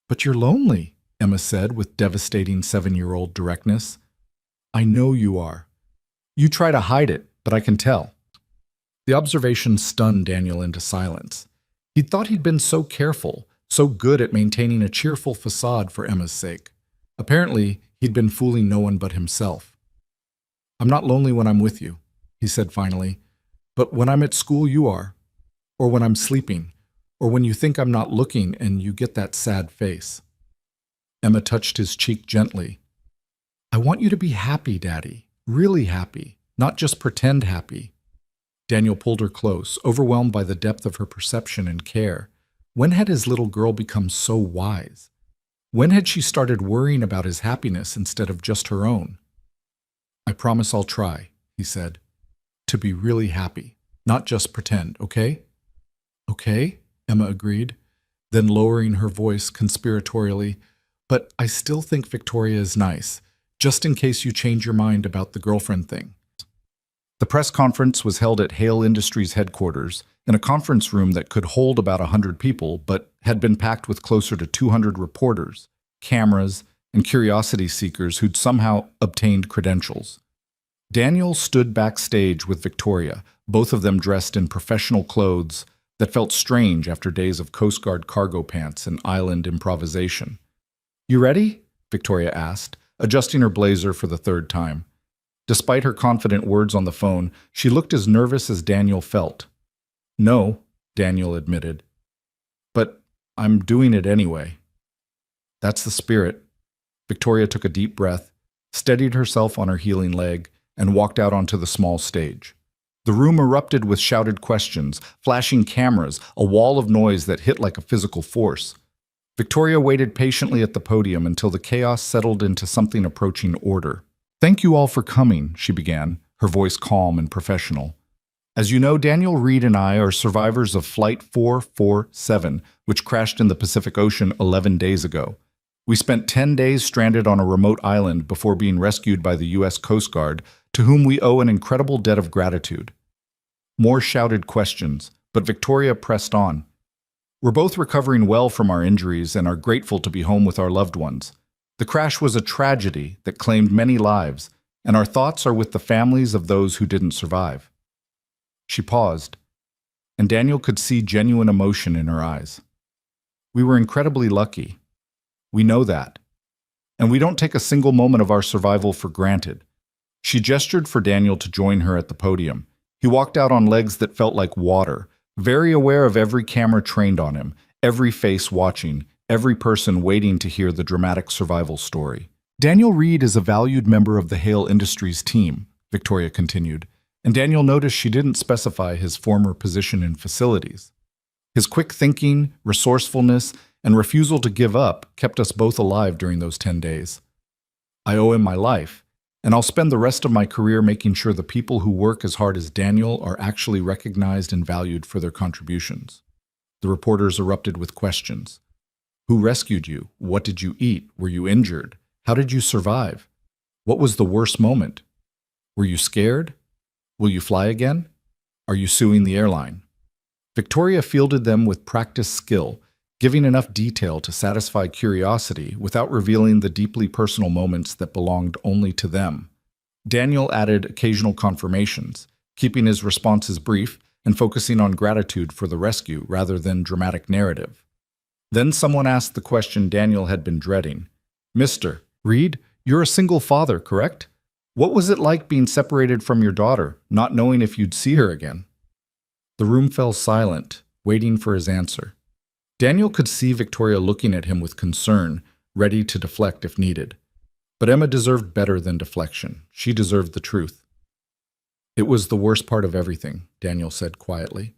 Speaker 1: But you're lonely, Emma said with devastating 7-year-old directness. I know you are. You try to hide it, but I can tell. The observation stunned Daniel into silence. He'd thought he'd been so careful, so good at maintaining a cheerful facade for Emma's sake. Apparently, he'd been fooling no one but himself. I'm not lonely when I'm with you, he said finally, but when I'm at school you are, or when I'm sleeping, or when you think I'm not looking and you get that sad face. Emma touched his cheek gently. I want you to be happy, Daddy, really happy, not just pretend happy. Daniel pulled her close, overwhelmed by the depth of her perception and care. When had his little girl become so wise? When had she started worrying about his happiness instead of just her own? I promise I'll try, he said, to be really happy, not just pretend, okay? Okay, Emma agreed, then lowering her voice conspiratorially, but I still think Victoria is nice, just in case you change your mind about the girlfriend thing. The press conference was held at Hale Industries headquarters, in a conference room that could hold about 100 people, but had been packed with closer to 200 reporters, cameras, and curiosity seekers who'd somehow obtained credentials. Daniel stood backstage with Victoria, both of them dressed in professional clothes that felt strange after days of Coast Guard cargo pants and island improvisation. You ready? Victoria asked, adjusting her blazer for the third time. Despite her confident words on the phone, she looked as nervous as Daniel felt. No, Daniel admitted. But I'm doing it anyway. That's the spirit. Victoria took a deep breath, steadied herself on her healing leg, and walked out onto the small stage. The room erupted with shouted questions, flashing cameras, a wall of noise that hit like a physical force. Victoria waited patiently at the podium until the chaos settled into something approaching order. Thank you all for coming, she began, her voice calm and professional. As you know, Daniel Reed and I are survivors of Flight 447, which crashed in the Pacific Ocean 11 days ago. We spent 10 days stranded on a remote island before being rescued by the U.S. Coast Guard, to whom we owe an incredible debt of gratitude. More shouted questions, but Victoria pressed on. We're both recovering well from our injuries and are grateful to be home with our loved ones. The crash was a tragedy that claimed many lives, and our thoughts are with the families of those who didn't survive. She paused, and Daniel could see genuine emotion in her eyes. We were incredibly lucky. We know that. And we don't take a single moment of our survival for granted. She gestured for Daniel to join her at the podium. He walked out on legs that felt like water, very aware of every camera trained on him, every face watching, every person waiting to hear the dramatic survival story. Daniel Reed is a valued member of the Hale Industries team, Victoria continued, and Daniel noticed she didn't specify his former position in facilities. His quick thinking, resourcefulness, and refusal to give up kept us both alive during those 10 days. I owe him my life, and I'll spend the rest of my career making sure the people who work as hard as Daniel are actually recognized and valued for their contributions. The reporters erupted with questions. Who rescued you? What did you eat? Were you injured? How did you survive? What was the worst moment? Were you scared? Will you fly again? Are you suing the airline? Victoria fielded them with practiced skill, giving enough detail to satisfy curiosity without revealing the deeply personal moments that belonged only to them. Daniel added occasional confirmations, keeping his responses brief and focusing on gratitude for the rescue rather than dramatic narrative. Then someone asked the question Daniel had been dreading. Mr. Reed, you're a single father, correct? What was it like being separated from your daughter, not knowing if you'd see her again? The room fell silent, waiting for his answer. Daniel could see Victoria looking at him with concern, ready to deflect if needed. But Emma deserved better than deflection. She deserved the truth. It was the worst part of everything, Daniel said quietly.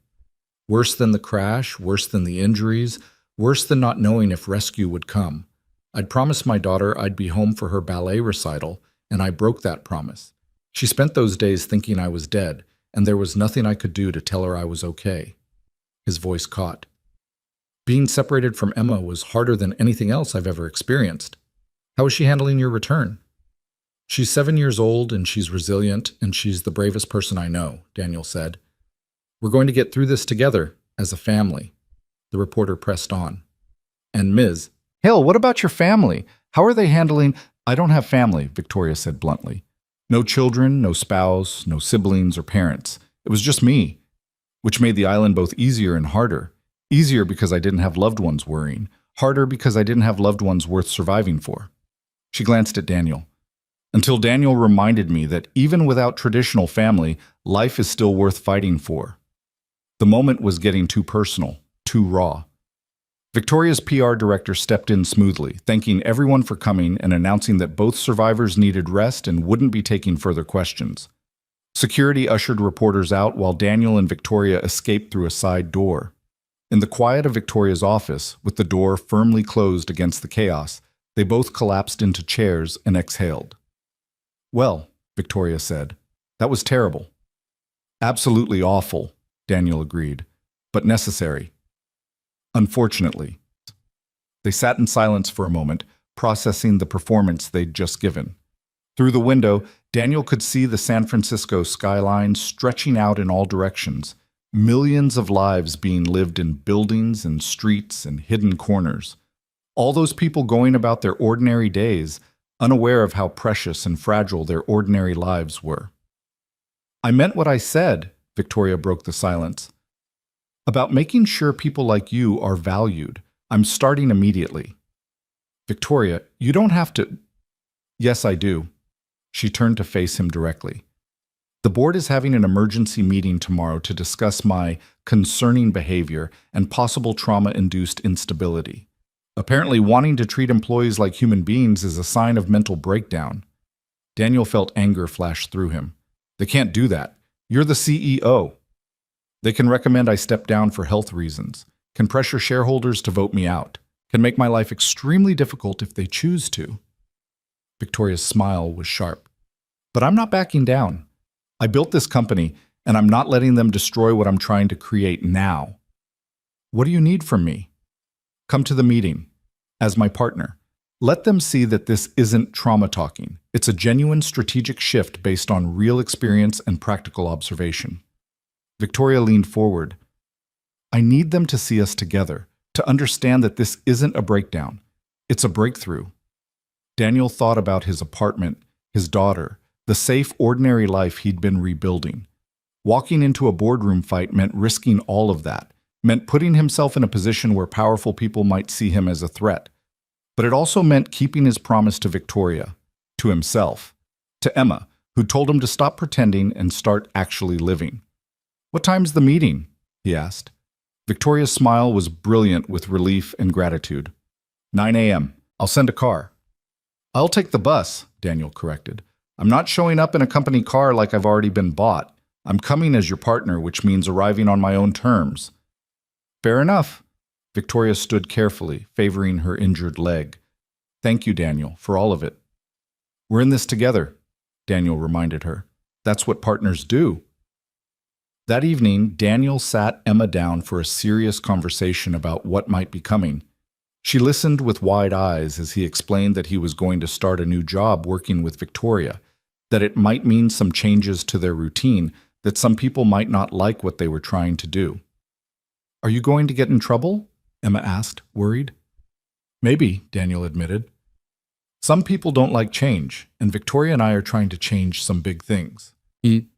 Speaker 1: Worse than the crash, worse than the injuries, worse than not knowing if rescue would come. I'd promised my daughter I'd be home for her ballet recital, and I broke that promise. She spent those days thinking I was dead, and there was nothing I could do to tell her I was okay. His voice caught. Being separated from Emma was harder than anything else I've ever experienced. How is she handling your return? She's 7 years old and she's resilient and she's the bravest person I know, Daniel said. We're going to get through this together as a family. The reporter pressed on. And Ms. Hill, what about your family? How are they handling? I don't have family, Victoria said bluntly. No children, no spouse, no siblings or parents. It was just me, which made the island both easier and harder. Easier because I didn't have loved ones worrying. Harder because I didn't have loved ones worth surviving for. She glanced at Daniel. Until Daniel reminded me that even without traditional family, life is still worth fighting for. The moment was getting too personal, too raw. Victoria's PR director stepped in smoothly, thanking everyone for coming and announcing that both survivors needed rest and wouldn't be taking further questions. Security ushered reporters out while Daniel and Victoria escaped through a side door. In the quiet of Victoria's office, with the door firmly closed against the chaos, they both collapsed into chairs and exhaled. Well, Victoria said, that was terrible. Absolutely awful, Daniel agreed, but necessary. Unfortunately. They sat in silence for a moment, processing the performance they'd just given. Through the window, Daniel could see the San Francisco skyline stretching out in all directions, millions of lives being lived in buildings and streets and hidden corners. All those people going about their ordinary days, unaware of how precious and fragile their ordinary lives were. I meant what I said, Victoria broke the silence. About making sure people like you are valued. I'm starting immediately. Victoria, you don't have to. Yes, I do. She turned to face him directly. The board is having an emergency meeting tomorrow to discuss my concerning behavior and possible trauma-induced instability. Apparently, wanting to treat employees like human beings is a sign of mental breakdown. Daniel felt anger flash through him. They can't do that. You're the CEO. They can recommend I step down for health reasons, can pressure shareholders to vote me out, can make my life extremely difficult if they choose to. Victoria's smile was sharp. But I'm not backing down. I built this company, and I'm not letting them destroy what I'm trying to create now. What do you need from me? Come to the meeting. As my partner. Let them see that this isn't trauma talking. It's a genuine strategic shift based on real experience and practical observation. Victoria leaned forward. I need them to see us together, to understand that this isn't a breakdown. It's a breakthrough. Daniel thought about his apartment, his daughter, the safe, ordinary life he'd been rebuilding. Walking into a boardroom fight meant risking all of that, meant putting himself in a position where powerful people might see him as a threat. But it also meant keeping his promise to Victoria, to himself, to Emma, who told him to stop pretending and start actually living. What time's the meeting? He asked. Victoria's smile was brilliant with relief and gratitude. 9 a.m. I'll send a car. I'll take the bus, Daniel corrected. I'm not showing up in a company car like I've already been bought. I'm coming as your partner, which means arriving on my own terms. Fair enough. Victoria stood carefully, favoring her injured leg. Thank you, Daniel, for all of it. We're in this together, Daniel reminded her. That's what partners do. That evening, Daniel sat Emma down for a serious conversation about what might be coming. She listened with wide eyes as he explained that he was going to start a new job working with Victoria, that it might mean some changes to their routine, that some people might not like what they were trying to do. Are you going to get in trouble? Emma asked, worried. Maybe, Daniel admitted. Some people don't like change, and Victoria and I are trying to change some big things.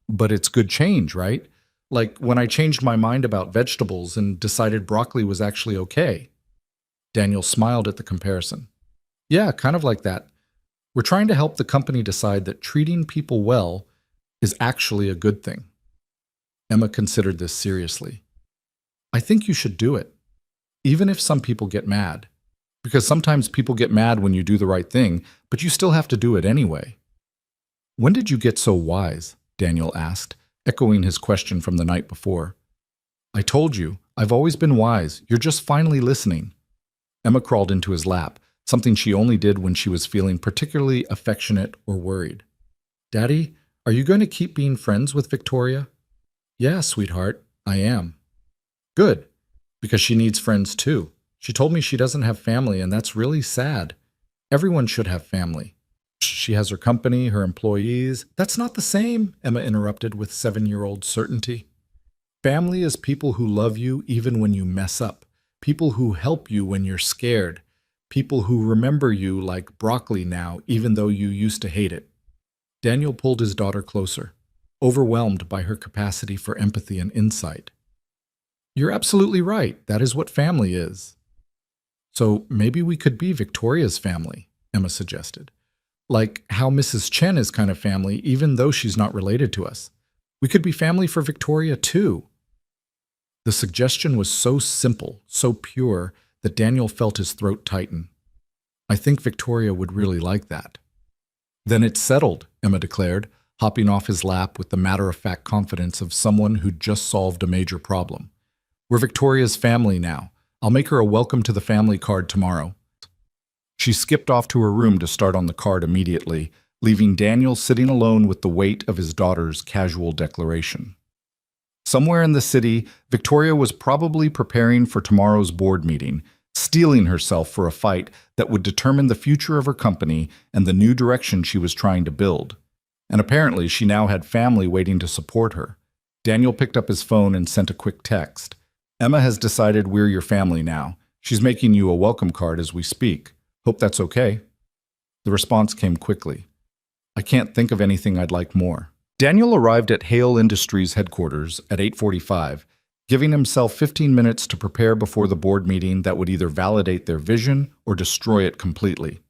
Speaker 1: But it's good change, right? Like when I changed my mind about vegetables and decided broccoli was actually okay. Daniel smiled at the comparison. Yeah, kind of like that. We're trying to help the company decide that treating people well is actually a good thing. Emma considered this seriously. I think you should do it, even if some people get mad. Because sometimes people get mad when you do the right thing, but you still have to do it anyway. When did you get so wise? Daniel asked, echoing his question from the night before. I told you, I've always been wise. You're just finally listening. Emma crawled into his lap, something she only did when she was feeling particularly affectionate or worried. Daddy, are you going to keep being friends with Victoria? Yeah, sweetheart, I am. Good, because she needs friends too. She told me she doesn't have family, and that's really sad. Everyone should have family. She has her company, her employees. That's not the same, Emma interrupted with 7-year-old certainty. Family is people who love you even when you mess up, people who help you when you're scared, people who remember you like broccoli now, even though you used to hate it. Daniel pulled his daughter closer, overwhelmed by her capacity for empathy and insight. You're absolutely right. That is what family is. So maybe we could be Victoria's family, Emma suggested. Like how Mrs. Chen is kind of family, even though she's not related to us. We could be family for Victoria, too. The suggestion was so simple, so pure, that Daniel felt his throat tighten. I think Victoria would really like that. Then it's settled, Emma declared, hopping off his lap with the matter-of-fact confidence of someone who'd just solved a major problem. We're Victoria's family now. I'll make her a welcome to the family card tomorrow. She skipped off to her room to start on the card immediately, leaving Daniel sitting alone with the weight of his daughter's casual declaration. Somewhere in the city, Victoria was probably preparing for tomorrow's board meeting, steeling herself for a fight that would determine the future of her company and the new direction she was trying to build. And apparently she now had family waiting to support her. Daniel picked up his phone and sent a quick text. Emma has decided we're your family now. She's making you a welcome card as we speak. Hope that's okay. The response came quickly. I can't think of anything I'd like more. Daniel arrived at Hale Industries headquarters at 8:45, giving himself 15 minutes to prepare before the board meeting that would either validate their vision or destroy it completely.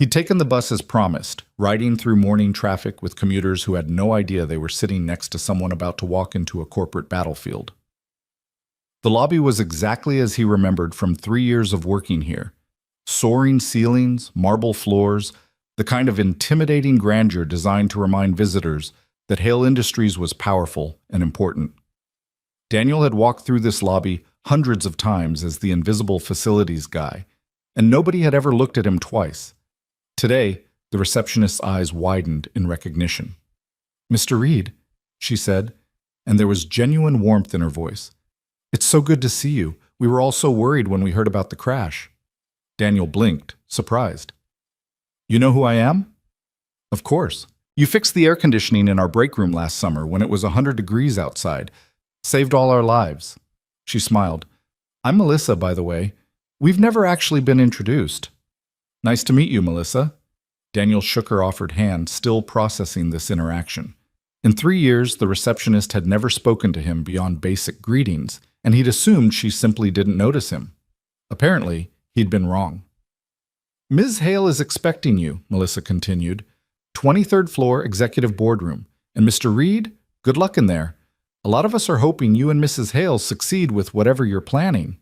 Speaker 1: He'd taken the bus as promised, riding through morning traffic with commuters who had no idea they were sitting next to someone about to walk into a corporate battlefield. The lobby was exactly as he remembered from 3 years of working here. Soaring ceilings, marble floors, the kind of intimidating grandeur designed to remind visitors that Hale Industries was powerful and important. Daniel had walked through this lobby hundreds of times as the invisible facilities guy, and nobody had ever looked at him twice. Today, the receptionist's eyes widened in recognition. "Mr. Reed," she said, and there was genuine warmth in her voice. "It's so good to see you. We were all so worried when we heard about the crash." Daniel blinked, surprised. "You know who I am?" "Of course. You fixed the air conditioning in our break room last summer when it was 100 degrees outside. Saved all our lives." She smiled. "I'm Melissa, by the way. We've never actually been introduced." "Nice to meet you, Melissa." Daniel shook her offered hand, still processing this interaction. In 3 years, the receptionist had never spoken to him beyond basic greetings, and he'd assumed she simply didn't notice him. Apparently, he'd been wrong. "Ms. Hale is expecting you," Melissa continued. 23rd floor executive boardroom. And Mr. Reed, good luck in there. A lot of us are hoping you and Mrs. Hale succeed with whatever you're planning."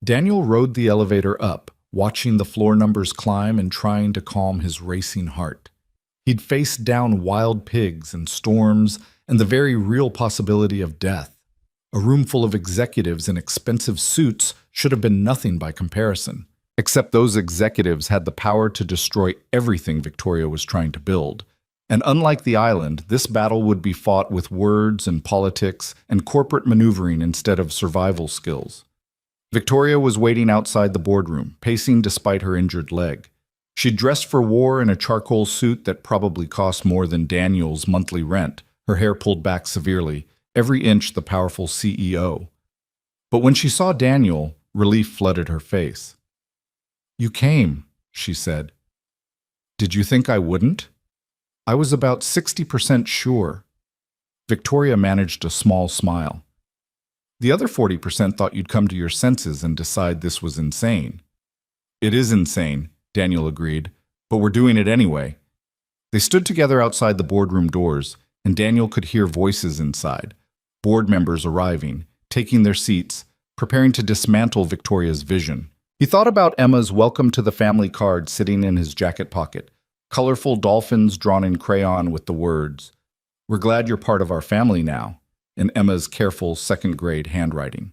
Speaker 1: Daniel rode the elevator up, watching the floor numbers climb and trying to calm his racing heart. He'd faced down wild pigs and storms and the very real possibility of death. A room full of executives in expensive suits should have been nothing by comparison. Except those executives had the power to destroy everything Victoria was trying to build. And unlike the island, this battle would be fought with words and politics and corporate maneuvering instead of survival skills. Victoria was waiting outside the boardroom, pacing despite her injured leg. She'd dressed for war in a charcoal suit that probably cost more than Daniel's monthly rent, her hair pulled back severely, every inch the powerful CEO. But when she saw Daniel, relief flooded her face. "You came," she said. "Did you think I wouldn't?" "I was about 60% sure." Victoria managed a small smile. "The other 40% thought you'd come to your senses and decide this was insane." "It is insane," Daniel agreed, "but we're doing it anyway." They stood together outside the boardroom doors, and Daniel could hear voices inside, board members arriving, taking their seats, preparing to dismantle Victoria's vision. He thought about Emma's welcome to the family card sitting in his jacket pocket, colorful dolphins drawn in crayon with the words, "We're glad you're part of our family now," in Emma's careful second-grade handwriting.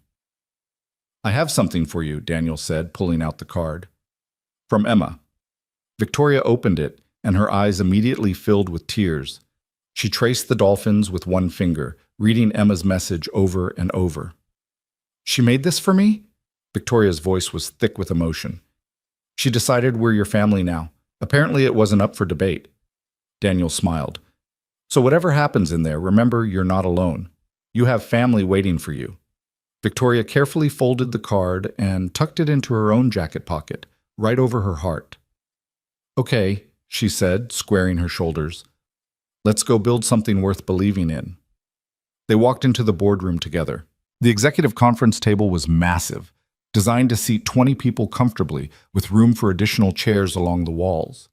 Speaker 1: "I have something for you," Daniel said, pulling out the card. From Emma. Victoria opened it, and her eyes immediately filled with tears. She traced the dolphins with one finger, reading Emma's message over and over. "She made this for me? Victoria's voice was thick with emotion. She decided we're your family now. Apparently it wasn't up for debate. Daniel smiled. So whatever happens in there, remember you're not alone. You have family waiting for you. Victoria carefully folded the card and tucked it into her own jacket pocket, right over her heart. Okay, she said, squaring her shoulders. Let's go build something worth believing in. They walked into the boardroom together. The executive conference table was massive, designed to seat 20 people comfortably, with room for additional chairs along the walls.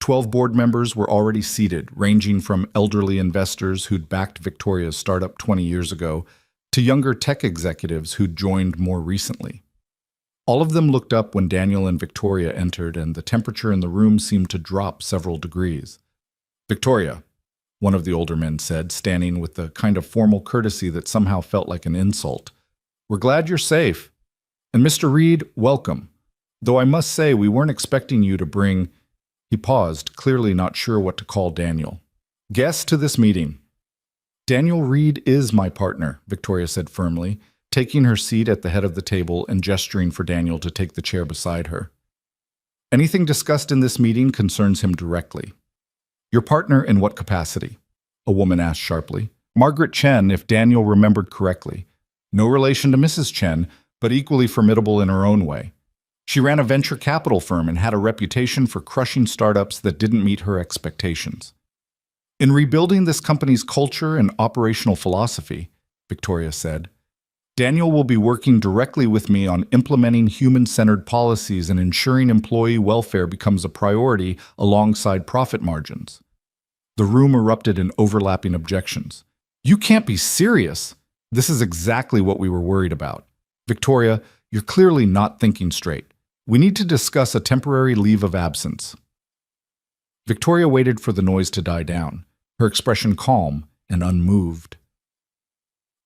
Speaker 1: 12 board members were already seated, ranging from elderly investors who'd backed Victoria's startup 20 years ago to younger tech executives who'd joined more recently. All of them looked up when Daniel and Victoria entered, and the temperature in the room seemed to drop several degrees. Victoria, one of the older men said, standing with the kind of formal courtesy that somehow felt like an insult. We're glad you're safe. And Mr. Reed, welcome. Though I must say we weren't expecting you to bring... He paused, clearly not sure what to call Daniel. Guest to this meeting. Daniel Reed is my partner, Victoria said firmly, taking her seat at the head of the table and gesturing for Daniel to take the chair beside her. Anything discussed in this meeting concerns him directly. Your partner in what capacity? A woman asked sharply. Margaret Chen, if Daniel remembered correctly. No relation to Mrs. Chen, but equally formidable in her own way. She ran a venture capital firm and had a reputation for crushing startups that didn't meet her expectations. In rebuilding this company's culture and operational philosophy, Victoria said, Daniel will be working directly with me on implementing human-centered policies and ensuring employee welfare becomes a priority alongside profit margins. The room erupted in overlapping objections. You can't be serious. This is exactly what we were worried about. Victoria, you're clearly not thinking straight. We need to discuss a temporary leave of absence. Victoria waited for the noise to die down, her expression calm and unmoved.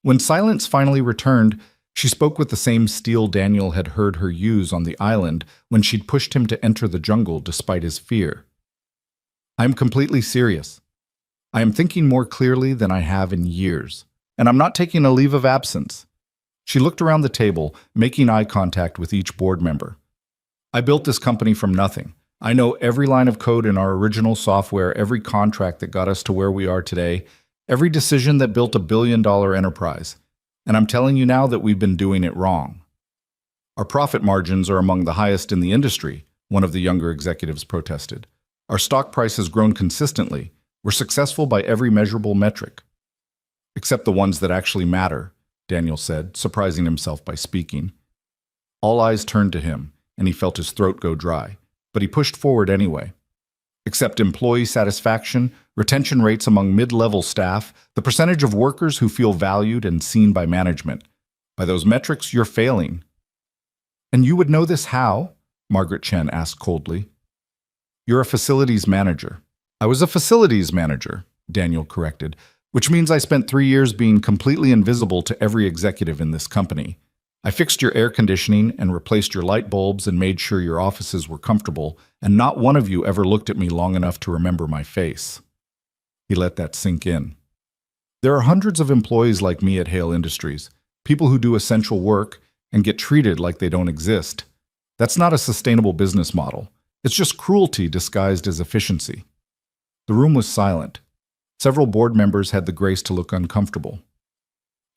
Speaker 1: When silence finally returned, she spoke with the same steel Daniel had heard her use on the island when she'd pushed him to enter the jungle despite his fear. I am completely serious. I am thinking more clearly than I have in years, and I'm not taking a leave of absence. She looked around the table, making eye contact with each board member. I built this company from nothing. I know every line of code in our original software, every contract that got us to where we are today, every decision that built a billion-dollar enterprise. And I'm telling you now that we've been doing it wrong. Our profit margins are among the highest in the industry, one of the younger executives protested. Our stock price has grown consistently. We're successful by every measurable metric. Except the ones that actually matter, Daniel said, surprising himself by speaking. All eyes turned to him, and he felt his throat go dry, but he pushed forward anyway. Except employee satisfaction, retention rates among mid-level staff, the percentage of workers who feel valued and seen by management. By those metrics, you're failing. And you would know this how? Margaret Chen asked coldly. You're a facilities manager. I was a facilities manager, Daniel corrected, which means I spent 3 years being completely invisible to every executive in this company. I fixed your air conditioning and replaced your light bulbs and made sure your offices were comfortable, and not one of you ever looked at me long enough to remember my face. He let that sink in. There are hundreds of employees like me at Hale Industries, people who do essential work and get treated like they don't exist. That's not a sustainable business model. It's just cruelty disguised as efficiency. The room was silent. Several board members had the grace to look uncomfortable.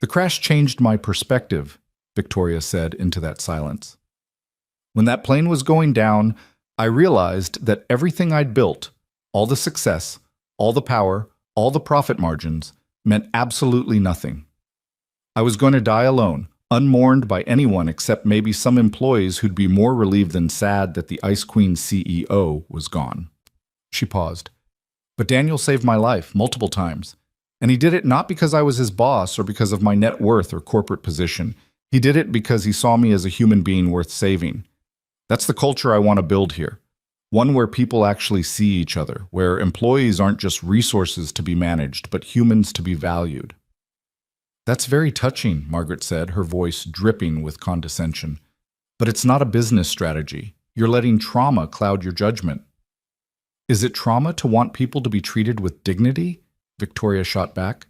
Speaker 1: The crash changed my perspective, Victoria said into that silence. When that plane was going down, I realized that everything I'd built, all the success, all the power, all the profit margins, meant absolutely nothing. I was going to die alone, unmourned by anyone except maybe some employees who'd be more relieved than sad that the Ice Queen CEO was gone. She paused. But Daniel saved my life multiple times, and he did it not because I was his boss or because of my net worth or corporate position. He did it because he saw me as a human being worth saving. That's the culture I want to build here. One where people actually see each other, where employees aren't just resources to be managed, but humans to be valued. That's very touching, Margaret said, her voice dripping with condescension. But it's not a business strategy. You're letting trauma cloud your judgment. Is it trauma to want people to be treated with dignity? Victoria shot back.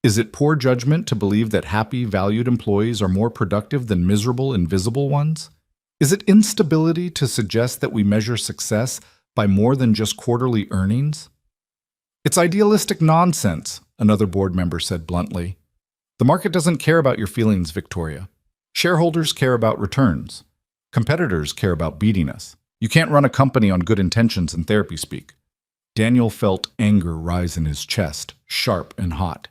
Speaker 1: Is it poor judgment to believe that happy, valued employees are more productive than miserable, invisible ones? Is it instability to suggest that we measure success by more than just quarterly earnings? It's idealistic nonsense, another board member said bluntly. The market doesn't care about your feelings, Victoria. Shareholders care about returns. Competitors care about beating us. You can't run a company on good intentions and therapy speak. Daniel felt anger rise in his chest, sharp and hot.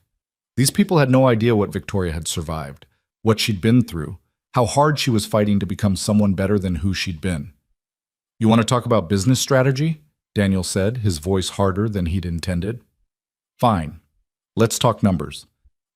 Speaker 1: These people had no idea what Victoria had survived, what she'd been through, how hard she was fighting to become someone better than who she'd been. You want to talk about business strategy? Daniel said, his voice harder than he'd intended. Fine. Let's talk numbers.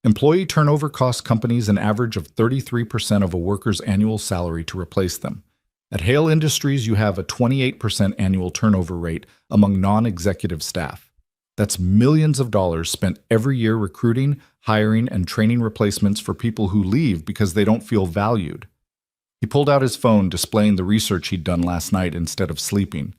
Speaker 1: Employee turnover costs companies an average of 33% of a worker's annual salary to replace them. At Hale Industries, you have a 28% annual turnover rate among non-executive staff. That's millions of dollars spent every year recruiting, hiring, and training replacements for people who leave because they don't feel valued. He pulled out his phone, displaying the research he'd done last night instead of sleeping.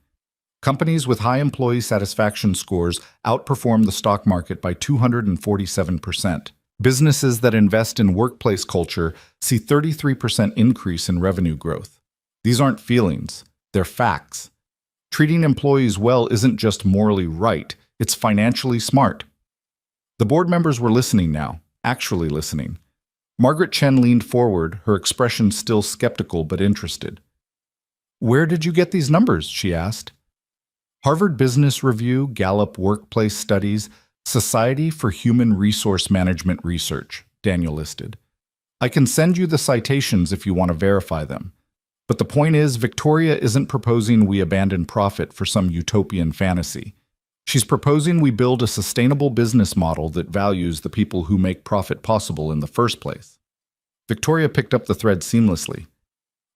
Speaker 1: Companies with high employee satisfaction scores outperform the stock market by 247%. Businesses that invest in workplace culture see 33% increase in revenue growth. These aren't feelings, they're facts. Treating employees well isn't just morally right, it's financially smart. The board members were listening now, actually listening. Margaret Chen leaned forward, her expression still skeptical but interested. "Where did you get these numbers?" she asked. Harvard Business Review, Gallup Workplace Studies, Society for Human Resource Management Research, Daniel listed. I can send you the citations if you want to verify them. But the point is, Victoria isn't proposing we abandon profit for some utopian fantasy. She's proposing we build a sustainable business model that values the people who make profit possible in the first place. Victoria picked up the thread seamlessly.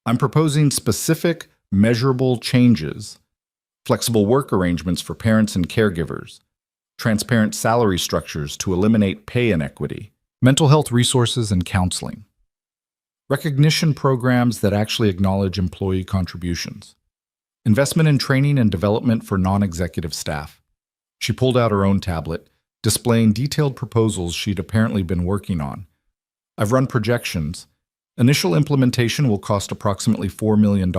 Speaker 1: I'm proposing specific, measurable changes. Flexible work arrangements for parents and caregivers. Transparent salary structures to eliminate pay inequity. Mental health resources and counseling. Recognition programs that actually acknowledge employee contributions. Investment in training and development for non-executive staff. She pulled out her own tablet, displaying detailed proposals she'd apparently been working on. I've run projections. Initial implementation will cost approximately $4 million.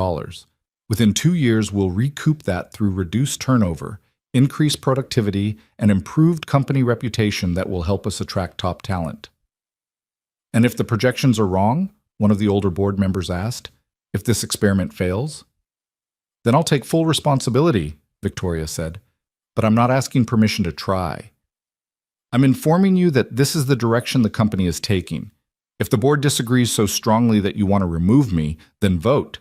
Speaker 1: Within 2 years, we'll recoup that through reduced turnover, increased productivity, and improved company reputation that will help us attract top talent. And if the projections are wrong, one of the older board members asked, if this experiment fails? Then I'll take full responsibility, Victoria said, but I'm not asking permission to try. I'm informing you that this is the direction the company is taking. If the board disagrees so strongly that you want to remove me, then vote.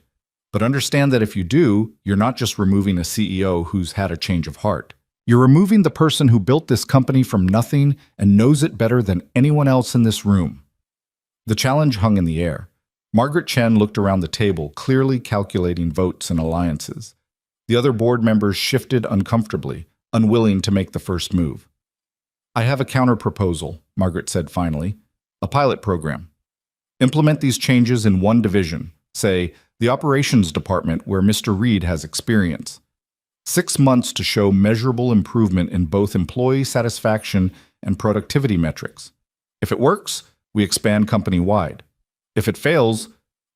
Speaker 1: But understand that if you do, you're not just removing a CEO who's had a change of heart. You're removing the person who built this company from nothing and knows it better than anyone else in this room. The challenge hung in the air. Margaret Chen looked around the table, clearly calculating votes and alliances. The other board members shifted uncomfortably, unwilling to make the first move. I have a counter-proposal, Margaret said finally. A pilot program. Implement these changes in one division, say, the operations department where Mr. Reed has experience. 6 months to show measurable improvement in both employee satisfaction and productivity metrics. If it works, we expand company-wide. If it fails,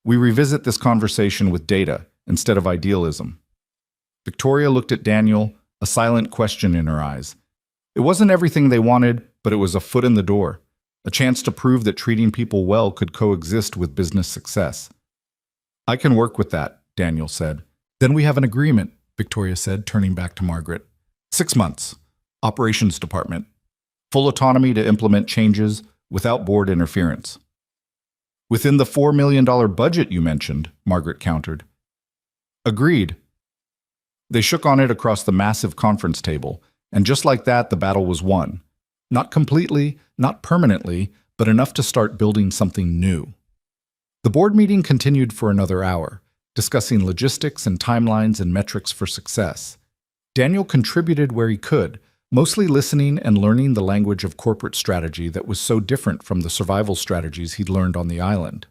Speaker 1: we revisit this conversation with data instead of idealism. Victoria looked at Daniel, a silent question in her eyes. It wasn't everything they wanted, but it was a foot in the door, a chance to prove that treating people well could coexist with business success. I can work with that, Daniel said. Then we have an agreement, Victoria said, turning back to Margaret. 6 months. Operations department. Full autonomy to implement changes without board interference. Within the $4 million budget you mentioned, Margaret countered. Agreed. They shook on it across the massive conference table, and just like that, the battle was won. Not completely, not permanently, but enough to start building something new. The board meeting continued for another hour, discussing logistics and timelines and metrics for success. Daniel contributed where he could, mostly listening and learning the language of corporate strategy that was so different from the survival strategies he'd learned on the island.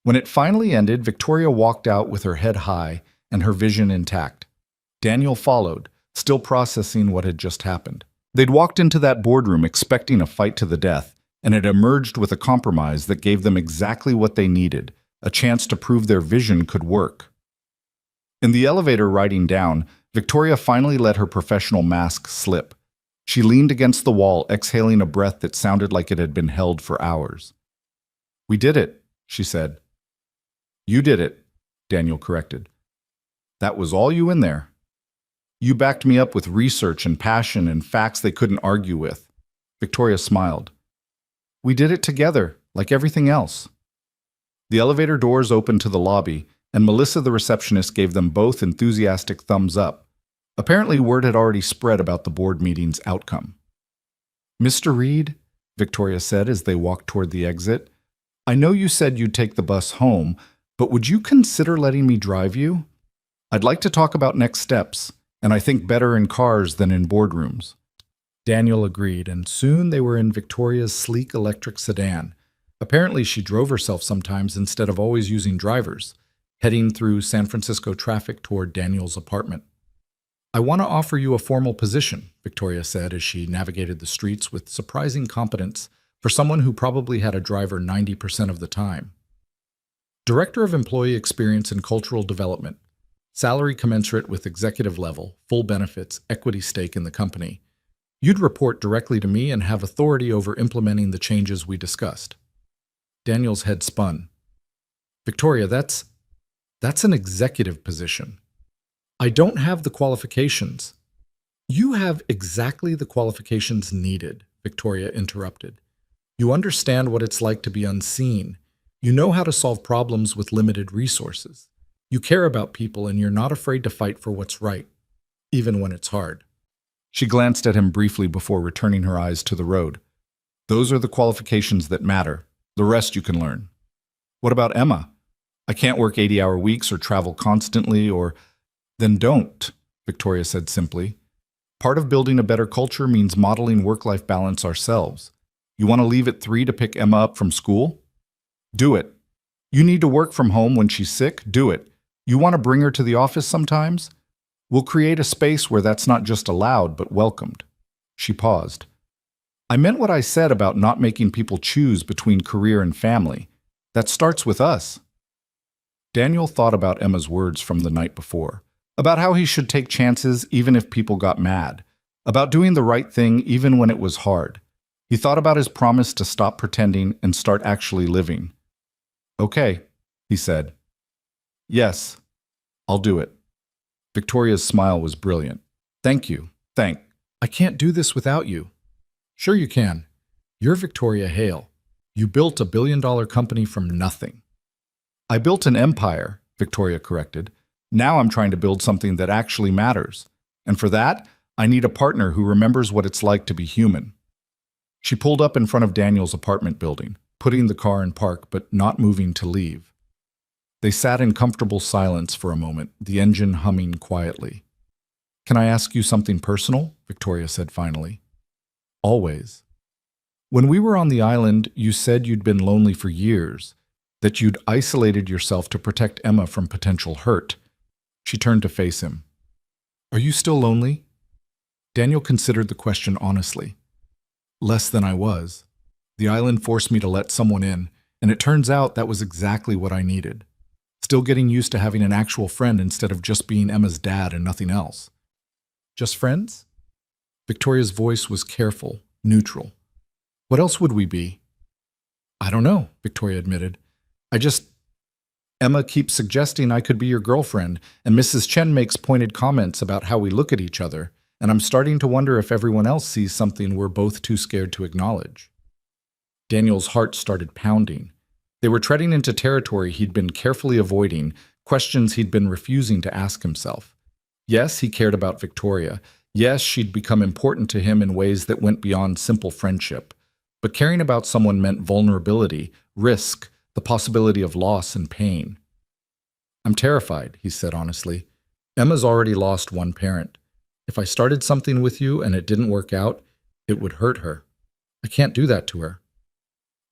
Speaker 1: When it finally ended, Victoria walked out with her head high and her vision intact. Daniel followed, still processing what had just happened. They'd walked into that boardroom expecting a fight to the death, and had emerged with a compromise that gave them exactly what they needed, a chance to prove their vision could work. In the elevator riding down, Victoria finally let her professional mask slip. She leaned against the wall, exhaling a breath that sounded like it had been held for hours. "We did it," she said. "You did it," Daniel corrected. "That was all you in there. You backed me up with research and passion and facts they couldn't argue with." Victoria smiled. "We did it together, like everything else." The elevator doors opened to the lobby, and Melissa, the receptionist, gave them both enthusiastic thumbs up. Apparently, word had already spread about the board meeting's outcome. "Mr. Reed," Victoria said as they walked toward the exit, "I know you said you'd take the bus home, but would you consider letting me drive you? I'd like to talk about next steps, and I think better in cars than in boardrooms." Daniel agreed, and soon they were in Victoria's sleek electric sedan. Apparently, she drove herself sometimes instead of always using drivers, heading through San Francisco traffic toward Daniel's apartment. "I want to offer you a formal position," Victoria said as she navigated the streets with surprising competence for someone who probably had a driver 90% of the time. "Director of Employee Experience and Cultural Development. Salary commensurate with executive level, full benefits, equity stake in the company. You'd report directly to me and have authority over implementing the changes we discussed." Daniel's head spun. "Victoria, that's an executive position. I don't have the qualifications." "You have exactly the qualifications needed," Victoria interrupted. "You understand what it's like to be unseen. You know how to solve problems with limited resources. You care about people, and you're not afraid to fight for what's right, even when it's hard." She glanced at him briefly before returning her eyes to the road. "Those are the qualifications that matter. The rest you can learn." "What about Emma? I can't work 80-hour weeks or travel constantly or—" "Then don't," Victoria said simply. "Part of building a better culture means modeling work-life balance ourselves. You want to leave at 3 to pick Emma up from school? Do it. You need to work from home when she's sick? Do it. You want to bring her to the office sometimes? We'll create a space where that's not just allowed, but welcomed." She paused. "I meant what I said about not making people choose between career and family. That starts with us." Daniel thought about Emma's words from the night before, about how he should take chances even if people got mad, about doing the right thing even when it was hard. He thought about his promise to stop pretending and start actually living. "Okay," he said. "Yes, I'll do it." Victoria's smile was brilliant. "Thank you. I can't do this without you." "Sure you can. You're Victoria Hale. You built a billion-dollar company from nothing." "I built an empire," Victoria corrected. "Now I'm trying to build something that actually matters. And for that, I need a partner who remembers what it's like to be human." She pulled up in front of Daniel's apartment building, putting the car in park but not moving to leave. They sat in comfortable silence for a moment, the engine humming quietly. "Can I ask you something personal?" Victoria said finally. "Always." "When we were on the island, you said you'd been lonely for years, that you'd isolated yourself to protect Emma from potential hurt." She turned to face him. "Are you still lonely?" Daniel considered the question honestly. "Less than I was. The island forced me to let someone in, and it turns out that was exactly what I needed. Still getting used to having an actual friend instead of just being Emma's dad and nothing else." "Just friends?" Victoria's voice was careful, neutral. "What else would we be?" "I don't know," Victoria admitted. Emma keeps suggesting I could be your girlfriend, and Mrs. Chen makes pointed comments about how we look at each other, and I'm starting to wonder if everyone else sees something we're both too scared to acknowledge." Daniel's heart started pounding. They were treading into territory he'd been carefully avoiding, questions he'd been refusing to ask himself. Yes, he cared about Victoria. Yes, she'd become important to him in ways that went beyond simple friendship. But caring about someone meant vulnerability, risk, the possibility of loss and pain. "I'm terrified," he said honestly. "Emma's already lost one parent. If I started something with you and it didn't work out, it would hurt her. I can't do that to her."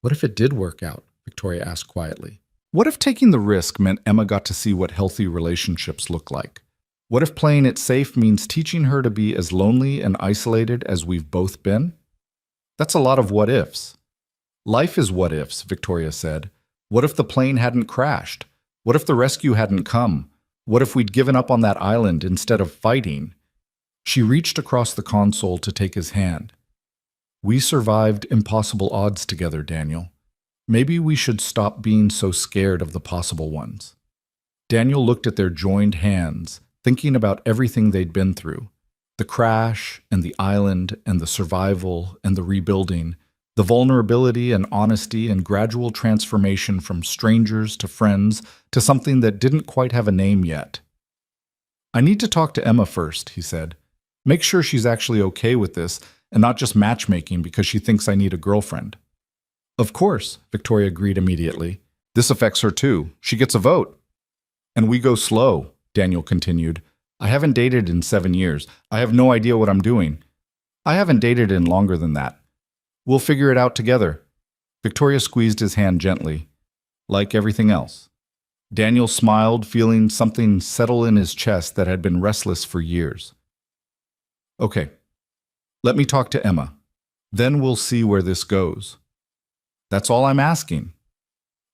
Speaker 1: "What if it did work out?" Victoria asked quietly. "What if taking the risk meant Emma got to see what healthy relationships look like? What if playing it safe means teaching her to be as lonely and isolated as we've both been? That's a lot of what ifs. Life is what ifs, Victoria said. What if the plane hadn't crashed? What if the rescue hadn't come? What if we'd given up on that island instead of fighting? She reached across the console to take his hand. We survived impossible odds together, Daniel. Maybe we should stop being so scared of the possible ones. Daniel looked at their joined hands, thinking about everything they'd been through. The crash, and the island, and the survival, and the rebuilding, the vulnerability and honesty and gradual transformation from strangers to friends to something that didn't quite have a name yet. I need to talk to Emma first, he said. Make sure she's actually okay with this and not just matchmaking because she thinks I need a girlfriend. Of course, Victoria agreed immediately. This affects her too. She gets a vote. And we go slow, Daniel continued. I haven't dated in 7 years. I have no idea what I'm doing. I haven't dated in longer than that. We'll figure it out together. Victoria squeezed his hand gently, like everything else. Daniel smiled, feeling something settle in his chest that had been restless for years. Okay, let me talk to Emma. Then we'll see where this goes. That's all I'm asking.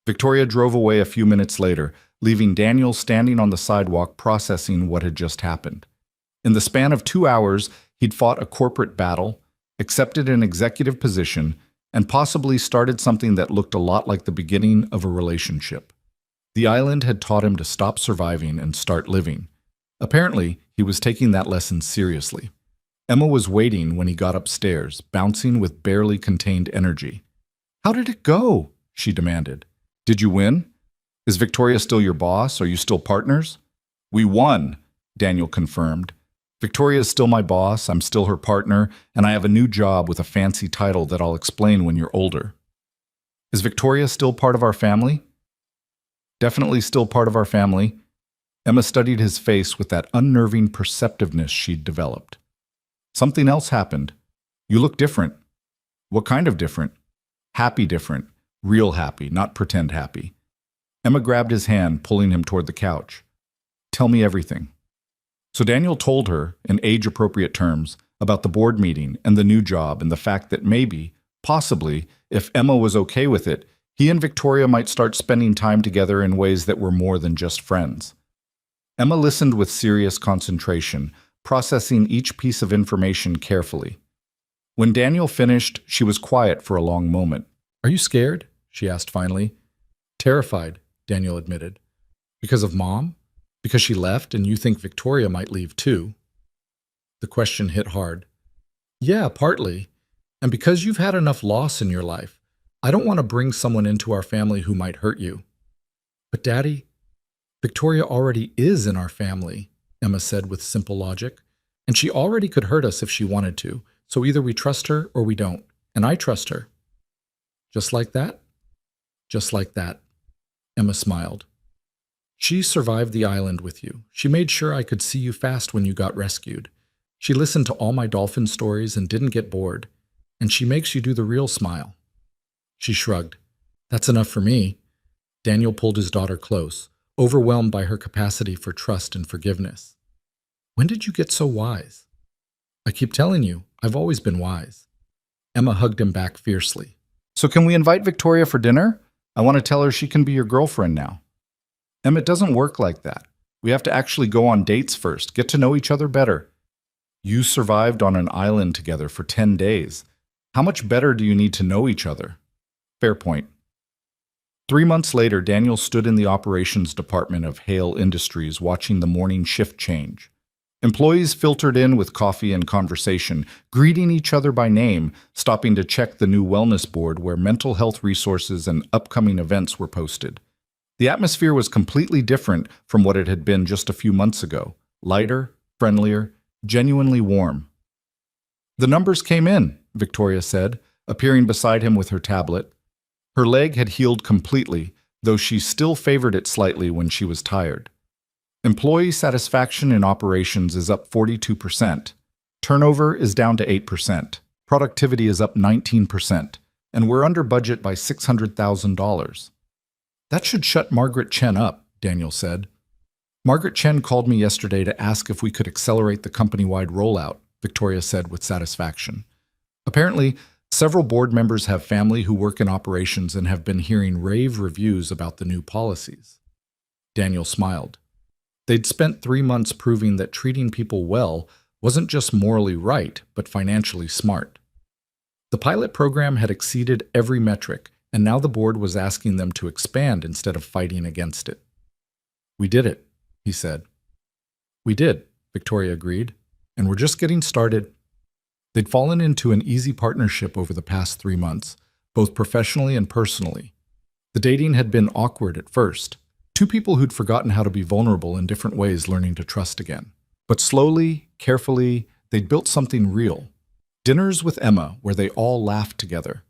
Speaker 1: Victoria drove away a few minutes later, leaving Daniel standing on the sidewalk processing what had just happened. In the span of 2 hours, he'd fought a corporate battle, accepted an executive position, and possibly started something that looked a lot like the beginning of a relationship. The island had taught him to stop surviving and start living. Apparently, he was taking that lesson seriously. Emma was waiting when he got upstairs, bouncing with barely contained energy. How did it go? She demanded. Did you win? Is Victoria still your boss? Are you still partners? We won, Daniel confirmed. Victoria is still my boss, I'm still her partner, and I have a new job with a fancy title that I'll explain when you're older. Is Victoria still part of our family? Definitely still part of our family. Emma studied his face with that unnerving perceptiveness she'd developed. Something else happened. You look different. What kind of different? Happy different. Real happy, not pretend happy. Emma grabbed his hand, pulling him toward the couch. Tell me everything. So Daniel told her, in age-appropriate terms, about the board meeting and the new job and the fact that maybe, possibly, if Emma was okay with it, he and Victoria might start spending time together in ways that were more than just friends. Emma listened with serious concentration, processing each piece of information carefully. When Daniel finished, she was quiet for a long moment. Are you scared? She asked finally. Terrified, Daniel admitted. Because of Mom? Because she left and you think Victoria might leave too? The question hit hard. Yeah, partly. And because you've had enough loss in your life, I don't want to bring someone into our family who might hurt you. But Daddy, Victoria already is in our family, Emma said with simple logic. And she already could hurt us if she wanted to, so either we trust her or we don't. And I trust her. Just like that? Just like that, Emma smiled. She survived the island with you. She made sure I could see you fast when you got rescued. She listened to all my dolphin stories and didn't get bored. And she makes you do the real smile. She shrugged. That's enough for me. Daniel pulled his daughter close, overwhelmed by her capacity for trust and forgiveness. When did you get so wise? I keep telling you, I've always been wise. Emma hugged him back fiercely. So can we invite Victoria for dinner? I want to tell her she can be your girlfriend now. Emma, it doesn't work like that. We have to actually go on dates first, get to know each other better. You survived on an island together for 10 days. How much better do you need to know each other? Fair point. 3 months later, Daniel stood in the operations department of Hale Industries watching the morning shift change. Employees filtered in with coffee and conversation, greeting each other by name, stopping to check the new wellness board where mental health resources and upcoming events were posted. The atmosphere was completely different from what it had been just a few months ago. Lighter, friendlier, genuinely warm. The numbers came in, Victoria said, appearing beside him with her tablet. Her leg had healed completely, though she still favored it slightly when she was tired. Employee satisfaction in operations is up 42%. Turnover is down to 8%. Productivity is up 19%. And we're under budget by $600,000. That should shut Margaret Chen up, Daniel said. Margaret Chen called me yesterday to ask if we could accelerate the company-wide rollout, Victoria said with satisfaction. Apparently, several board members have family who work in operations and have been hearing rave reviews about the new policies. Daniel smiled. They'd spent 3 months proving that treating people well wasn't just morally right, but financially smart. The pilot program had exceeded every metric, and now the board was asking them to expand instead of fighting against it. "We did it," he said. "We did," Victoria agreed, "and we're just getting started." They'd fallen into an easy partnership over the past 3 months, both professionally and personally. The dating had been awkward at first, two people who'd forgotten how to be vulnerable in different ways learning to trust again. But slowly, carefully, they'd built something real. Dinners with Emma, where they all laughed together.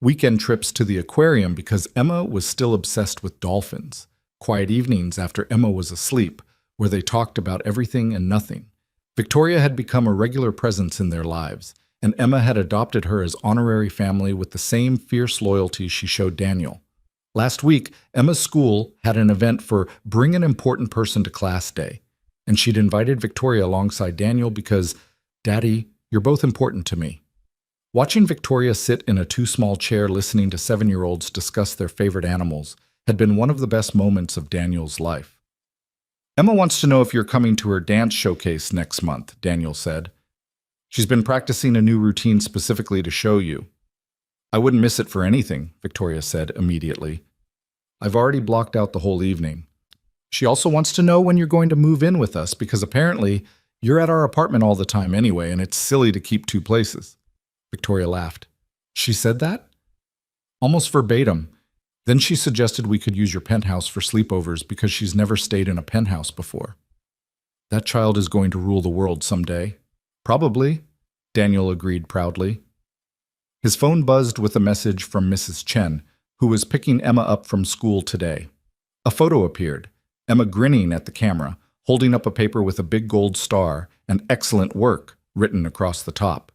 Speaker 1: Weekend trips to the aquarium because Emma was still obsessed with dolphins. Quiet evenings after Emma was asleep, where they talked about everything and nothing. Victoria had become a regular presence in their lives, and Emma had adopted her as honorary family with the same fierce loyalty she showed Daniel. Last week, Emma's school had an event for Bring an Important Person to Class Day, and she'd invited Victoria alongside Daniel because, "Daddy, you're both important to me." Watching Victoria sit in a too-small chair listening to 7-year-olds discuss their favorite animals had been one of the best moments of Daniel's life. "Emma wants to know if you're coming to her dance showcase next month," Daniel said. "She's been practicing a new routine specifically to show you." "I wouldn't miss it for anything," Victoria said immediately. "I've already blocked out the whole evening." "She also wants to know when you're going to move in with us because apparently you're at our apartment all the time anyway, and it's silly to keep two places." Victoria laughed. "She said that?" "Almost verbatim. Then she suggested we could use your penthouse for sleepovers because she's never stayed in a penthouse before." "That child is going to rule the world someday." "Probably," Daniel agreed proudly. His phone buzzed with a message from Mrs. Chen, who was picking Emma up from school today. A photo appeared, Emma grinning at the camera, holding up a paper with a big gold star and "excellent work" written across the top.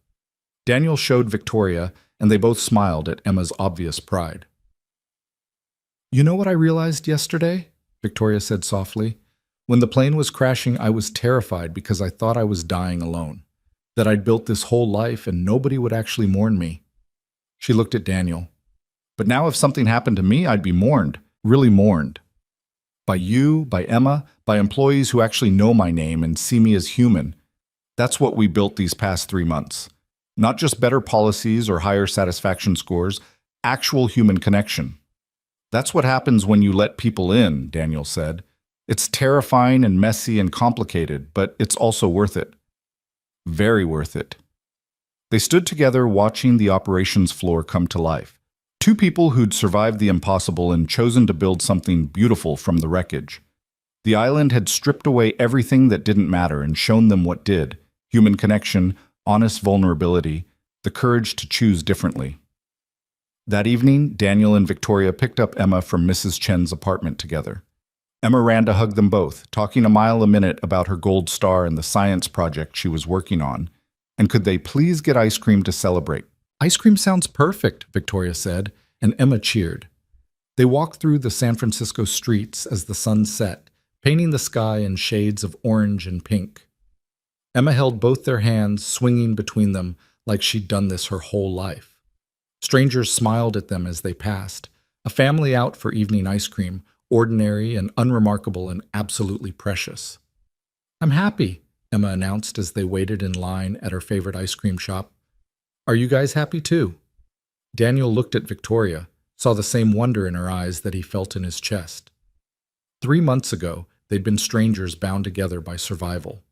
Speaker 1: Daniel showed Victoria, and they both smiled at Emma's obvious pride. "You know what I realized yesterday?" Victoria said softly. "When the plane was crashing, I was terrified because I thought I was dying alone, that I'd built this whole life and nobody would actually mourn me." She looked at Daniel. "But now if something happened to me, I'd be mourned, really mourned. By you, by Emma, by employees who actually know my name and see me as human. That's what we built these past 3 months. Not just better policies or higher satisfaction scores, actual human connection. That's what happens when you let people in," Daniel said. "It's terrifying and messy and complicated, but it's also worth it. Very worth it." They stood together watching the operations floor come to life. Two people who'd survived the impossible and chosen to build something beautiful from the wreckage. The island had stripped away everything that didn't matter and shown them what did: human connection, honest vulnerability, the courage to choose differently. That evening, Daniel and Victoria picked up Emma from Mrs. Chen's apartment together. Emma ran to hug them both, talking a mile a minute about her gold star and the science project she was working on, and could they please get ice cream to celebrate. "Ice cream sounds perfect," Victoria said, and Emma cheered. They walked through the San Francisco streets as the sun set, painting the sky in shades of orange and pink. Emma held both their hands, swinging between them like she'd done this her whole life. Strangers smiled at them as they passed, a family out for evening ice cream, ordinary and unremarkable and absolutely precious. "I'm happy," Emma announced as they waited in line at her favorite ice cream shop. "Are you guys happy too?" Daniel looked at Victoria, saw the same wonder in her eyes that he felt in his chest. 3 months ago, they'd been strangers bound together by survival.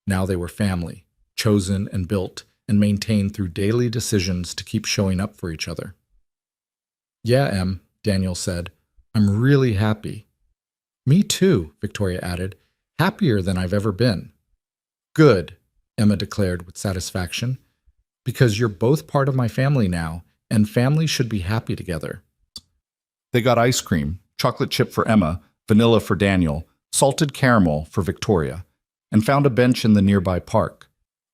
Speaker 1: Now they were family, chosen and built and maintained through daily decisions to keep showing up for each other. "Yeah, Em," Daniel said. "I'm really happy." "Me too," Victoria added. "Happier than I've ever been." "Good," Emma declared with satisfaction, "because you're both part of my family now, and families should be happy together." They got ice cream, chocolate chip for Emma, vanilla for Daniel, salted caramel for Victoria, and found a bench in the nearby park.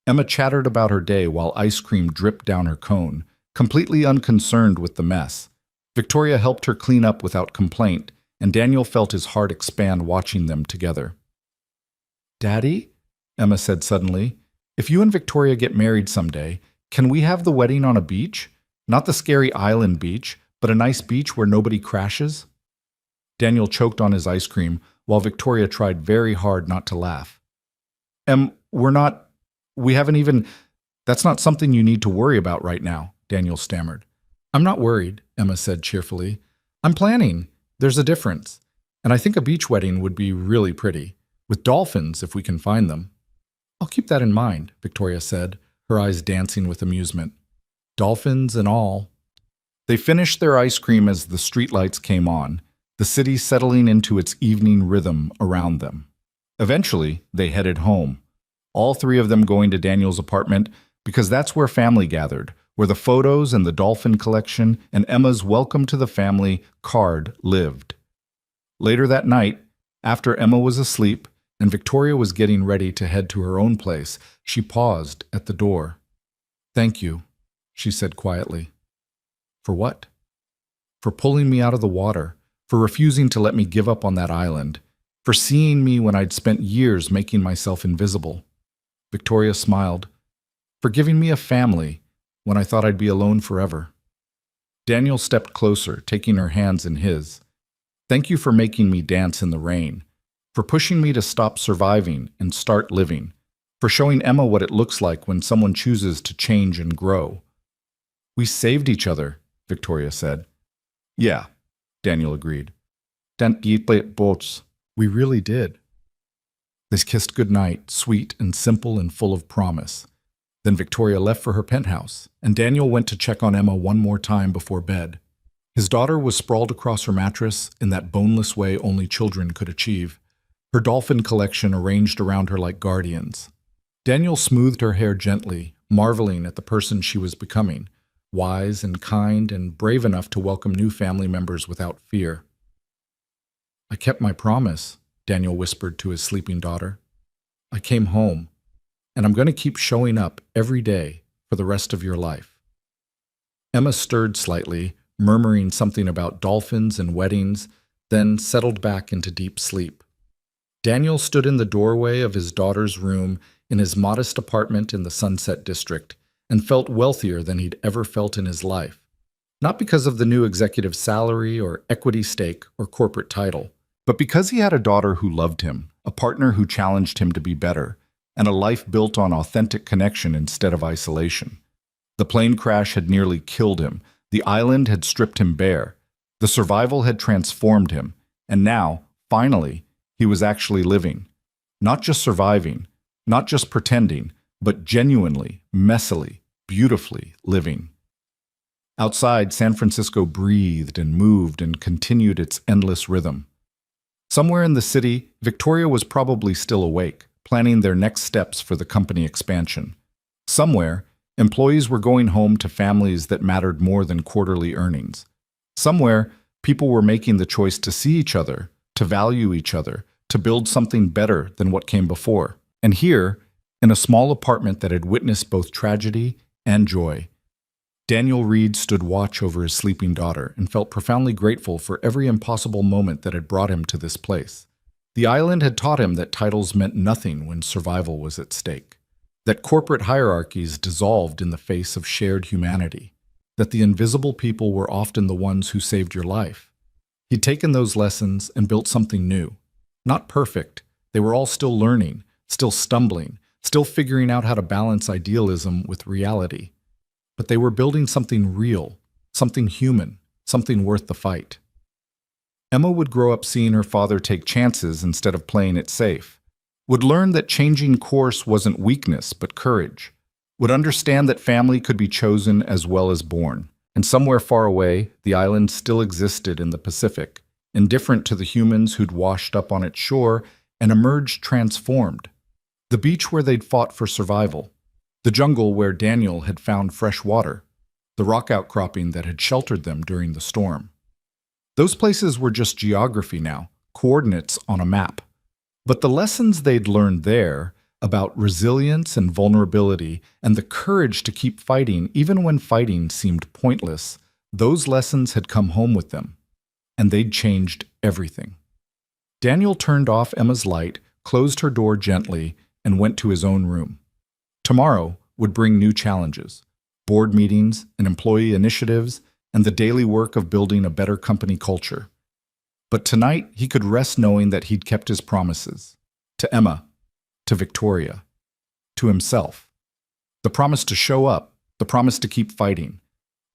Speaker 1: Emma chattered about her day while ice cream dripped down her cone, completely unconcerned with the mess. Victoria helped her clean up without complaint, and Daniel felt his heart expand watching them together. Daddy, Emma said suddenly, if you and Victoria get married someday, can we have the wedding on a beach? Not the scary island beach, but a nice beach where nobody crashes? Daniel choked on his ice cream while Victoria tried very hard not to laugh. We haven't even, that's not something you need to worry about right now, Daniel stammered. I'm not worried, Emma said cheerfully. I'm planning. There's a difference. And I think a beach wedding would be really pretty, with dolphins if we can find them. I'll keep that in mind, Victoria said, her eyes dancing with amusement. Dolphins and all. They finished their ice cream as the streetlights came on, the city settling into its evening rhythm around them. Eventually, they headed home, all three of them going to Daniel's apartment because that's where family gathered, where the photos and the dolphin collection and Emma's welcome to the family card lived. Later that night, after Emma was asleep and Victoria was getting ready to head to her own place, she paused at the door. Thank you, she said quietly. For what? For pulling me out of the water, for refusing to let me give up on that island, for seeing me when I'd spent years making myself invisible. Victoria smiled. For giving me a family when I thought I'd be alone forever. Daniel stepped closer, taking her hands in his. Thank you for making me dance in the rain, for pushing me to stop surviving and start living, for showing Emma what it looks like when someone chooses to change and grow. We saved each other, Victoria said. Yeah, Daniel agreed. We really did. They kissed goodnight, sweet and simple and full of promise. Then Victoria left for her penthouse, and Daniel went to check on Emma one more time before bed. His daughter was sprawled across her mattress in that boneless way only children could achieve, her dolphin collection arranged around her like guardians. Daniel smoothed her hair gently, marveling at the person she was becoming, wise and kind and brave enough to welcome new family members without fear. I kept my promise, Daniel whispered to his sleeping daughter. I came home, and I'm going to keep showing up every day for the rest of your life. Emma stirred slightly, murmuring something about dolphins and weddings, then settled back into deep sleep. Daniel stood in the doorway of his daughter's room in his modest apartment in the Sunset District and felt wealthier than he'd ever felt in his life, not because of the new executive salary or equity stake or corporate title, but because he had a daughter who loved him, a partner who challenged him to be better, and a life built on authentic connection instead of isolation. The plane crash had nearly killed him. The island had stripped him bare. The survival had transformed him. And now, finally, he was actually living. Not just surviving, not just pretending, but genuinely, messily, beautifully living. Outside, San Francisco breathed and moved and continued its endless rhythm. Somewhere in the city, Victoria was probably still awake, planning their next steps for the company expansion. Somewhere, employees were going home to families that mattered more than quarterly earnings. Somewhere, people were making the choice to see each other, to value each other, to build something better than what came before. And here, in a small apartment that had witnessed both tragedy and joy, Daniel Reed stood watch over his sleeping daughter and felt profoundly grateful for every impossible moment that had brought him to this place. The island had taught him that titles meant nothing when survival was at stake, that corporate hierarchies dissolved in the face of shared humanity, that the invisible people were often the ones who saved your life. He'd taken those lessons and built something new. Not perfect, they were all still learning, still stumbling, still figuring out how to balance idealism with reality. But they were building something real, something human, something worth the fight. Emma would grow up seeing her father take chances instead of playing it safe, would learn that changing course wasn't weakness but courage, would understand that family could be chosen as well as born, and somewhere far away, the island still existed in the Pacific, indifferent to the humans who'd washed up on its shore and emerged transformed. The beach where they'd fought for survival, the jungle where Daniel had found fresh water, the rock outcropping that had sheltered them during the storm. Those places were just geography now, coordinates on a map. But the lessons they'd learned there about resilience and vulnerability and the courage to keep fighting even when fighting seemed pointless, those lessons had come home with them, and they'd changed everything. Daniel turned off Emma's light, closed her door gently, and went to his own room. Tomorrow would bring new challenges, board meetings and employee initiatives, and the daily work of building a better company culture. But tonight, he could rest knowing that he'd kept his promises. To Emma, to Victoria, to himself. The promise to show up, the promise to keep fighting,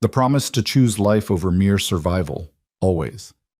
Speaker 1: the promise to choose life over mere survival, always.